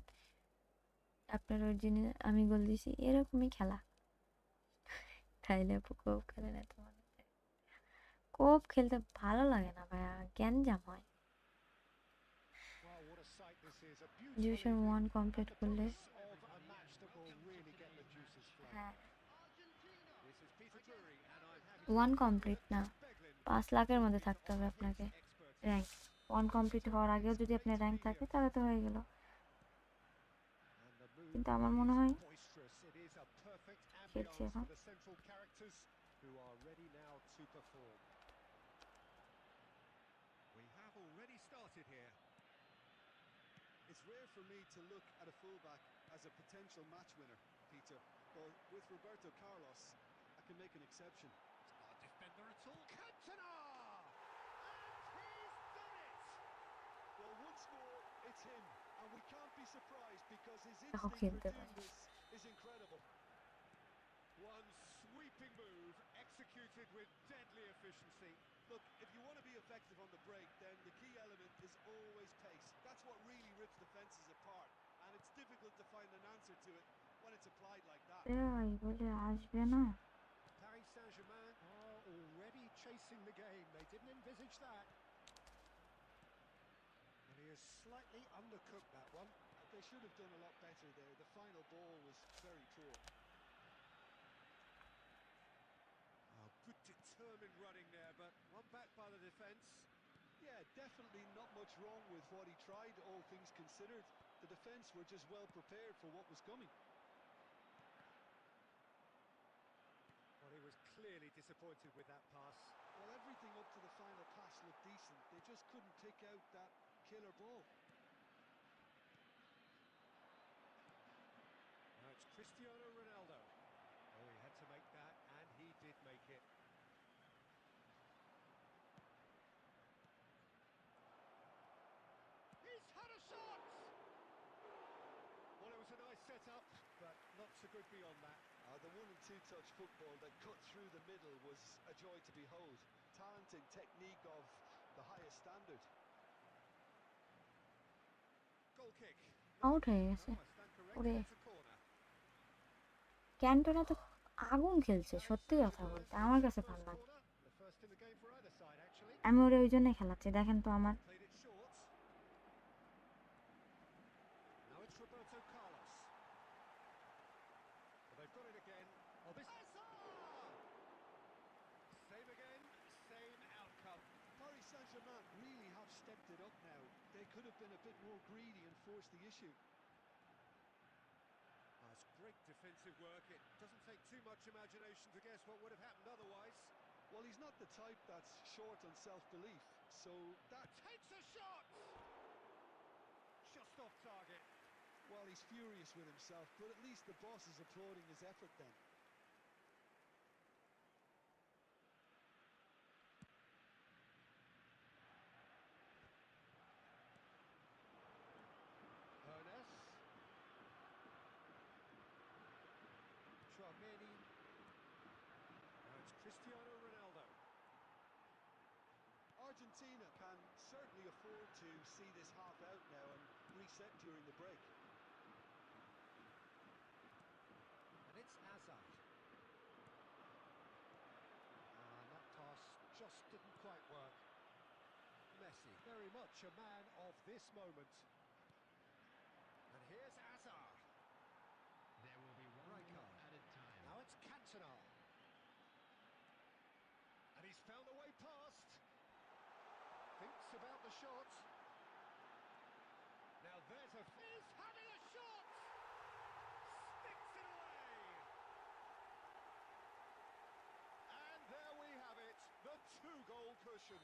[SPEAKER 1] আপনার ওই জিনিস আমি গোল দিছি, এরকমই খেলা। তাইলে আপু কোপ খেলে না তোমার? কোপ খেলতে ভালো লাগে না ভাইয়া, গ্যাঞ্জাম হয়।
[SPEAKER 2] Well, what a sight this is. A
[SPEAKER 1] division
[SPEAKER 2] beautiful
[SPEAKER 1] 1
[SPEAKER 2] evening
[SPEAKER 1] complete
[SPEAKER 2] and the
[SPEAKER 1] করলে
[SPEAKER 2] promise of a match that will really get the juices flowing.
[SPEAKER 1] হ্যাঁ,
[SPEAKER 2] This is Peter Drury, and I'm happy
[SPEAKER 1] 1
[SPEAKER 2] to inform you
[SPEAKER 1] complete
[SPEAKER 2] that
[SPEAKER 1] না,
[SPEAKER 2] Jude Beglin
[SPEAKER 1] 5 লাখের মধ্যে থাকতে হবে আপনাকে rank 1 complete হওয়ার আগেও যদি আপনার র্যাঙ্ক থাকে তাহলে তো হয়ে গেল। কিন্তু আমার মনে হয় খেলছে এখন।
[SPEAKER 2] We have already started here.
[SPEAKER 4] It's rare for me to look at a fullback as a potential match winner, Peter, but with Roberto Carlos, I can make an exception.
[SPEAKER 2] It's not a defender at all. Cantona! And he's done it!
[SPEAKER 4] Well, once more, it's him, and we can't be surprised because his
[SPEAKER 1] এটাও
[SPEAKER 4] instinct for
[SPEAKER 1] খেলতে
[SPEAKER 4] doing
[SPEAKER 1] পারে।
[SPEAKER 4] this is incredible.
[SPEAKER 2] One sweeping move executed with deadly efficiency.
[SPEAKER 4] Look, if you want to be effective on the break, then the key element is always pace. That's what really rips defenses apart, and it's difficult to find an answer to it when it's applied like that.
[SPEAKER 1] তাই বলে আসবে না।
[SPEAKER 2] Paris Saint-Germain are already chasing the game. They didn't envisage that. And he has slightly undercooked that one.
[SPEAKER 4] They should have done a lot better there. The final ball was very poor.
[SPEAKER 2] Oh, good determined running there, but one back by the defence.
[SPEAKER 4] Yeah, definitely not much wrong with what he tried, all things considered. The defence were just well prepared for what was coming.
[SPEAKER 2] Well, he was clearly disappointed with that pass.
[SPEAKER 4] Well, everything up to the final pass looked decent. They just couldn't pick out that killer ball.
[SPEAKER 2] Now it's Cristiano Ronaldo. Oh, he had to make that, and he did make it. He's had a shot! Well, it was a nice setup, but not so good beyond that.
[SPEAKER 4] The 1- and 2-touch football that cut through the middle was a joy to behold. Talent and technique of the highest standard.
[SPEAKER 2] Goal kick.
[SPEAKER 1] Out হয়ে গেছে।
[SPEAKER 2] Oh, I stand corrected,
[SPEAKER 1] ওরে
[SPEAKER 2] it's a corner.
[SPEAKER 1] Cantona তো আগুন খেলছে, সত্যি কথা বলতে আমার কাছে ভালো লাগে।
[SPEAKER 2] Corner, the first in the game for either side, actually.
[SPEAKER 1] আমি ওরে ওই জন্যই খেলাচ্ছি, দেখেন তো আমার
[SPEAKER 2] Played it short. Now it's Roberto Carlos. Well, they've got it again. Oh, this... Same again, same outcome.
[SPEAKER 4] Paris Saint-Germain really have stepped it up now. They could have been a bit more greedy and forced the issue.
[SPEAKER 2] Oh, it's great defensive work. It doesn't take too much imagination to guess what would have happened otherwise.
[SPEAKER 4] Well, he's not the type that's short on self-belief, so that...
[SPEAKER 2] Takes a shot! Just off target.
[SPEAKER 4] Well, he's furious with himself, but at least the boss is applauding his effort then.
[SPEAKER 2] Ernest. Chouameni. Now it's Cristiano Ronaldo.
[SPEAKER 4] Argentina can certainly afford to see this half out now and reset during the break.
[SPEAKER 2] And it's Hazard. That pass just didn't quite work. Messi, very much a man of this moment. And here's Hazard.
[SPEAKER 3] There will be one
[SPEAKER 2] Rijkaard.
[SPEAKER 3] minute added time.
[SPEAKER 2] Now it's Cantona. And he's found a way past. Thinks about the shot. Now there's a... He's having a shot! Sticks it away! And there we have it, the 2-goal cushion.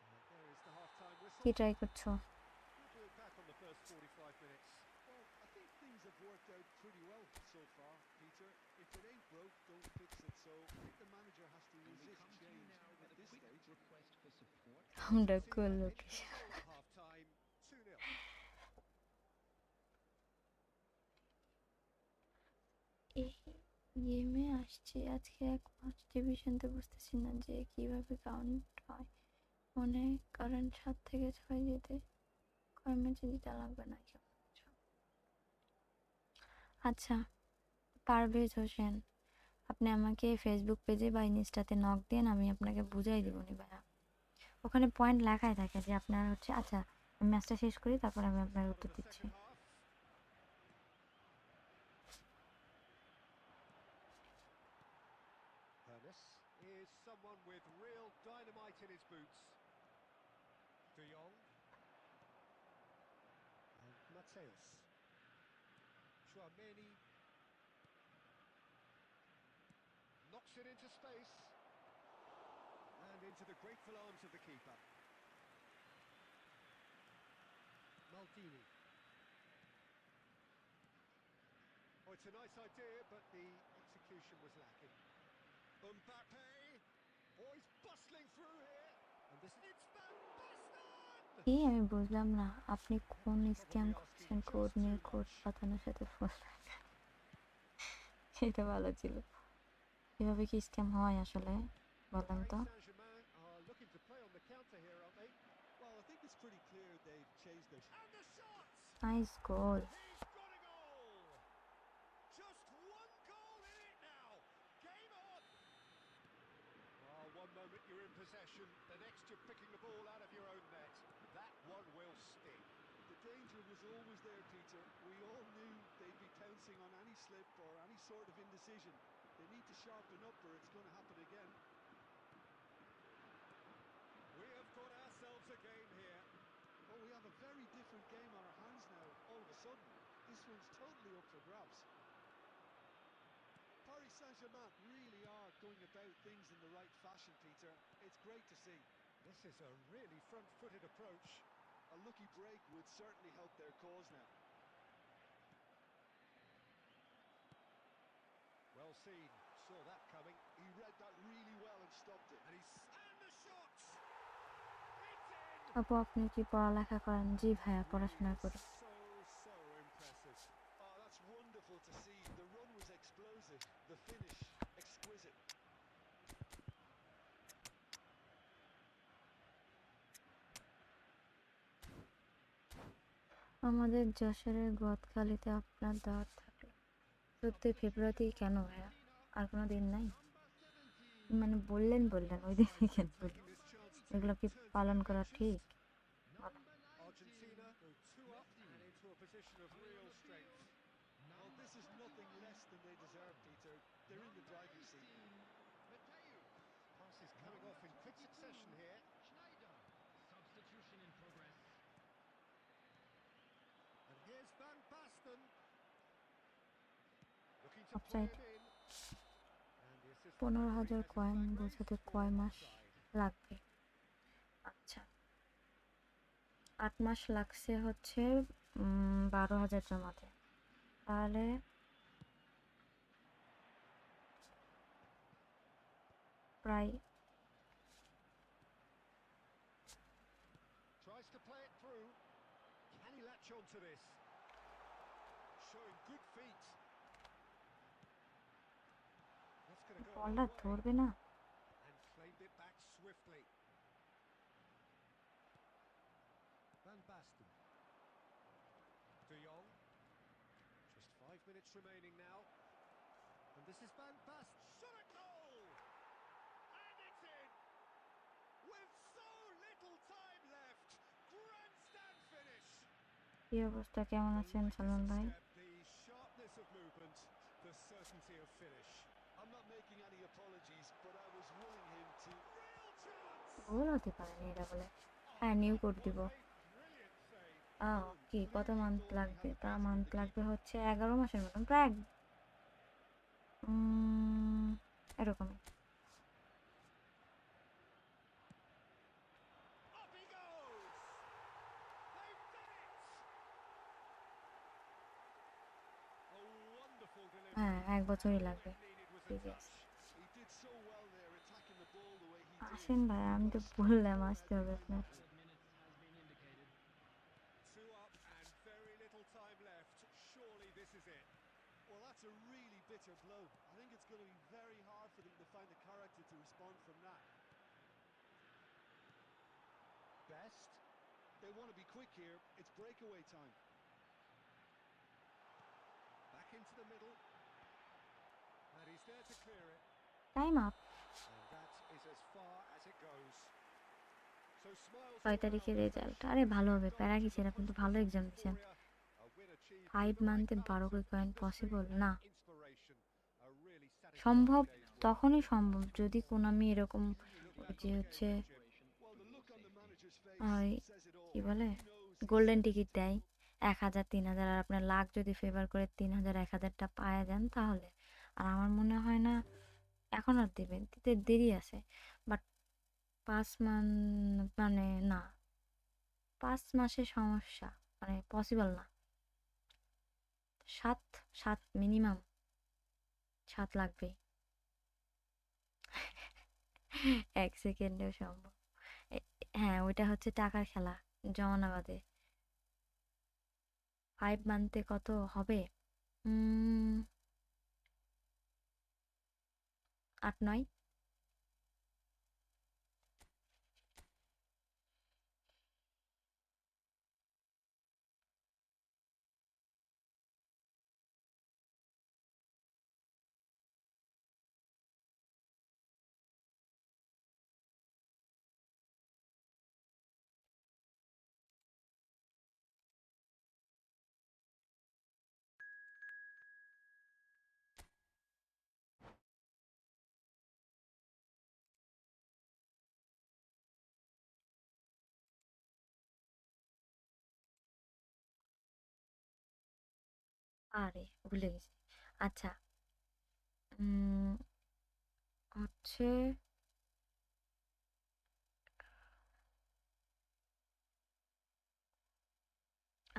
[SPEAKER 2] And there is the half-time whistle.
[SPEAKER 1] কি try করছো?
[SPEAKER 2] We'll look back on the first 45 minutes.
[SPEAKER 4] Well, I think things have worked out pretty well so far, Peter. If it ain't broke, don't fix it. So I think the manager has to
[SPEAKER 3] And we
[SPEAKER 4] resist
[SPEAKER 3] come to you
[SPEAKER 4] change
[SPEAKER 3] now
[SPEAKER 4] at
[SPEAKER 3] with a
[SPEAKER 4] this
[SPEAKER 3] quick
[SPEAKER 4] stage.
[SPEAKER 3] request for support.
[SPEAKER 1] আমরা
[SPEAKER 2] See
[SPEAKER 1] goal
[SPEAKER 2] that
[SPEAKER 1] location
[SPEAKER 2] goal at half-time, 2-0.
[SPEAKER 1] এই গেমে আসছি আজকে এক মাস ডিভিশনতে বুঝতেছি না যে কিভাবে কাউন্ট হয়। মনে হয় কারেন্ট 7 থেকে 6 যেতে কয় ম্যাচে জিতা লাগবে না কেউ। আচ্ছা পারভেজ হোসেন, আপনি আমাকে ফেসবুক পেজে বা ইনস্টাতে নক দেন, আমি আপনাকে বুঝাই দেবো নি ভাইয়া। ওখানে পয়েন্ট লেখাই থাকে যে আপনার হচ্ছে। আচ্ছা আমি ম্যাচটা শেষ করি তারপর আমি আপনার উত্তর
[SPEAKER 2] The
[SPEAKER 1] দিচ্ছি।
[SPEAKER 2] second half. Ernest. is someone with real dynamite in his boots. De Jong. And Mateus. Chouameni. Knocks it into space. And into the grateful arms of the keeper. Maldini. Oh, it's a nice idea, but the execution was lacking. Mbappe! Oh, he's bustling through here. And this it's Van Basten!
[SPEAKER 1] এই আমি বুঝলাম না আপনি কোন scam
[SPEAKER 2] Probably
[SPEAKER 1] করছেন,
[SPEAKER 2] asking
[SPEAKER 1] code
[SPEAKER 2] just
[SPEAKER 1] নিয়ে
[SPEAKER 2] too
[SPEAKER 1] code
[SPEAKER 2] much.
[SPEAKER 1] পাতানোর সাথে phone এটা ভালো ছিল। এভাবে কি স্ক্যাম হয় আসলে বলেন
[SPEAKER 2] Paris
[SPEAKER 1] তো?
[SPEAKER 2] Saint-Germain are looking to play on the counter here, aren't they?
[SPEAKER 4] Well, I think it's pretty clear they've changed their...
[SPEAKER 2] And the shots!
[SPEAKER 1] Nice goal.
[SPEAKER 2] He's got a goal! Just one goal in it now. Game on! Oh, one moment you're in possession, the next you're picking the ball out of your own net. That one will sting.
[SPEAKER 4] The danger was always there, Peter. We all knew they'd be pouncing on any slip or any sort of indecision. They need to sharpen up or it's going to happen again.
[SPEAKER 2] We have got ourselves a game here.
[SPEAKER 4] Oh, we have a very different game on our hands now, all of a sudden. This one's totally up for grabs. Paris Saint-Germain really are going about things in the right fashion, Peter. It's great to see.
[SPEAKER 2] This is a really front-footed approach.
[SPEAKER 4] A lucky break would certainly help their cause now.
[SPEAKER 2] Well seen, saw that coming.
[SPEAKER 4] He read that really well and stopped it.
[SPEAKER 2] And the shot! It's in!
[SPEAKER 1] আপু আপনি কি পড়ালেখা করেন? জি ভাইয়া, পড়াশোনা করি।
[SPEAKER 2] So impressive.
[SPEAKER 4] Oh, that's wonderful to see. The run was explosive. The finish, exquisite.
[SPEAKER 1] আমাদের যশোরের গদখালিতে আপনার দাওয়াত থাকলো 14 ফেব্রুয়ারি। কেন ভাইয়া, আর কোনো দিন নাই? মানে বললেন ওই দিনই কেন বললেন? এগুলো কি পালন করা ঠিক?
[SPEAKER 2] Argentina go 2 up and into a position of real strength.
[SPEAKER 4] Well, this is nothing less than they deserve, Peter. They're in the driving seat.
[SPEAKER 2] Passes coming off in quick succession here.
[SPEAKER 3] Schneider. Substitution in progress.
[SPEAKER 2] And here's Van Basten. Looking to
[SPEAKER 1] Offside.
[SPEAKER 2] play him in. And the assistant
[SPEAKER 1] 15,000
[SPEAKER 2] referee
[SPEAKER 1] coin
[SPEAKER 2] has his
[SPEAKER 1] বোঝাতে
[SPEAKER 2] flag
[SPEAKER 1] কয়
[SPEAKER 2] raised
[SPEAKER 1] mass
[SPEAKER 2] for offside.
[SPEAKER 1] লাগবে? আচ্ছা, 8 মাস লাগছে হচ্ছে 12,000 জমাতে। তাহলে প্রায়
[SPEAKER 2] Tries to play it through. Can he latch on to this? Showing good feet. That's going to go a
[SPEAKER 1] বলটা
[SPEAKER 2] long way.
[SPEAKER 1] ধরবে না?
[SPEAKER 2] And claimed it back swiftly. Van Basten. De Jong. Just 5 minutes remaining now. And this is Van Basten. Shot at goal! And it's in! With so little time left. Grandstand finish.
[SPEAKER 1] কি অবস্থা, কেমন আছেন সালমান ভাই?
[SPEAKER 2] The sharpness of movement, the certainty of finish.
[SPEAKER 4] I'm not making any apologies, but I was willing him to...
[SPEAKER 2] Real chance!
[SPEAKER 1] ভুল হতে পারেনি এটা বলে। হ্যাঁ, নিউ কোড দিব।
[SPEAKER 2] Brilliant save.
[SPEAKER 1] কি কত মান্থ লাগবে? তা মান্থ লাগবে হচ্ছে 11 মাসের মতন, প্রায় এরকমই।
[SPEAKER 2] Up he goes! They've done it! A wonderful delivery.
[SPEAKER 1] হ্যাঁ, 1 বছরই লাগবে।
[SPEAKER 2] Needed was a
[SPEAKER 1] ঠিক আছে,
[SPEAKER 2] touch.
[SPEAKER 4] He did so well there, attacking the ball the way he did.
[SPEAKER 1] আসেন ভাই, আমি তো বললাম আসতে হবে আপনার।
[SPEAKER 3] Minutes has been indicated.
[SPEAKER 2] 2 up and very little time left. Surely this is it.
[SPEAKER 4] Well, that's a really bitter blow. I think it's going to be very hard for them to find the character to respond from that.
[SPEAKER 2] Best.
[SPEAKER 4] They want to be quick here. It's breakaway time.
[SPEAKER 2] Back into the middle. And he's there to clear it.
[SPEAKER 1] Time up.
[SPEAKER 2] And that is as far as it goes. So smiles
[SPEAKER 1] 6 তারিখে result. আরে ভালো হবে, প্যারা কি ছিল, কিন্তু ভালো exam দিয়েছেন। 5 মান্থে 12 কয়েন পসিবল না,
[SPEAKER 2] inspiration. A really
[SPEAKER 1] সম্ভব
[SPEAKER 2] satisfying day.
[SPEAKER 1] তখনই সম্ভব যদি কোনামি এরকম ওই যে হচ্ছে ওই কি বলে গোল্ডেন টিকিট দেয় 1,000 3,000 আর আপনার লাখ যদি ফেভার করে 3,000 1,000টা পাওয়া যান তাহলে। আর আমার মনে হয় না এখন আর দেবেন, দিতে দেরি আছে। বাট 5 মাস মানে না, 5 মাসের সমস্যা, মানে পসিবল না। 7 7 মিনিমাম 7 লাগবেই। 1 সেকেন্ডেও সম্ভব। হ্যাঁ ওইটা হচ্ছে টাকার খেলা, জমানা বাদে। 5 মান্থে কত হবে? 8 9। আরে ভুলে গেছি। আচ্ছা, উম, হচ্ছে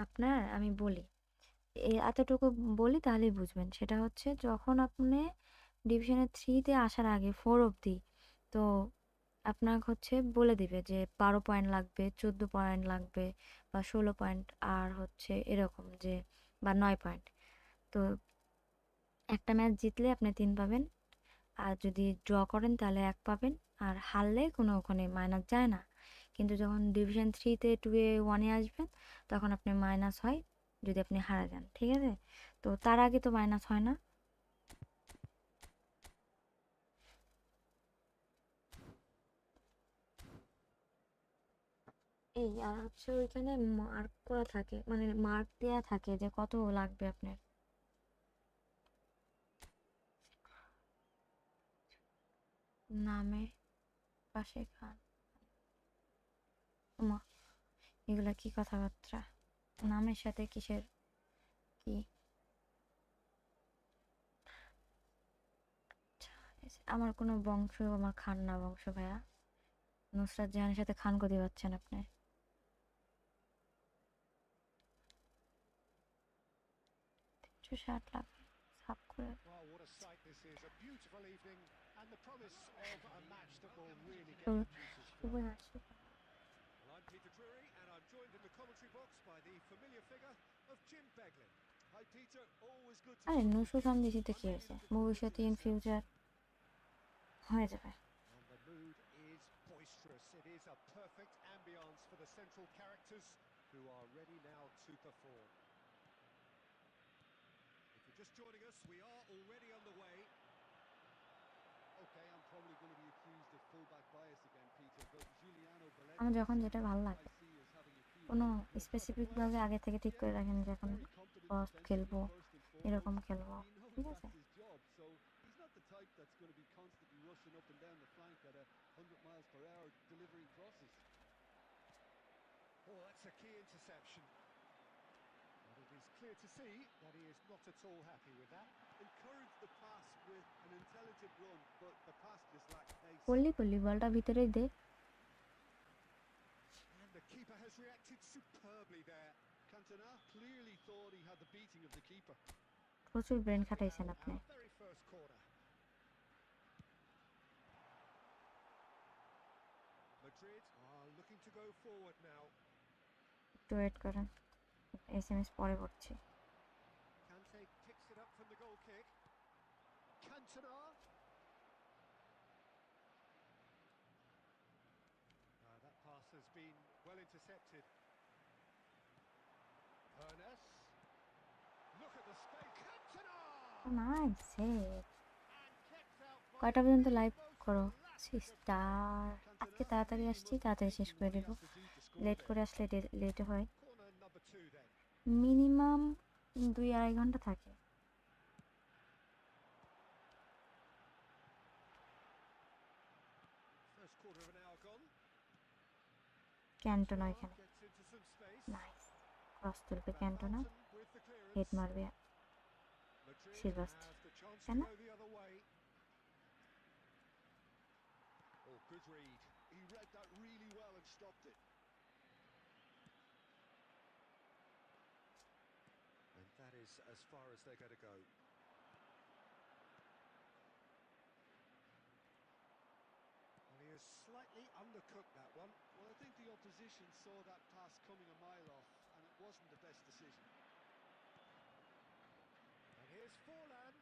[SPEAKER 1] আপনার আমি বলি, এতটুকু বলি তাহলেই বুঝবেন। সেটা হচ্ছে যখন আপনি ডিভিশনের 3-তে আসার আগে 4 অবধি, তো আপনাকে হচ্ছে বলে দিবে যে 12 পয়েন্ট লাগবে, 14 পয়েন্ট লাগবে, বা 16 পয়েন্ট, আর হচ্ছে এরকম যে বা 9 পয়েন্ট। তো একটা ম্যাচ জিতলে আপনি 3 পাবেন, আর যদি ড্র করেন তাহলে 1 পাবেন, আর হারলে কোনো ওখানে মাইনাস যায় না। কিন্তু যখন ডিভিশন 3-তে 2-এ 1-এ আসবেন তখন আপনি মাইনাস হয় যদি আপনি হারা যান, ঠিক আছে? তো তার আগে তো মাইনাস হয় না। এই আর হচ্ছে ওইখানে মার্ক করা থাকে, মানে মার্ক দেয়া থাকে যে কত লাগবে আপনার। নামে পাশে খান, ওমা এগুলা কি কথাবার্তা! নামের সাথে কিসের কি? আচ্ছা, আমার কোনো বংশ, আমার খান না বংশ ভাইয়া। নুসরাত জাহানের সাথে খান কতি পাচ্ছেন আপনি? 360 লাখ সাফ করে।
[SPEAKER 2] Well, what a sight this is. A beautiful evening and the promise of a match that will really get
[SPEAKER 1] Shubho
[SPEAKER 2] the juices
[SPEAKER 1] Shubho
[SPEAKER 2] flowing.
[SPEAKER 1] আসি।
[SPEAKER 2] Well, I'm Peter Drury and I'm joined in the commentary box by the familiar figure of Jim Beglin.
[SPEAKER 4] Hi, Peter. Always good to
[SPEAKER 1] আরে
[SPEAKER 4] talk
[SPEAKER 1] নুসু
[SPEAKER 4] with you.
[SPEAKER 1] Khan দিছিতে
[SPEAKER 4] I'm
[SPEAKER 1] কি
[SPEAKER 4] really
[SPEAKER 1] হয়েছে,
[SPEAKER 4] looking forward to
[SPEAKER 1] ভবিষ্যতে in
[SPEAKER 4] this.
[SPEAKER 1] Future হয়ে যাবে।
[SPEAKER 2] And the mood is boisterous. It is a perfect ambience for the central characters who are ready now to perform. If you're just joining us, we are already underway.
[SPEAKER 4] Okay, I'm probably going to be accused of fullback bias again, Peter, but Giuliano
[SPEAKER 1] আমার
[SPEAKER 4] Belletti
[SPEAKER 1] যখন
[SPEAKER 4] seems
[SPEAKER 1] যেটা
[SPEAKER 4] to be
[SPEAKER 1] ভালো
[SPEAKER 4] who I
[SPEAKER 1] লাগে,
[SPEAKER 4] see as having a key
[SPEAKER 1] কোনো
[SPEAKER 4] role.
[SPEAKER 2] Well, perfect player.
[SPEAKER 1] স্পেসিফিকভাবে আগে থেকে ঠিক করে
[SPEAKER 4] Yeah,
[SPEAKER 1] রাখেন যে এখন
[SPEAKER 4] very competent
[SPEAKER 1] ফার্স্ট খেলবো,
[SPEAKER 4] defensively first and
[SPEAKER 1] এরকম
[SPEAKER 4] foremost.
[SPEAKER 1] খেলবো,
[SPEAKER 4] He knows
[SPEAKER 1] ঠিক আছে?
[SPEAKER 4] that's his job, so he's not the type that's going to be constantly rushing up and down the flank at 100 miles per hour delivering crosses.
[SPEAKER 2] Oh, that's a key interception. But it is clear to see that he is not at all happy with that.
[SPEAKER 4] Encourage the pass with an intelligent run, but the pass just lacked pace.
[SPEAKER 1] পল্লি পল্লি বলটা ভিতরেই দে।
[SPEAKER 2] And the keeper has reacted superbly there.
[SPEAKER 4] Cantona clearly thought he had the beating of the keeper.
[SPEAKER 1] প্রচুর brain
[SPEAKER 2] And we
[SPEAKER 1] খাটাইছেন
[SPEAKER 2] have
[SPEAKER 1] আপনি।
[SPEAKER 2] our very first corner. Madrid are looking to go forward now.
[SPEAKER 1] একটু wait করেন, SMS পরে পড়ছি।
[SPEAKER 2] Kante picks it up from the goal kick. Cantona. That pass has been well intercepted. Ernest. Look at the space. Cantona!
[SPEAKER 1] Nice save.
[SPEAKER 2] And kept out by
[SPEAKER 1] কয়টা
[SPEAKER 2] the
[SPEAKER 1] পর্যন্ত live
[SPEAKER 2] most
[SPEAKER 1] করো?
[SPEAKER 2] elastic of
[SPEAKER 1] sister, আজকে
[SPEAKER 4] Cantona
[SPEAKER 1] তাড়াতাড়ি
[SPEAKER 4] really
[SPEAKER 1] আসছি,
[SPEAKER 4] must be
[SPEAKER 1] তাড়াতাড়ি শেষ
[SPEAKER 4] thinking
[SPEAKER 1] করে
[SPEAKER 4] what he
[SPEAKER 1] দেবো।
[SPEAKER 4] has to do to score
[SPEAKER 1] late
[SPEAKER 4] there.
[SPEAKER 1] করে আসলে লেটে হয়।
[SPEAKER 2] corner number 2 then.
[SPEAKER 1] মিনিমাম 2-2.5 ঘন্টা থাকে।
[SPEAKER 2] quarter of an hour gone.
[SPEAKER 1] Cantona এখানে
[SPEAKER 2] Gets into some space.
[SPEAKER 1] Nice cross তুলবে
[SPEAKER 2] Van
[SPEAKER 1] Cantona
[SPEAKER 2] Houten with the
[SPEAKER 1] head
[SPEAKER 2] clearance.
[SPEAKER 1] মারবে
[SPEAKER 2] Madrid
[SPEAKER 1] Silvestre.
[SPEAKER 2] has the chance to
[SPEAKER 1] Can I?
[SPEAKER 2] go the other way. Oh, good read.
[SPEAKER 4] He read that really well and stopped it.
[SPEAKER 2] And that is as far as they're going to go. And he has slightly undercooked that one.
[SPEAKER 4] Well, I think the opposition saw that pass coming a mile off, and it wasn't the best decision.
[SPEAKER 2] And here's Forlan.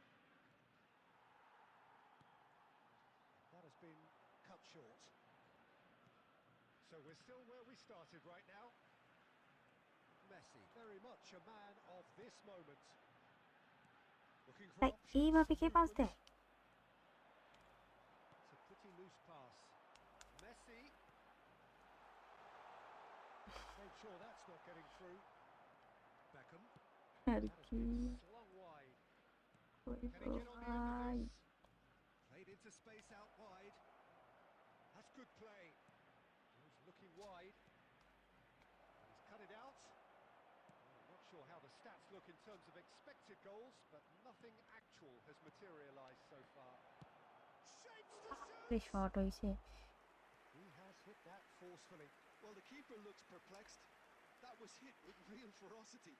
[SPEAKER 2] That has been cut short. So we're still where we started right now. Messi, very much a man of this moment. Looking for
[SPEAKER 1] ভাই
[SPEAKER 2] options.
[SPEAKER 1] এইভাবে কে pass দেয়
[SPEAKER 2] It's a pretty loose pass. Messi. Made sure that's not getting through. Beckham.
[SPEAKER 1] আর
[SPEAKER 2] That has
[SPEAKER 1] কি
[SPEAKER 2] been slung wide.
[SPEAKER 1] করবো
[SPEAKER 2] Can he get on the end of
[SPEAKER 1] ভাই
[SPEAKER 2] this? Played into space out wide. That's good play. He's looking wide. And he's cut it out. Well, I'm not sure how the stats look in terms of expected goals, but nothing actual has materialised so far. Shapes to
[SPEAKER 1] রে
[SPEAKER 2] shoot!
[SPEAKER 1] Short হইছে
[SPEAKER 2] He has hit that forcefully.
[SPEAKER 4] Well, the keeper looks perplexed. That was hit with real ferocity.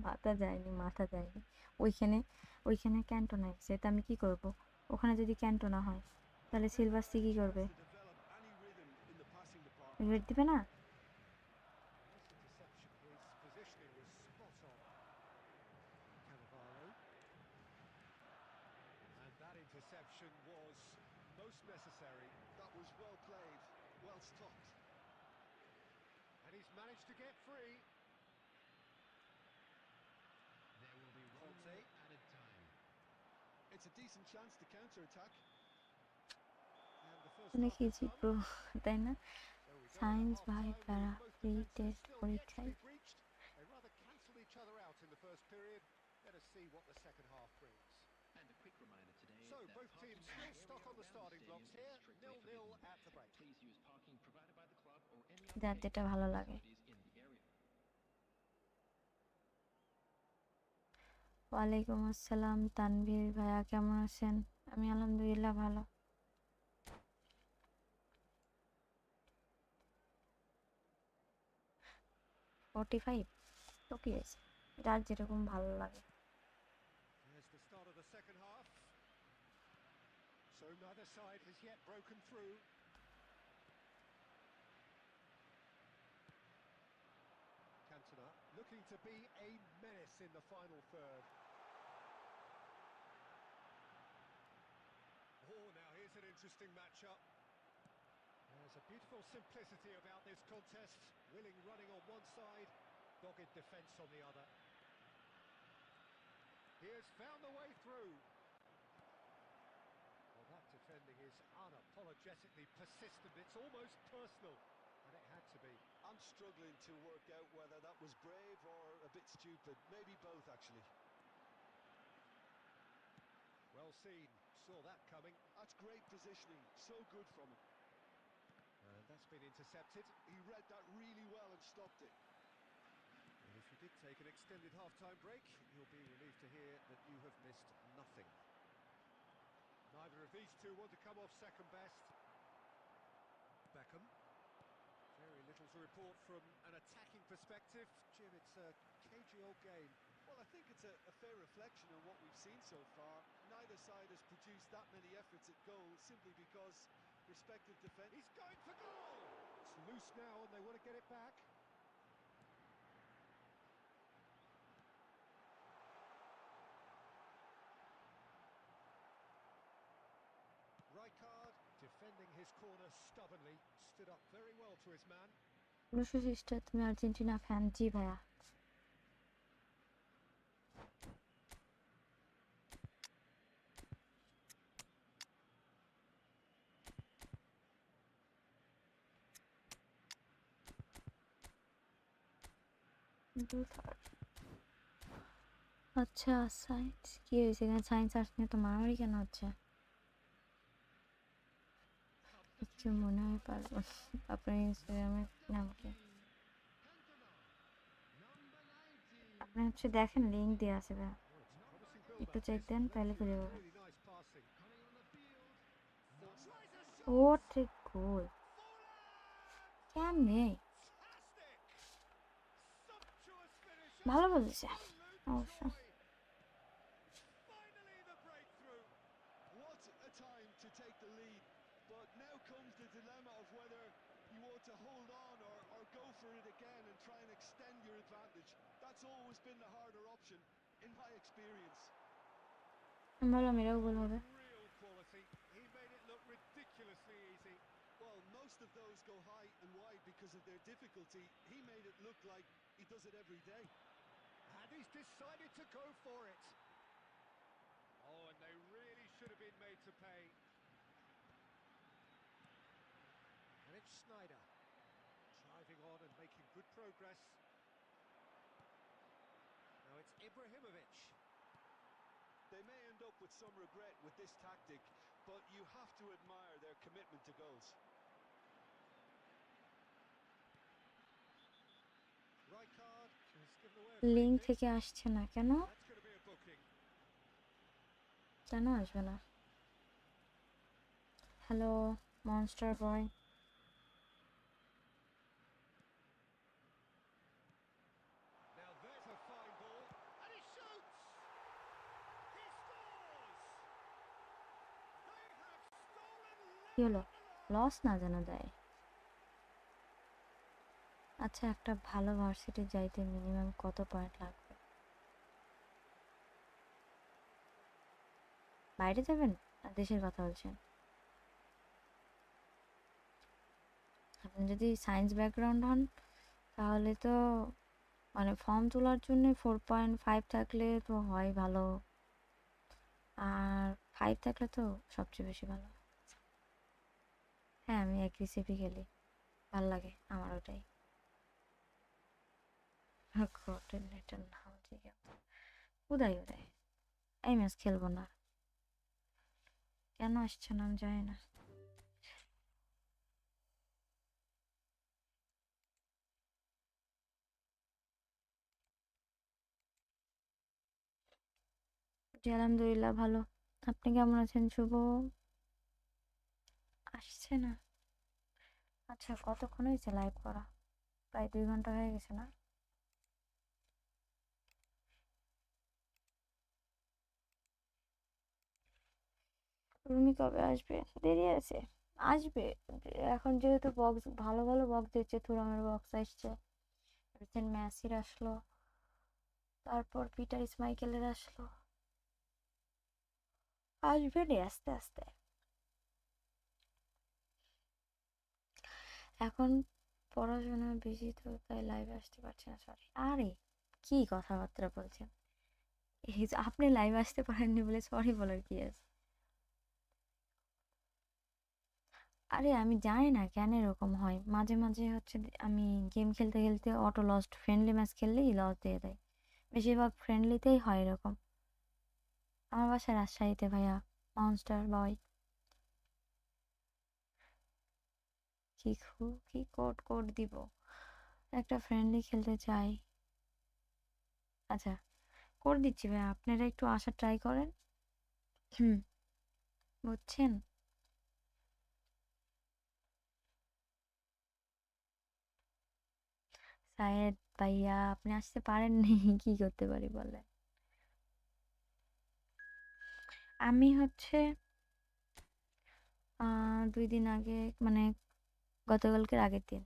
[SPEAKER 1] মাথা যায়নি ওইখানে ওইখানে Cantona এসে তা আমি কি করব ওখানে যদি ক্যান্টোনা হয় তাহলে সিলভাস্তি কি করবে
[SPEAKER 4] To develop any rhythm in the passing department.
[SPEAKER 1] Red দিবে না
[SPEAKER 2] Nice interception. His positioning was spot on. Cannavaro. And that interception was most necessary.
[SPEAKER 4] That was well played, well stopped.
[SPEAKER 2] And he's managed to get free.
[SPEAKER 3] There will be 1
[SPEAKER 2] Conte.
[SPEAKER 3] minute added time.
[SPEAKER 4] It's a decent chance to counter-attack.
[SPEAKER 2] And the first
[SPEAKER 1] মানে
[SPEAKER 2] half
[SPEAKER 1] কি
[SPEAKER 2] is done.
[SPEAKER 1] জিতবো তাই না
[SPEAKER 2] So we go
[SPEAKER 1] science
[SPEAKER 2] into
[SPEAKER 1] ভাই
[SPEAKER 2] half-time
[SPEAKER 1] প্যারা
[SPEAKER 2] with both
[SPEAKER 1] free
[SPEAKER 2] defences
[SPEAKER 1] test
[SPEAKER 2] still yet to
[SPEAKER 1] পরীক্ষায়
[SPEAKER 2] be breached. They rather cancelled each other out in the first period. Let us see what the second half brings.
[SPEAKER 3] And a quick reminder today
[SPEAKER 2] So
[SPEAKER 3] that
[SPEAKER 2] both
[SPEAKER 3] parking
[SPEAKER 2] teams
[SPEAKER 3] in
[SPEAKER 2] still
[SPEAKER 3] the
[SPEAKER 2] stuck
[SPEAKER 3] area
[SPEAKER 2] on the
[SPEAKER 3] around
[SPEAKER 2] starting
[SPEAKER 3] stadium
[SPEAKER 2] blocks
[SPEAKER 3] is
[SPEAKER 2] here.
[SPEAKER 3] strictly
[SPEAKER 2] 0-0
[SPEAKER 3] forbidden.
[SPEAKER 2] at the break.
[SPEAKER 3] Please use parking provided by the club or any
[SPEAKER 1] যার
[SPEAKER 3] other
[SPEAKER 1] যেটা
[SPEAKER 3] paid
[SPEAKER 1] ভালো
[SPEAKER 3] parking
[SPEAKER 1] লাগে
[SPEAKER 3] facilities in the area.
[SPEAKER 1] ওয়ালাইকুম আসসালাম তানভীর ভাইয়া কেমন আছেন আমি আলহামদুলিল্লাহ ভালো 45 তো কি হয়েছে যার যেরকম ভালো লাগে
[SPEAKER 2] Here's the start of the second half. So neither side has yet broken through. Cantona looking to be a menace in the final third. Oh, now here's an interesting matchup. There's a beautiful simplicity about this contest. Willing running on one side, dogged defence on the other. He has found the way through. Well, that defending is unapologetically persistent. It's almost personal, and it had to be.
[SPEAKER 4] I'm struggling to work out whether that was brave or a bit stupid. Maybe both, actually.
[SPEAKER 2] Well seen, saw that coming.
[SPEAKER 4] That's great positioning. So good from him.
[SPEAKER 2] And that's been intercepted.
[SPEAKER 4] He read that really well and stopped it.
[SPEAKER 2] And if you did take an extended half-time break, you'll be relieved to hear that you have missed nothing. Neither of these two want to come off second best. Beckham. Very little to report from an attacking perspective. Jim, it's a cagey old game.
[SPEAKER 4] Well, I think it's a fair reflection on what we've seen so far. Neither side has produced that many efforts at goal simply because respective defence...
[SPEAKER 2] He's going for goal! It's loose now and they want to get it back. Rijkaard, defending his corner stubbornly, stood up very well to his man.
[SPEAKER 1] নুসু sister তুমি Argentina fan জি ভাইয়া আচ্ছা science কি হয়েছে এখানে? Science arts নিয়ে তো মারামারি কেন হচ্ছে? কিছু মনে হয় পারবো না। আপনার ইনস্টাগ্রামের নাম কি? আপনি হচ্ছে দেখেন, লিঙ্ক দেওয়া আছে ভাইয়া,
[SPEAKER 2] Oh, it's a promising
[SPEAKER 1] একটু
[SPEAKER 2] build-up
[SPEAKER 1] চেক
[SPEAKER 2] this.
[SPEAKER 1] দেন তাহলে
[SPEAKER 2] Plenty
[SPEAKER 1] খুঁজে
[SPEAKER 2] of
[SPEAKER 1] পাবেন।
[SPEAKER 2] really nice passing.
[SPEAKER 3] Coming on the field.
[SPEAKER 2] Tries a
[SPEAKER 1] O
[SPEAKER 2] shot.
[SPEAKER 1] ঠিক গোল
[SPEAKER 2] Fuller!
[SPEAKER 1] কেমনে?
[SPEAKER 2] Fantastic! Sumptuous finish.
[SPEAKER 1] ভালো বলেছে
[SPEAKER 2] Absolute
[SPEAKER 1] অবশ্য।
[SPEAKER 2] joy. Finally the breakthrough.
[SPEAKER 4] What a time to take the lead. But now comes the dilemma of whether you want to hold on or go for it again and try and extend your advantage. That's always been the harder option, in my experience.
[SPEAKER 1] ভাবলাম এরাও গোল হবে।
[SPEAKER 2] Real quality. He made it look ridiculously easy.
[SPEAKER 4] Well, most of those go high and wide because of their difficulty. He made it look like he does it every day.
[SPEAKER 2] And he's decided to go for it. Oh, and they really should have been made to pay. And it's Snyder. Driving on and making good progress. Now it's Ibrahimovic.
[SPEAKER 4] They may end up with some regret with this tactic, but you have to admire their commitment to goals.
[SPEAKER 2] Rijkaard has given away a free
[SPEAKER 1] link
[SPEAKER 2] kick.
[SPEAKER 1] থেকে আসছে না কেন?
[SPEAKER 2] That's going to be a booking.
[SPEAKER 1] কেন আসবে না? Hello monster boy.
[SPEAKER 2] Now there's a fine ball. And he shoots! He scores! They have stolen
[SPEAKER 1] কি হলো?
[SPEAKER 2] level
[SPEAKER 1] loss না যেন দেয়। আচ্ছা একটা ভালো ভার্সিটি যাইতে মিনিমাম কত পয়েন্ট লাগবে? বাইরে যাবেন না দেশের কথা বলছেন? আপনি যদি সায়েন্স ব্যাকগ্রাউন্ড হন তাহলে তো মানে ফর্ম তোলার জন্য 4.5 থাকলে তো হয় ভালো, আর 5 থাকলে তো সবচেয়ে বেশি ভালো। হ্যাঁ আমি অ্যাগ্রেসিভই খেলি, ভাল লাগে আমার ওটাই। কোঅর্ডিনেটর নাম জিজ্ঞেস উদয় উদয়। এই ম্যাচ খেলবো না, কেন আসছে না আমি জানি না। জি আলহামদুলিল্লাহ ভালো, আপনি কেমন আছেন শুভ? আসছে না। আচ্ছা কতক্ষণ হয়েছে লাইভ করা? প্রায় 2 ঘন্টা হয়ে গেছে না? রুমি কবে আসবে? দেরি আছে, আসবে। এখন যেহেতু বক্স ভালো ভালো বক্স দিচ্ছে, থুরামের বক্স আসছে, রিসেন্ট ম্যাসির আসলো, তারপর পিটার স্মাইকেলের আসলো, আসবে রে আস্তে আস্তে। এখন পড়াশোনা বেশি তো তাই লাইভে আসতে পারছি না, সরি। আরে কি কথাবার্তা বলছেন? এই যে আপনি লাইভে আসতে পারেননি বলে সরি বলার কি আছে? আরে আমি জানি না কেন এরকম হয়, মাঝে মাঝে হচ্ছে আমি গেম খেলতে খেলতে অটো লস্ট, ফ্রেন্ডলি ম্যাচ খেললেই লস দিয়ে দেয়, বেশিরভাগ ফ্রেন্ডলিতেই হয় এরকম। আমার বাসা রাজশাহীতে ভাইয়া, মনস্টার বয়। কি কোড কোড দিব? একটা ফ্রেন্ডলি খেলতে চাই। আচ্ছা কোড দিচ্ছি ভাইয়া, আপনারা একটু আসার ট্রাই করেন। হুম, বুঝছেন? সায়েদ ভাইয়া আপনি আসতে পারেননি কি করতে পারি বলেন? আমি হচ্ছে 2 দিন আগে, মানে গতকালকের আগের দিন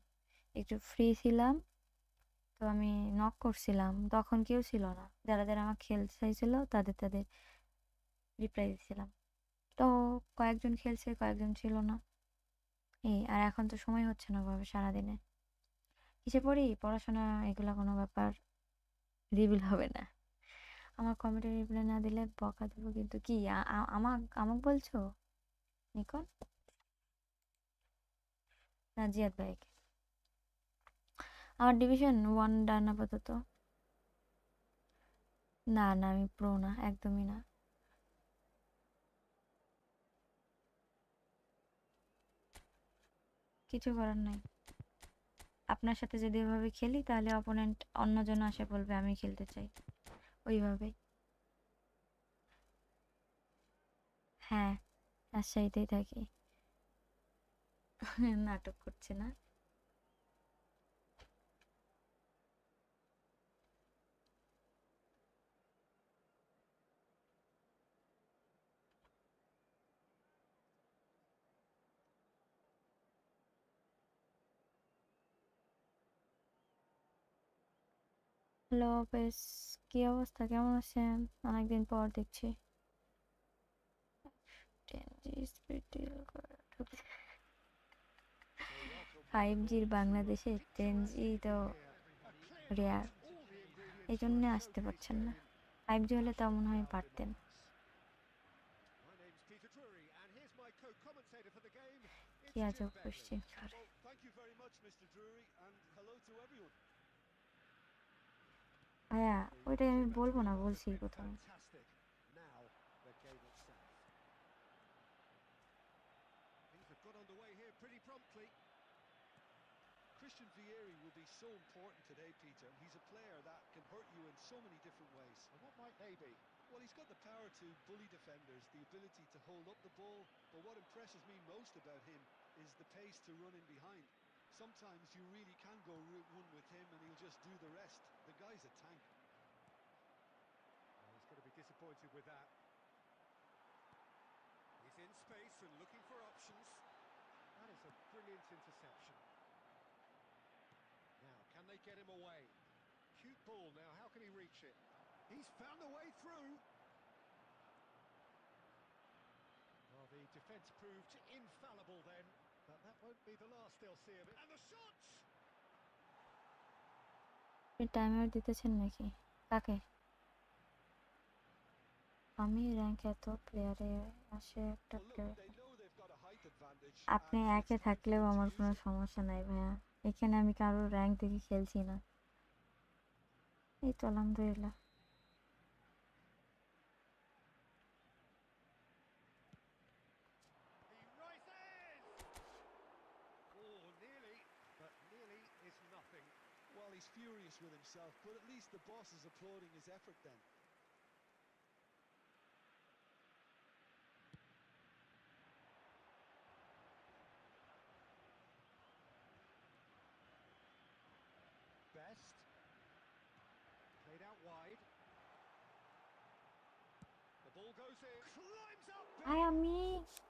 [SPEAKER 1] একটু ফ্রি ছিলাম, তো আমি নক করছিলাম, তখন কেউ ছিল না, যারা যারা আমার খেলতে চাইছিল তাদের তাদের রিপ্লাই দিছিলাম। তো কয়েকজন খেলছে কয়েকজন ছিল না, এই আর এখন তো সময় হচ্ছে না ভাবে সারাদিনে কিসে পড়ি, পড়াশোনা এগুলা কোনো ব্যাপার রিভিল হবে না। আমার কমেন্টে রিপ্লাই না দিলে বকা দেবো কিন্তু। কি আমাকে বলছো নিকন? না জিয়াদ ভাইকে। আমার ডিভিশন 1 ডান আপাতত। না না, আমি প্রো না, একদমই না। কিছু করার নাই। আপনার সাথে যদি এভাবে খেলি তাহলে অপোনেন্ট অন্যজন আসে বলবে আমি খেলতে চাই ওইভাবে। হ্যাঁ, রাজশাহীতেই থাকি। নাটক করছে না? হ্যালো বেশ, কি অবস্থা, কেমন আছেন? অনেকদিন পর দেখছি। 10G স্পিড ডিল করে ঢুকে। 5Gর বাংলাদেশে 10G তো রেয়ার, এই জন্য আসতে পারছেন না। 5G হলে তো মনে হয় পারতেন।
[SPEAKER 2] My name's Peter Drury, and here's my co-commentator for the game.
[SPEAKER 1] কি
[SPEAKER 2] It's Jim
[SPEAKER 1] আজব
[SPEAKER 2] Beglin.
[SPEAKER 1] কোশ্চেন করে।
[SPEAKER 4] Well, thank you very much, Mr. Drury, and hello to everyone.
[SPEAKER 1] ভাইয়া
[SPEAKER 2] The
[SPEAKER 1] ওইটাই আমি বলবো না,
[SPEAKER 2] 2-2 has
[SPEAKER 1] বলছি
[SPEAKER 2] been
[SPEAKER 1] প্রথমে।
[SPEAKER 2] fantastic. Now the game itself. Things have got underway here pretty promptly.
[SPEAKER 4] Christian Vieri will be so important today, Peter. He's a player that can hurt you in so many different ways.
[SPEAKER 2] And what might they be?
[SPEAKER 4] Well, he's got the power to bully defenders, the ability to hold up the ball, but what impresses me most about him is the pace to run in behind. Sometimes you really can go route one with him and he'll just do the rest. The guy's a tank.
[SPEAKER 2] Well, he's going to be disappointed with that. He's in space and looking for options. That is a brilliant interception. Now, can they get him away? Cute ball now, how can he reach it? He's found a way through. Well, the defence proved infallible then, but that won't be the last they'll see of it. And the shots!
[SPEAKER 1] আপনি timer দিতেছেন নাকি? কাকে? আমি rank এত প্লেয়ারে আসে একটা
[SPEAKER 4] Well, look,
[SPEAKER 1] player.
[SPEAKER 4] they know they've got a height advantage
[SPEAKER 1] আপনি
[SPEAKER 4] and
[SPEAKER 1] একে
[SPEAKER 4] it's time for
[SPEAKER 1] থাকলেও
[SPEAKER 4] them to
[SPEAKER 1] আমার
[SPEAKER 4] use
[SPEAKER 1] কোনো
[SPEAKER 4] it.
[SPEAKER 1] সমস্যা নাই ভাইয়া। এখানে আমি কারোর র্যাঙ্ক দেখে খেলছি না। এই তো আলহামদুলিল্লাহ।
[SPEAKER 2] He rises! Oh, nearly, but nearly is nothing.
[SPEAKER 4] Well, he's furious with himself, but at least the boss is applauding his effort then.
[SPEAKER 2] Best. Played out wide. The ball goes in. Climbs up big.
[SPEAKER 1] ভাই আমি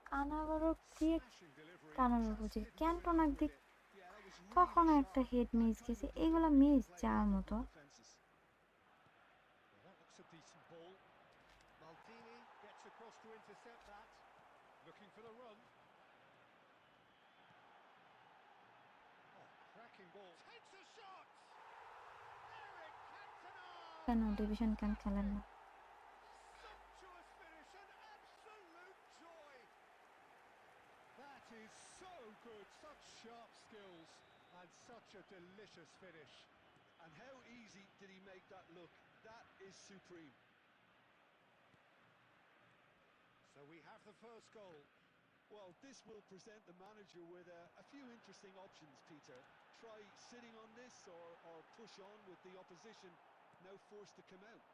[SPEAKER 1] কানাগরক দিয়ে
[SPEAKER 2] Smashing delivery.
[SPEAKER 1] কানাডার
[SPEAKER 2] Just
[SPEAKER 1] বুঝি
[SPEAKER 2] didn't do
[SPEAKER 1] ক্যান্টনাক
[SPEAKER 2] enough
[SPEAKER 1] দিক
[SPEAKER 2] with it.
[SPEAKER 4] Yeah, that was really
[SPEAKER 1] কখনো
[SPEAKER 4] sharp.
[SPEAKER 1] একটা head
[SPEAKER 4] That
[SPEAKER 1] miss
[SPEAKER 4] kind
[SPEAKER 1] গেছে,
[SPEAKER 4] of ability
[SPEAKER 1] এগুলা
[SPEAKER 4] to
[SPEAKER 1] মিস
[SPEAKER 4] play
[SPEAKER 1] যাওয়ার
[SPEAKER 4] havoc
[SPEAKER 1] মতো।
[SPEAKER 4] with defenses.
[SPEAKER 2] Well, that looks a decent ball. Maldini gets across to intercept that. Looking for the run. Oh, cracking ball. Takes a shot. Eric Cantona.
[SPEAKER 1] কেন division কেন খেলেন না?
[SPEAKER 2] Sumptuous finish and absolute joy. That is so good. Such sharp skills and such a delicious finish.
[SPEAKER 4] And how easy did he make that look? That is supreme.
[SPEAKER 2] So we have the first goal.
[SPEAKER 4] Well, this will present the manager with a few interesting options, Peter. Try sitting on this or push on with the opposition now forced to come out.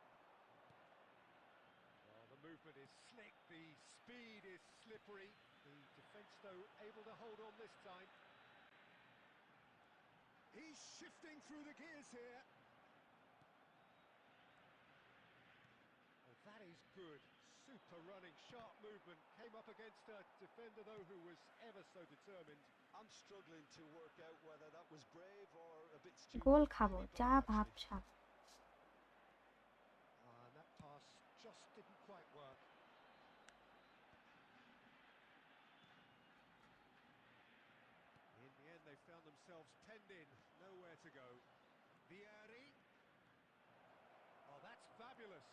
[SPEAKER 2] Well, the movement is slick, the speed is slippery. The defence, though, able to hold on this time. He's shifting through the gears here. Oh, that is good. Super running, sharp movement. Came up against a defender, though, who was ever so determined.
[SPEAKER 4] I'm struggling to work out whether that was brave or a bit stupid.
[SPEAKER 1] গোল খাবো,
[SPEAKER 4] Maybe
[SPEAKER 1] যা
[SPEAKER 4] both, actually.
[SPEAKER 1] ভাবছা।
[SPEAKER 2] And that pass just didn't quite work. In the end, they found themselves penned in, nowhere to go. Vieri. Oh, that's fabulous.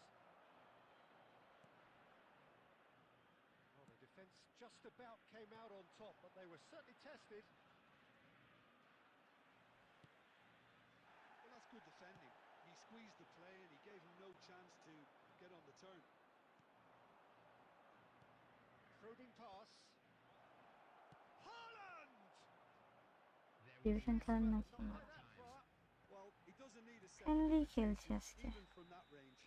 [SPEAKER 2] Well, the defence just about came out on top, but they were certainly tested.
[SPEAKER 4] Well, that's good defending. He squeezed the play and he gave him no chance to get on the turn.
[SPEAKER 2] Probing pass. Haaland!
[SPEAKER 3] There will be
[SPEAKER 1] division খেলেন
[SPEAKER 2] Well,
[SPEAKER 1] নাকি?
[SPEAKER 2] not quite that far.
[SPEAKER 4] Well, he doesn't need a
[SPEAKER 1] friendly
[SPEAKER 4] second
[SPEAKER 1] খেলছে
[SPEAKER 4] invitation,
[SPEAKER 1] আজকে,
[SPEAKER 4] even from that range.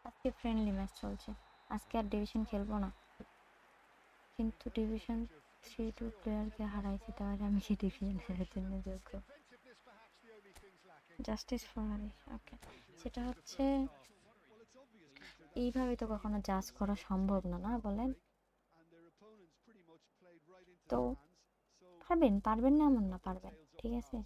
[SPEAKER 1] আজকে friendly match চলছে, আজকে আর division খেলবো না, কিন্তু ডিভিশন 3-2 প্লেয়ারকে হারাইছি, তাহলে আমি কি ডিভিশন খেলার জন্য যোগ্য?
[SPEAKER 2] Inventiveness perhaps the only things lacking.
[SPEAKER 1] Justice for Ali, okay. সেটা হচ্ছে
[SPEAKER 4] Well, it's obvious, Peter,
[SPEAKER 1] এইভাবে তো কখনো জাজ করা সম্ভব না, না বলেন?
[SPEAKER 4] and their opponents pretty much played right into
[SPEAKER 1] তো
[SPEAKER 4] their hands. So
[SPEAKER 1] পারবেন, পারবেন না এমন না, পারবেন, ঠিক আছে,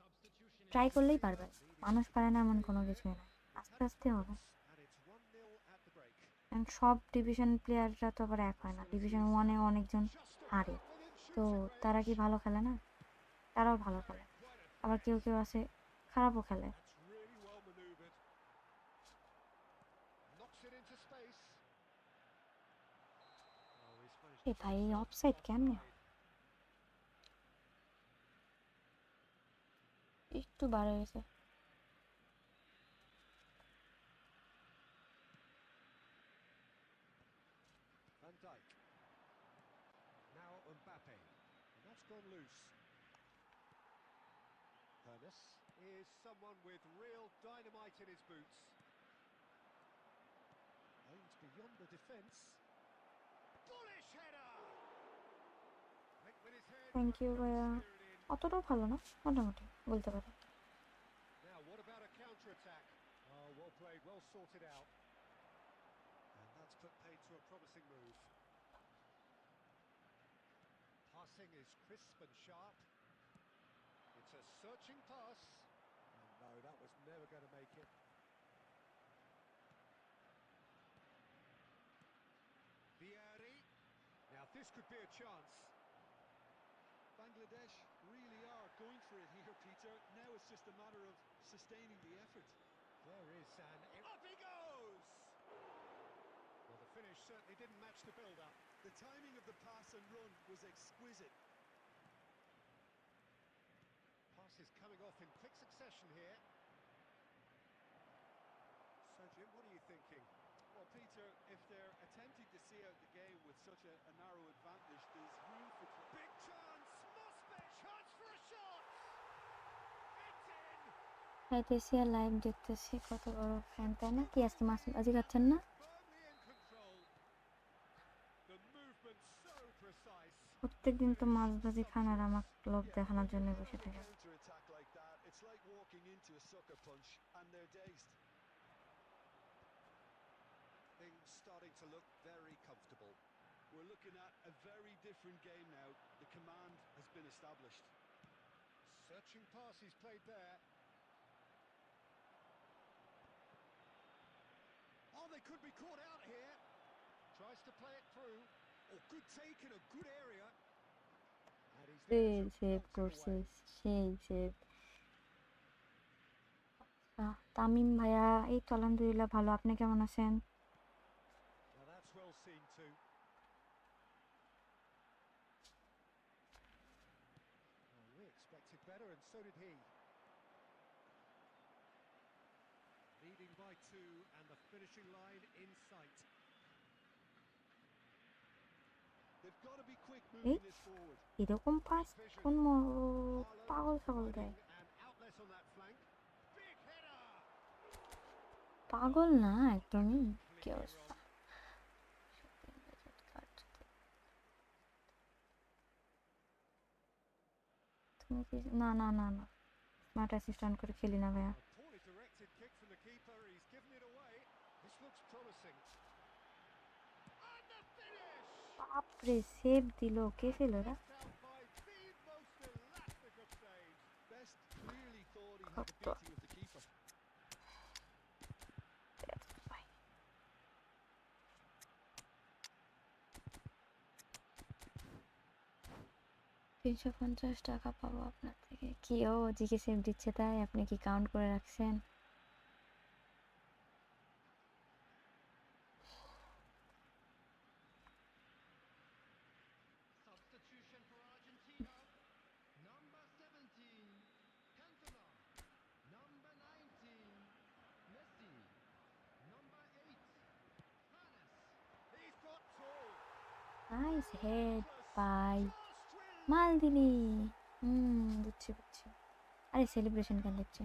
[SPEAKER 3] substitution
[SPEAKER 1] ট্রাই করলেই পারবেন, মানুষ পারে না এমন কোনো কিছুই না, আস্তে আস্তে হবে।
[SPEAKER 2] And it's 1-0 at the break.
[SPEAKER 1] কারণ সব ডিভিশন প্লেয়াররা তো আবার এক হয় না, ডিভিশন 1-এ অনেকজন হারে, তো তারা কি ভালো খেলে না? তারাও ভালো খেলে, আবার কেউ কেউ আছে খারাপও খেলে।
[SPEAKER 2] That's really well manoeuvred. Knocks it into space. Oh, he's managed
[SPEAKER 1] এই
[SPEAKER 2] to
[SPEAKER 1] ভাই
[SPEAKER 2] get himself
[SPEAKER 1] অফসাইড কেমনে?
[SPEAKER 2] offside.
[SPEAKER 1] একটু বাড়ে গেছে।
[SPEAKER 2] Van Dijk. Now Mbappe. And that's gone loose. Ernest is someone with real dynamite in his boots. Aims beyond the defence. Bullish header! Went with his head,
[SPEAKER 1] thank
[SPEAKER 2] but
[SPEAKER 1] you
[SPEAKER 2] couldn't
[SPEAKER 1] ভাইয়া,
[SPEAKER 2] steer it in.
[SPEAKER 1] অতটাও ভালো না, মোটামুটি বলতে পারি।
[SPEAKER 2] Now, what about a counter-attack? Oh, well played, well sorted out. And that's put paid to a promising move. Passing is crisp and sharp. It's a searching pass. Oh no, that was never going to make it. Vieri. Now this could be a chance.
[SPEAKER 4] Bangladesh really are going for it here, Peter. Now it's just a matter of sustaining the effort.
[SPEAKER 2] There is up he goes! Well, the finish certainly didn't match the build-up.
[SPEAKER 4] The timing of the pass and run was exquisite.
[SPEAKER 2] Passes coming off in quick succession here. So, Jim, what are you thinking?
[SPEAKER 4] Well, Peter, if they're attempting to see out the game with such a narrow advantage, there's room for...
[SPEAKER 2] Big chance! Must be! Chance for a shot! It's in!
[SPEAKER 1] খাইতেছি আর live দেখতেছি, কত বড় fan, তাই না? কি আজকে মাছ ভাজি খাচ্ছেন না?
[SPEAKER 2] Firmly in control. The movement so precise.
[SPEAKER 1] প্রত্যেকদিন তো মাছ ভাজি খান আর আমার লোভ দেখানোর জন্য বসে থাকেন।
[SPEAKER 4] Counter-attack like that, it's like walking into a sucker punch, and they're dazed.
[SPEAKER 2] Things starting to look very comfortable.
[SPEAKER 4] We're looking at a very different game now. The command has been established.
[SPEAKER 2] Searching pass he's played there. Oh, they could be caught out here. Tries to play it through. Oh, good take in a good area. And he's there to
[SPEAKER 1] save
[SPEAKER 2] bounce it
[SPEAKER 1] করছে,
[SPEAKER 2] away.
[SPEAKER 1] সেই save. Tamim ভাইয়া, এই তো আলহামদুলিল্লাহ ভালো, আপনি কেমন আছেন?
[SPEAKER 2] Now that's well seen too. Well, we expected better, and so did he. Leading by 2, and the finishing line in sight.
[SPEAKER 4] They've got to be quick
[SPEAKER 1] এই
[SPEAKER 4] moving this forward.
[SPEAKER 1] এরকম পাস কোন পাগল ছাগল দেয়?
[SPEAKER 2] An outlet on that flank. Big header.
[SPEAKER 1] পাগল না একদমই, কি অবস্থা? তুমি কি, না না না না, স্মার্ট অ্যাসিস্ট্যান্ট করে খেলি না ভাইয়া।
[SPEAKER 2] A poorly directed kick from the keeper. He's given it away. This looks promising. And the finish.
[SPEAKER 1] বাপরে, সেভ দিল, কে ফেল ওরা?
[SPEAKER 2] Left out by the most elastic of saves.
[SPEAKER 4] Best clearly thought he had the
[SPEAKER 1] কত
[SPEAKER 4] beating of the keeper.
[SPEAKER 1] ভাই, 350 টাকা পাবো আপনার থেকে। কি ও জিকে সেভ দিচ্ছে, তাই আপনি কি কাউন্ট করে রাখছেন?
[SPEAKER 3] Substitution for Argentina. Number 17, Cantona. Number 19, Messi. Number 8,
[SPEAKER 1] nice head by Maldini. বুঝছি বুঝছি। আরে সেলিব্রেশন কেন দেখছি?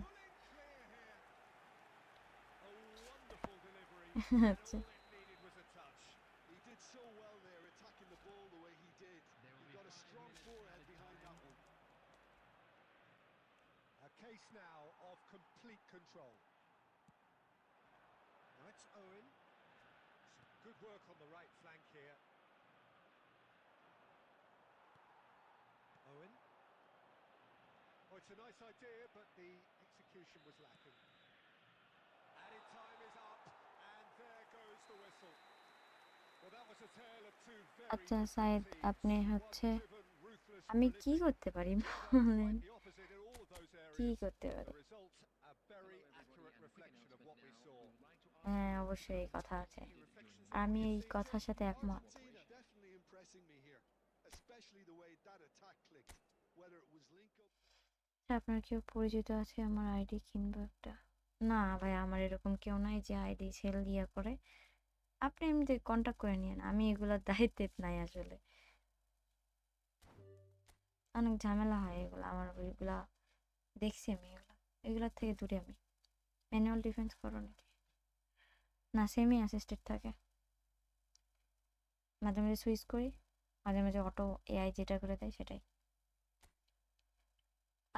[SPEAKER 1] আচ্ছা
[SPEAKER 4] He did so well there, attacking the ball the way he did. He got a strong forehand behind that one.
[SPEAKER 2] A case now of complete control. Now it's Owen. Some good work on the right flank here. Owen. Oh, it's a nice idea, but the execution was lacking. Added time is up, and there goes the whistle. Well, that was a tale of two very
[SPEAKER 1] আচ্ছা
[SPEAKER 2] different
[SPEAKER 1] Saeed
[SPEAKER 2] teams.
[SPEAKER 1] আপনি
[SPEAKER 2] One
[SPEAKER 1] হচ্ছে
[SPEAKER 2] driven, ruthless,
[SPEAKER 1] আমি কি
[SPEAKER 2] prolific.
[SPEAKER 1] করতে পারি
[SPEAKER 2] The other
[SPEAKER 1] বলেন?
[SPEAKER 2] quite the opposite in all of those
[SPEAKER 1] কি
[SPEAKER 2] areas.
[SPEAKER 1] করতে
[SPEAKER 2] The
[SPEAKER 1] পারি?
[SPEAKER 2] result, a very accurate reflection of what we saw.
[SPEAKER 1] হ্যাঁ অবশ্যই এই কথা আছে,
[SPEAKER 4] Any reflections
[SPEAKER 1] R
[SPEAKER 4] on what
[SPEAKER 1] আমি
[SPEAKER 4] you've
[SPEAKER 1] এই
[SPEAKER 4] seen,
[SPEAKER 1] কথার
[SPEAKER 4] Tim?
[SPEAKER 1] সাথে একমত।
[SPEAKER 4] Argentina definitely impressing me here, especially the way that attack clicked. Whether it was link up.
[SPEAKER 1] আপনার কেউ পরিচিত আছে আমার আইডি কিনবো একটা? না ভাই, আমার এরকম কেউ নাই যে আইডি সেল ইয়া করে। আপনি এমনিতে কন্ট্যাক্ট করে নিয়েন, আমি এগুলোর দায়িত্বে নাই আসলে। অনেক ঝামেলা হয় এগুলো, আমার ওইগুলা দেখছি আমি, এগুলার থেকে দূরে আমি। ম্যানুয়াল ডিফেন্স করো নাকি? না, সেমি অ্যাসিস্টেড থাকে, মাঝে মাঝে সুইচ করি, মাঝে মাঝে অটো এআই যেটা করে দেয় সেটাই।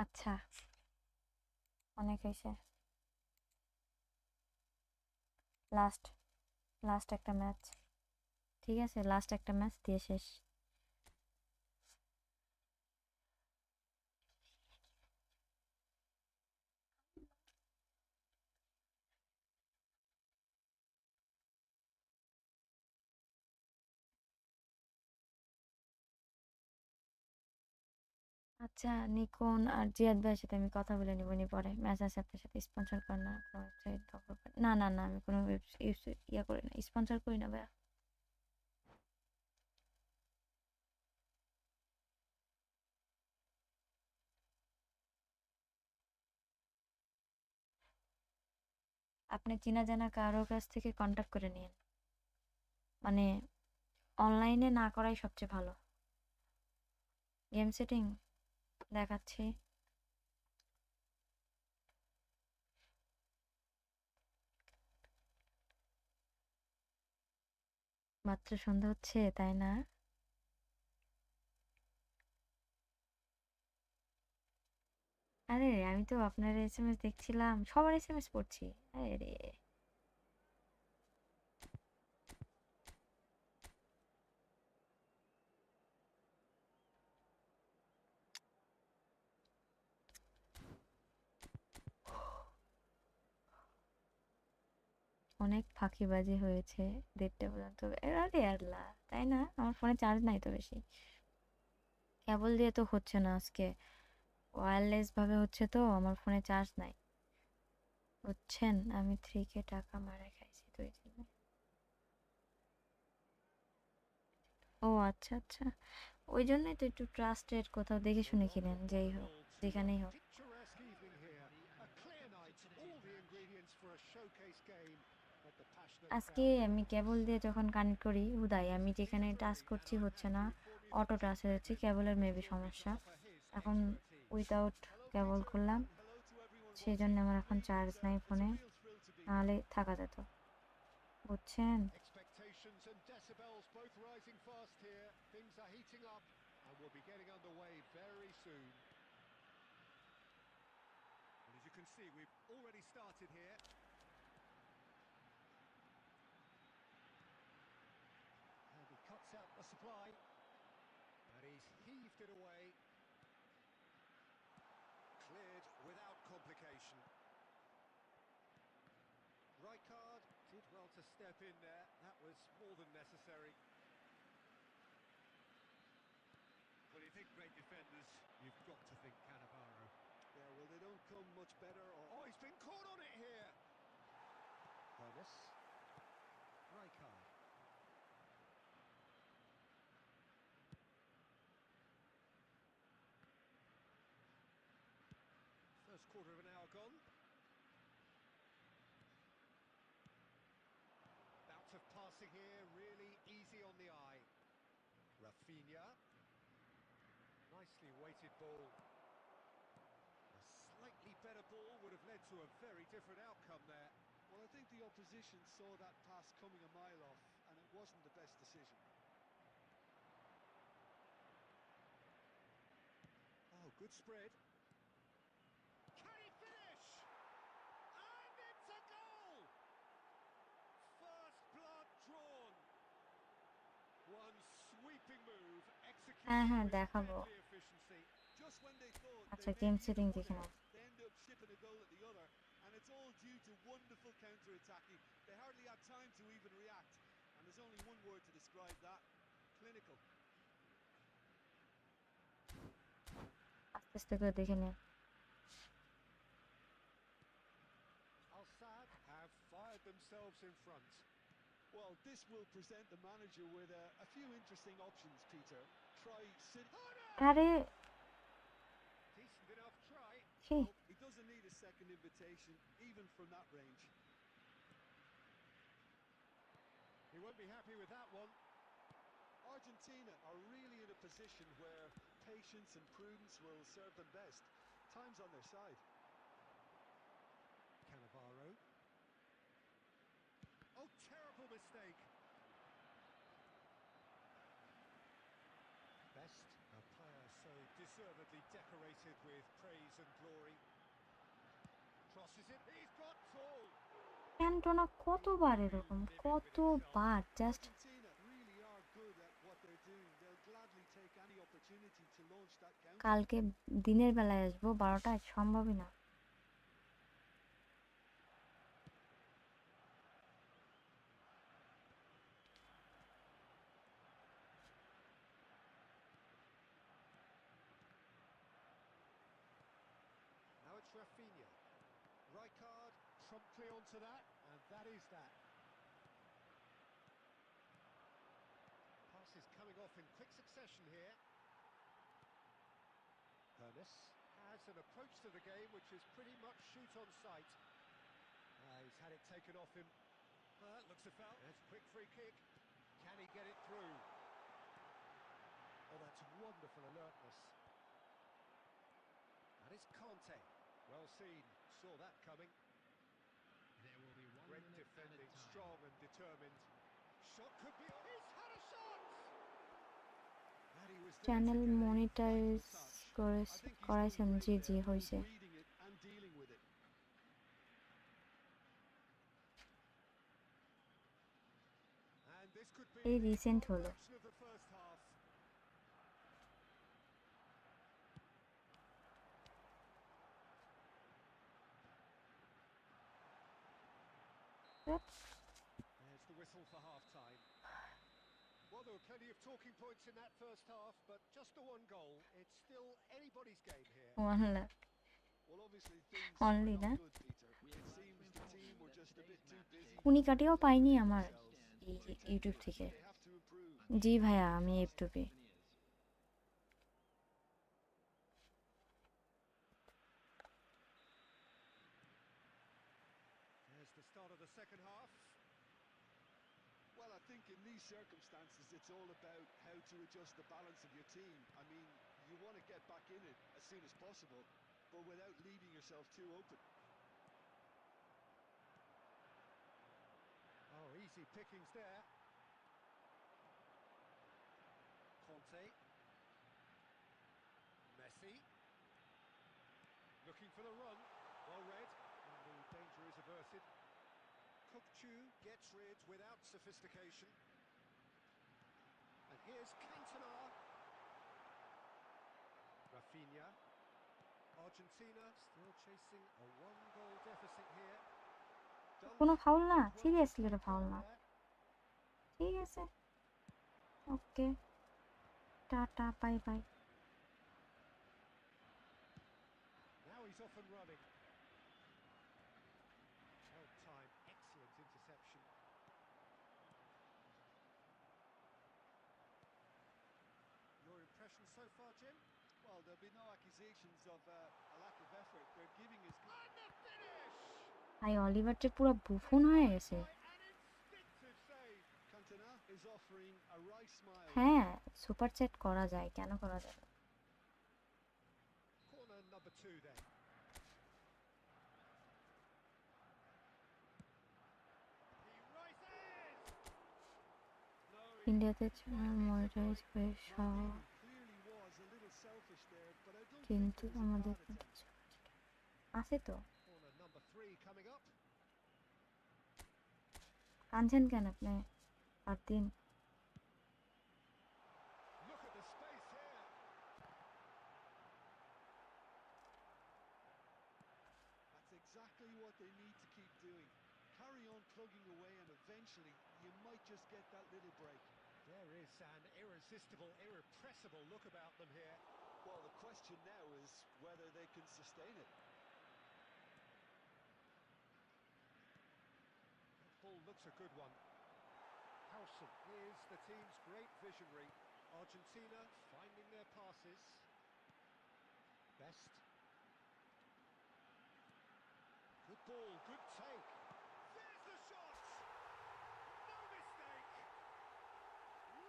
[SPEAKER 1] আচ্ছা অনেক হয়েছে, লাস্ট লাস্ট একটা ম্যাচ, ঠিক আছে লাস্ট একটা ম্যাচ দিয়ে শেষ। আচ্ছা নিকোন আর জিয়াদ ভাইয়ের সাথে আমি কথা বলে নিব নি পরে, ম্যাচ আছে আপনার সাথে, স্পন্সর করেন না কোনো ওয়েবসাইট দখল করেন না? না না আমি কোনো ইয়া করি না, স্পন্সর করি না ভাইয়া। আপনি চেনা জানা কারোর কাছ থেকে কন্ট্যাক্ট করে নিন, মানে অনলাইনে না করাই সবচেয়ে ভালো। গেম সেটিং দেখাচ্ছি, মাত্র সন্ধ্যা হচ্ছে তাই না? আরে আমি তো আপনার এসএমএস দেখছিলাম, সবার এসএমএস পড়ছি। আরে রে, অনেক ফাঁকিবাজি হয়েছে 1:30 পর্যন্ত। আরে আল্লাহ, তাই না? আমার ফোনে চার্জ নাই তো বেশি, কেবল দিয়ে তো হচ্ছে না আজকে, ওয়্যারলেস ভাবে হচ্ছে তো, আমার ফোনে চার্জ নাই বুঝছেন। আমি 3K টাকা মারা খাইছি তো এই জন্য। ও আচ্ছা আচ্ছা, ওই জন্যই তো একটু ট্রাস্টেড কোথাও দেখে
[SPEAKER 2] Well,
[SPEAKER 1] শুনে
[SPEAKER 2] what
[SPEAKER 1] কিনেন,
[SPEAKER 2] a
[SPEAKER 1] যেই হোক
[SPEAKER 2] wonderful to
[SPEAKER 1] যেখানেই হোক।
[SPEAKER 2] picturesque evening here. A clear night, all the ingredients for a showcase game, but the passionate
[SPEAKER 1] আজকে
[SPEAKER 2] crowd there
[SPEAKER 1] আমি
[SPEAKER 2] on
[SPEAKER 1] কেবল দিয়ে যখন কানেক্ট করি হুদাই, আমি যেখানে টাচ
[SPEAKER 2] eagerly
[SPEAKER 1] করছি
[SPEAKER 2] and
[SPEAKER 1] হচ্ছে
[SPEAKER 2] had
[SPEAKER 1] না,
[SPEAKER 2] to
[SPEAKER 1] auto
[SPEAKER 2] formulate
[SPEAKER 1] touch
[SPEAKER 2] his
[SPEAKER 1] হয়ে যাচ্ছে,
[SPEAKER 2] statement,
[SPEAKER 1] কেবলের মেবি
[SPEAKER 2] looking to
[SPEAKER 1] সমস্যা।
[SPEAKER 2] offer his
[SPEAKER 1] এখন
[SPEAKER 2] expertise.
[SPEAKER 1] উইদাউট
[SPEAKER 4] Hello,
[SPEAKER 1] কেবল
[SPEAKER 4] Peter,
[SPEAKER 1] করলাম,
[SPEAKER 4] and hello to everyone
[SPEAKER 1] সেই
[SPEAKER 4] watching.
[SPEAKER 1] জন্য আমার এখন
[SPEAKER 4] Really,
[SPEAKER 1] চার্জ নাই
[SPEAKER 4] it's a
[SPEAKER 1] ফোনে,
[SPEAKER 4] real thrill to be here.
[SPEAKER 1] নাহলে থাকা যেত বুঝছেন।
[SPEAKER 2] Expectations and decibels both rising fast here. Things are heating up and we'll be getting underway very soon.
[SPEAKER 4] And as you can see, we've already started here.
[SPEAKER 2] And he cuts out the supply. And he's heaved it away. Cleared without complication. Rijkaard did well to step in there. That was more than necessary.
[SPEAKER 4] When you think great defenders, you've got to think Cannavaro. Yeah, well, they don't come much better or...
[SPEAKER 2] Oh, he's been caught on it here. Bonus. Rijkaard. First quarter of an hour gone. Bouts of passing here, really easy on the eye. Rafinha. Nicely weighted ball. A slightly better ball would have led to a very different outcome there.
[SPEAKER 4] Well, I think the opposition saw that pass coming a mile off, and it wasn't the best decision.
[SPEAKER 2] Oh, good spread. Can he finish? And it's a goal! First blood drawn. One sweeping move executed
[SPEAKER 1] হ্যাঁ
[SPEAKER 2] with
[SPEAKER 1] দেখাবো।
[SPEAKER 2] deadly efficiency.
[SPEAKER 4] Just when they thought
[SPEAKER 1] আচ্ছা,
[SPEAKER 4] they
[SPEAKER 1] game
[SPEAKER 4] may be in
[SPEAKER 1] setting
[SPEAKER 4] one
[SPEAKER 1] দেখে
[SPEAKER 4] end,
[SPEAKER 1] now.
[SPEAKER 4] they end up shipping a goal at the other, and it's all due to wonderful counter-attacking. They hardly had time to even react, and there's only one word to describe that: clinical.
[SPEAKER 1] আস্তে আস্তে করে দেখে নিও।
[SPEAKER 2] Al Sadd have fired themselves in front.
[SPEAKER 4] Well, this will present the manager with a few interesting options, Peter. Try sit.
[SPEAKER 1] আরে
[SPEAKER 2] Decent enough try.
[SPEAKER 1] ছি,
[SPEAKER 4] Well, he doesn't need a second invitation, even from that range.
[SPEAKER 2] He won't be happy with that one.
[SPEAKER 4] Argentina are really in a position where patience and prudence will serve them best. Time's on their side.
[SPEAKER 2] Cannavaro. Oh, terrible mistake. Best, a player so deservedly decorated with praise and glory. Crosses it, he's got Tool.
[SPEAKER 1] Cantona কতবার এরকম, কতবার just
[SPEAKER 4] Argentina really are good at what they're doing. They'll gladly take any opportunity to launch that counter.
[SPEAKER 1] কালকে দিনের বেলায় আসবো 12টায়, সম্ভবই না।
[SPEAKER 2] Now it's Rafinha. Rijkaard promptly onto that, and that is that. Passes coming off in quick succession here. Hermes has an approach to the game which is pretty much shoot on sight. He's had it taken off him. Looks a foul. That's a quick free kick. Can he get it through? Oh, that's wonderful alertness. That is Conte. Well seen. Saw that coming.
[SPEAKER 3] There will be 1
[SPEAKER 2] Great
[SPEAKER 3] minute
[SPEAKER 2] defending,
[SPEAKER 3] added time.
[SPEAKER 2] strong and determined. Shot could be on. He's had a shot! And he was there
[SPEAKER 1] channel
[SPEAKER 2] to get a
[SPEAKER 1] monetise
[SPEAKER 2] vital touch.
[SPEAKER 4] I think he's
[SPEAKER 1] করাইছেন?
[SPEAKER 4] done
[SPEAKER 1] জি
[SPEAKER 4] great
[SPEAKER 1] জি
[SPEAKER 4] there.
[SPEAKER 1] হয়েছে।
[SPEAKER 4] He's reading it and dealing with it.
[SPEAKER 2] And this could be
[SPEAKER 1] এই
[SPEAKER 2] the
[SPEAKER 1] recent
[SPEAKER 2] final
[SPEAKER 1] হলো।
[SPEAKER 2] action of the first half. There's the whistle for half-time. Well, there were plenty of talking points in that first half, but just the one goal. It's still anybody's game here.
[SPEAKER 1] One lakh
[SPEAKER 4] Well, obviously things
[SPEAKER 1] Only
[SPEAKER 4] are
[SPEAKER 1] that?
[SPEAKER 4] not good, Peter. It seems the team were just a bit too busy.
[SPEAKER 1] কুনি কাটিও পাইনি আমার
[SPEAKER 4] themselves.
[SPEAKER 1] এই YouTube থেকে।
[SPEAKER 4] They have to improve.
[SPEAKER 1] জি ভাইয়া, আমি ইউটিউবে।
[SPEAKER 2] There's the start of the second half.
[SPEAKER 4] Well, I think in these circumstances, it's all about how to adjust the balance of your team. I mean, you want to get back in it as soon as possible, but without leaving yourself too open.
[SPEAKER 2] Oh, easy pickings there. Conte. Messi. Looking for the run. Well read. And the danger is averted. Kukchu gets rid without sophistication. And here's Cantona. Rafinha. Argentina still chasing a one-goal deficit here.
[SPEAKER 1] কোনো foul না, seriously এটা foul না। ঠিক আছে, okay, tata, bye bye.
[SPEAKER 2] Now he's off and running. Held time, excellent interception. Your impression so far, Jim?
[SPEAKER 4] Well, there'll be no accusations of a lack of effort. They're giving us...
[SPEAKER 2] And the finish!
[SPEAKER 1] ভাই অলিভারটা পুরো বুফুন হয়ে গেছে।
[SPEAKER 2] By an instinctive save.
[SPEAKER 4] Cantona is off
[SPEAKER 2] offering a wry smile.
[SPEAKER 1] হ্যাঁ, super chat করা যায়, কেন করা যাবে?
[SPEAKER 2] Corner number 2 then. He rises. No,
[SPEAKER 1] ইন্ডিয়াতে মনিটাইজ হয়ে
[SPEAKER 4] Maldini clearly was a little selfish there, but I don't think
[SPEAKER 1] কিন্তু
[SPEAKER 4] it was a
[SPEAKER 1] আমাদের
[SPEAKER 4] bad attempt.
[SPEAKER 1] আছে তো,
[SPEAKER 2] corner number 3 coming up.
[SPEAKER 1] কাঁদছেন কেন আপনি? আর দিন
[SPEAKER 2] Look at the space here.
[SPEAKER 4] That's exactly what they need to keep doing. Carry on plugging away and eventually you might just get that little break.
[SPEAKER 2] There is an irresistible, irrepressible look about them here.
[SPEAKER 4] Well, the question now is whether they can sustain it.
[SPEAKER 2] That ball looks a good one. Howson is the team's great visionary. Argentina finding their passes. Best. Good ball, good take. There's the shot! No mistake!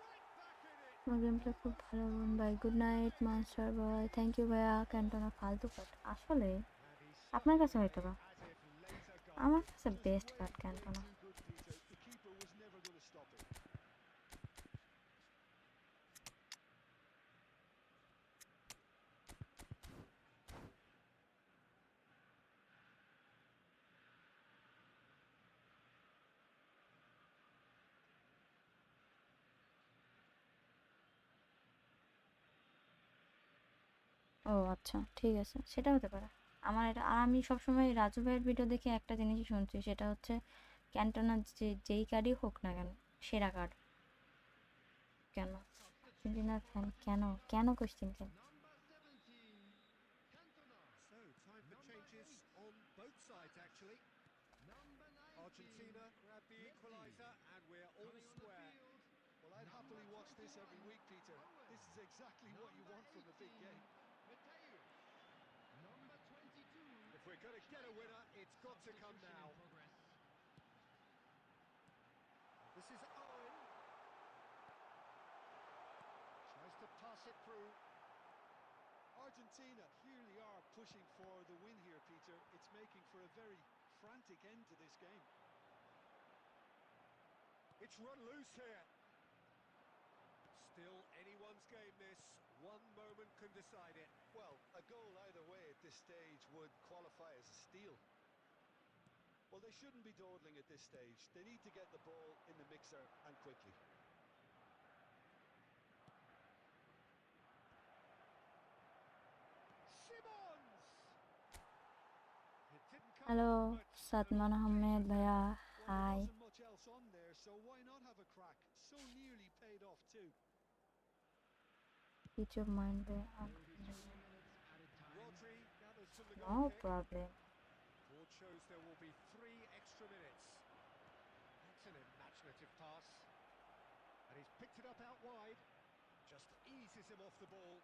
[SPEAKER 2] Right back in it!
[SPEAKER 1] আমার গেমটা খুব ভালো বোন ভাই, good night master boy, thank you ভাইয়া। Cantona ফালতু কাট আসলে
[SPEAKER 2] And he's
[SPEAKER 1] আপনার
[SPEAKER 2] slipped
[SPEAKER 1] কাছে
[SPEAKER 2] away
[SPEAKER 1] হয়তো বা,
[SPEAKER 2] as if later
[SPEAKER 1] আমার
[SPEAKER 2] guided.
[SPEAKER 1] কাছে
[SPEAKER 4] Just
[SPEAKER 1] best
[SPEAKER 4] way,
[SPEAKER 1] cut
[SPEAKER 4] way
[SPEAKER 1] ক্যান্টনা।
[SPEAKER 4] too good, Peter. The keeper was never going to stop it.
[SPEAKER 1] ও আচ্ছা, ঠিক আছে, সেটা হতে পারে। আমার এটা, আর আমি সবসময় রাজু ভাইয়ের ভিডিও দেখে একটা জিনিসই শুনছি, সেটা হচ্ছে ক্যান্টনা যেই কার্ডই হোক না কেন সেরা কার্ড। কেন আর্জেন্টিনার ফ্যান? কেন কেন কোশ্চেন কেন?
[SPEAKER 3] Number 17, Cantona.
[SPEAKER 2] So, time for changes on both sides actually.
[SPEAKER 3] Number 19,
[SPEAKER 2] Argentina grab the
[SPEAKER 3] Messi.
[SPEAKER 2] equaliser and we're all
[SPEAKER 3] Coming on the
[SPEAKER 2] square.
[SPEAKER 3] field,
[SPEAKER 4] Well, I'd happily watch this every week, Peter. This is exactly what you want from a big game.
[SPEAKER 3] Matthews. Number 22.
[SPEAKER 2] If we're going to get a winner, it's got to come
[SPEAKER 3] Substitution
[SPEAKER 2] now.
[SPEAKER 3] in progress.
[SPEAKER 2] This is Owen. Tries to pass it through.
[SPEAKER 4] Argentina clearly are pushing for the win here, Peter. It's making for a very frantic end to this game.
[SPEAKER 2] It's run loose here. Still anyone's game this. One moment can decide it.
[SPEAKER 4] Well, a goal either way at this stage would qualify as a steal. Well, they shouldn't be dawdling at this stage. They need to get the ball in the mixer and quickly.
[SPEAKER 2] Simmons! It didn't come
[SPEAKER 1] hello
[SPEAKER 2] off, but an
[SPEAKER 1] Sadman
[SPEAKER 2] okay
[SPEAKER 1] Ahmed ভাইয়া,
[SPEAKER 2] attempt.
[SPEAKER 4] Well, there
[SPEAKER 1] hi.
[SPEAKER 4] wasn't much else on there, so why not have a crack? So nearly paid off too.
[SPEAKER 1] Pitch of mind
[SPEAKER 3] There will be 2 minutes added time.
[SPEAKER 2] Rodri gathers from the
[SPEAKER 1] no
[SPEAKER 2] goal kick.
[SPEAKER 1] Problem.
[SPEAKER 2] Board shows there will be 3 extra minutes. That's an imaginative pass. And he's picked it up out wide. Just eases him off the ball.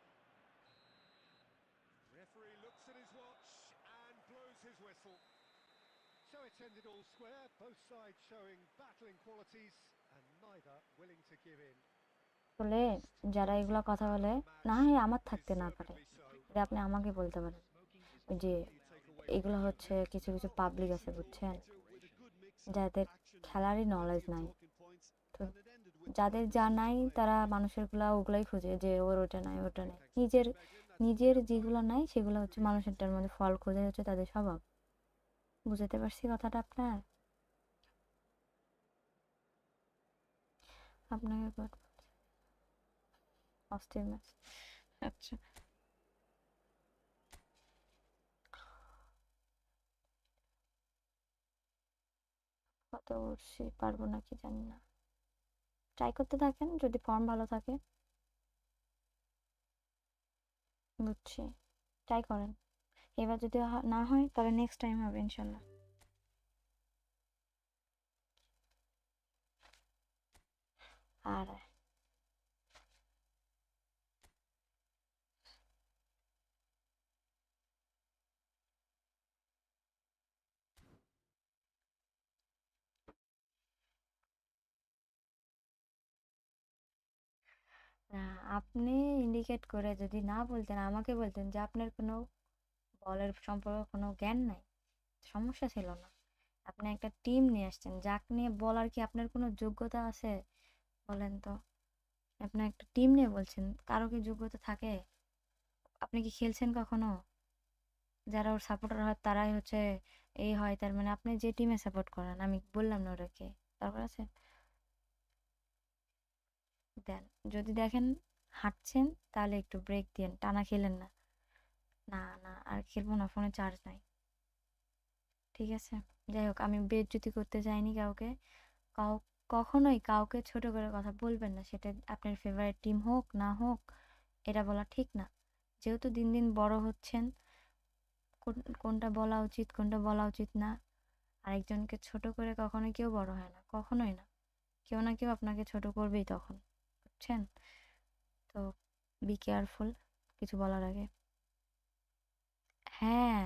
[SPEAKER 2] Referee looks at his watch and blows his whistle. So it's ended all square, both sides showing battling qualities and neither willing to give in.
[SPEAKER 1] বলে যারা এগুলা কথা বলে, না হয় আমার থাকতে না পারে, এটা আপনি আমাকে বলতে পারেন। ওই যে এগুলো হচ্ছে কিছু কিছু পাবলিক আছে বুঝছেন, যাদের খেলারই নলেজ নাই, তো যাদের যা নাই তারা মানুষেরগুলা ওগুলাই খুঁজে যে ওর ওটা নাই ওটা নাই, নিজের নিজের যেগুলো নাই সেগুলো হচ্ছে মানুষেরটার মধ্যে ফল খোঁজা হচ্ছে তাদের স্বভাব। বুঝতে পারছি কথাটা আপনার? আপনাকে অস্থির ম্যাচ। আচ্ছা কত উঠছি, পারবো নাকি জানি না, ট্রাই করতে থাকেন, যদি ফর্ম ভালো থাকে। বুঝছি, ট্রাই করেন, এবার যদি না হয় তাহলে নেক্সট টাইম হবে ইনশাল্লাহ। আর না, আপনি ইন্ডিকেট করে যদি না বলতেন, আমাকে বলতেন যে আপনার কোনো বলের সম্পর্কে কোনো জ্ঞান নাই, সমস্যা ছিল না। আপনি একটা টিম নিয়ে আসছেন, যাকে নিয়ে বলার কি আপনার কোনো যোগ্যতা আছে বলেন তো? আপনি একটা টিম নিয়ে বলছেন, কারো কি যোগ্যতা থাকে? আপনি কি খেলছেন কখনো? যারা ওর সাপোর্টার হয় তারাই হচ্ছে এই হয়, তার মানে আপনি যে টিমে সাপোর্ট করেন, আমি বললাম না ওটাকে, দরকার আছে দেন। যদি দেখেন হাঁটছেন তাহলে একটু ব্রেক দিন, টানা খেলেন না। না না, আর খেলবো না, ফোনে চার্জ নাই। ঠিক আছে, যাই হোক, আমি বেইজ্জতি করতে চাইনি কাউকে। কাউ কখনোই কাউকে ছোট করে কথা বলবেন না, সেটা আপনার ফেভারিট টিম হোক না হোক, এটা বলা ঠিক না। যেহেতু দিন দিন বড় হচ্ছেন, কোনটা বলা উচিত কোনটা বলা উচিত না, আরেকজনকে ছোট করে কখনোই কেউ বড় হয় না, কখনোই না। কেউ না কেউ আপনাকে ছোট করবেই তখন, বুঝছেন? তো বি কেয়ারফুল কিছু বলার আগে। হ্যাঁ,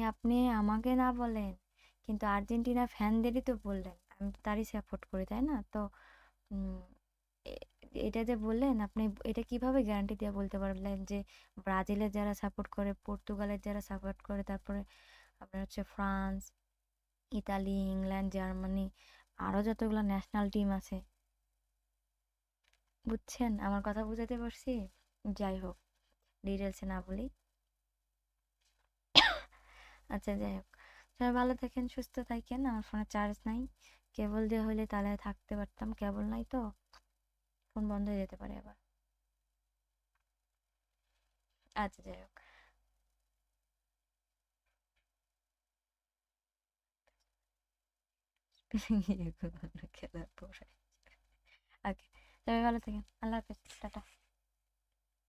[SPEAKER 1] আপনি আমাকে না বলেন, কিন্তু আর্জেন্টিনা ফ্যানদেরই তো বললেন, আমি তো তারই সাপোর্ট করি, তাই না? তো উম, এ- এটা যে বললেন, আপনি এটা কিভাবে গ্যারান্টি দিয়ে বলতে পারলেন যে ব্রাজিলের যারা সাপোর্ট করে, পর্তুগালের যারা সাপোর্ট করে, তারপরে আপনার হচ্ছে ফ্রান্স, ইতালি, ইংল্যান্ড, জার্মানি, আরো যতগুলো ন্যাশনাল টিম আছে, বুঝছেন? আমার কথা বুঝাতে পারছি? যাই হোক, ডিটেলসে না বলি। আচ্ছা, যাই হোক, সবাই ভালো থাকেন, সুস্থ থাকেন। আমার ফোনে চার্জ নাই, কেবল দিয়ে হইলে তাহলে থাকতে পারতাম, কেবল নাই তো ফোন বন্ধ হয়ে যেতে পারে আবার। আচ্ছা, যাই হোক। খেলার পরে ওকে, সবাই ভালো থাকেন, আল্লাহ হাফেজ, টাটা।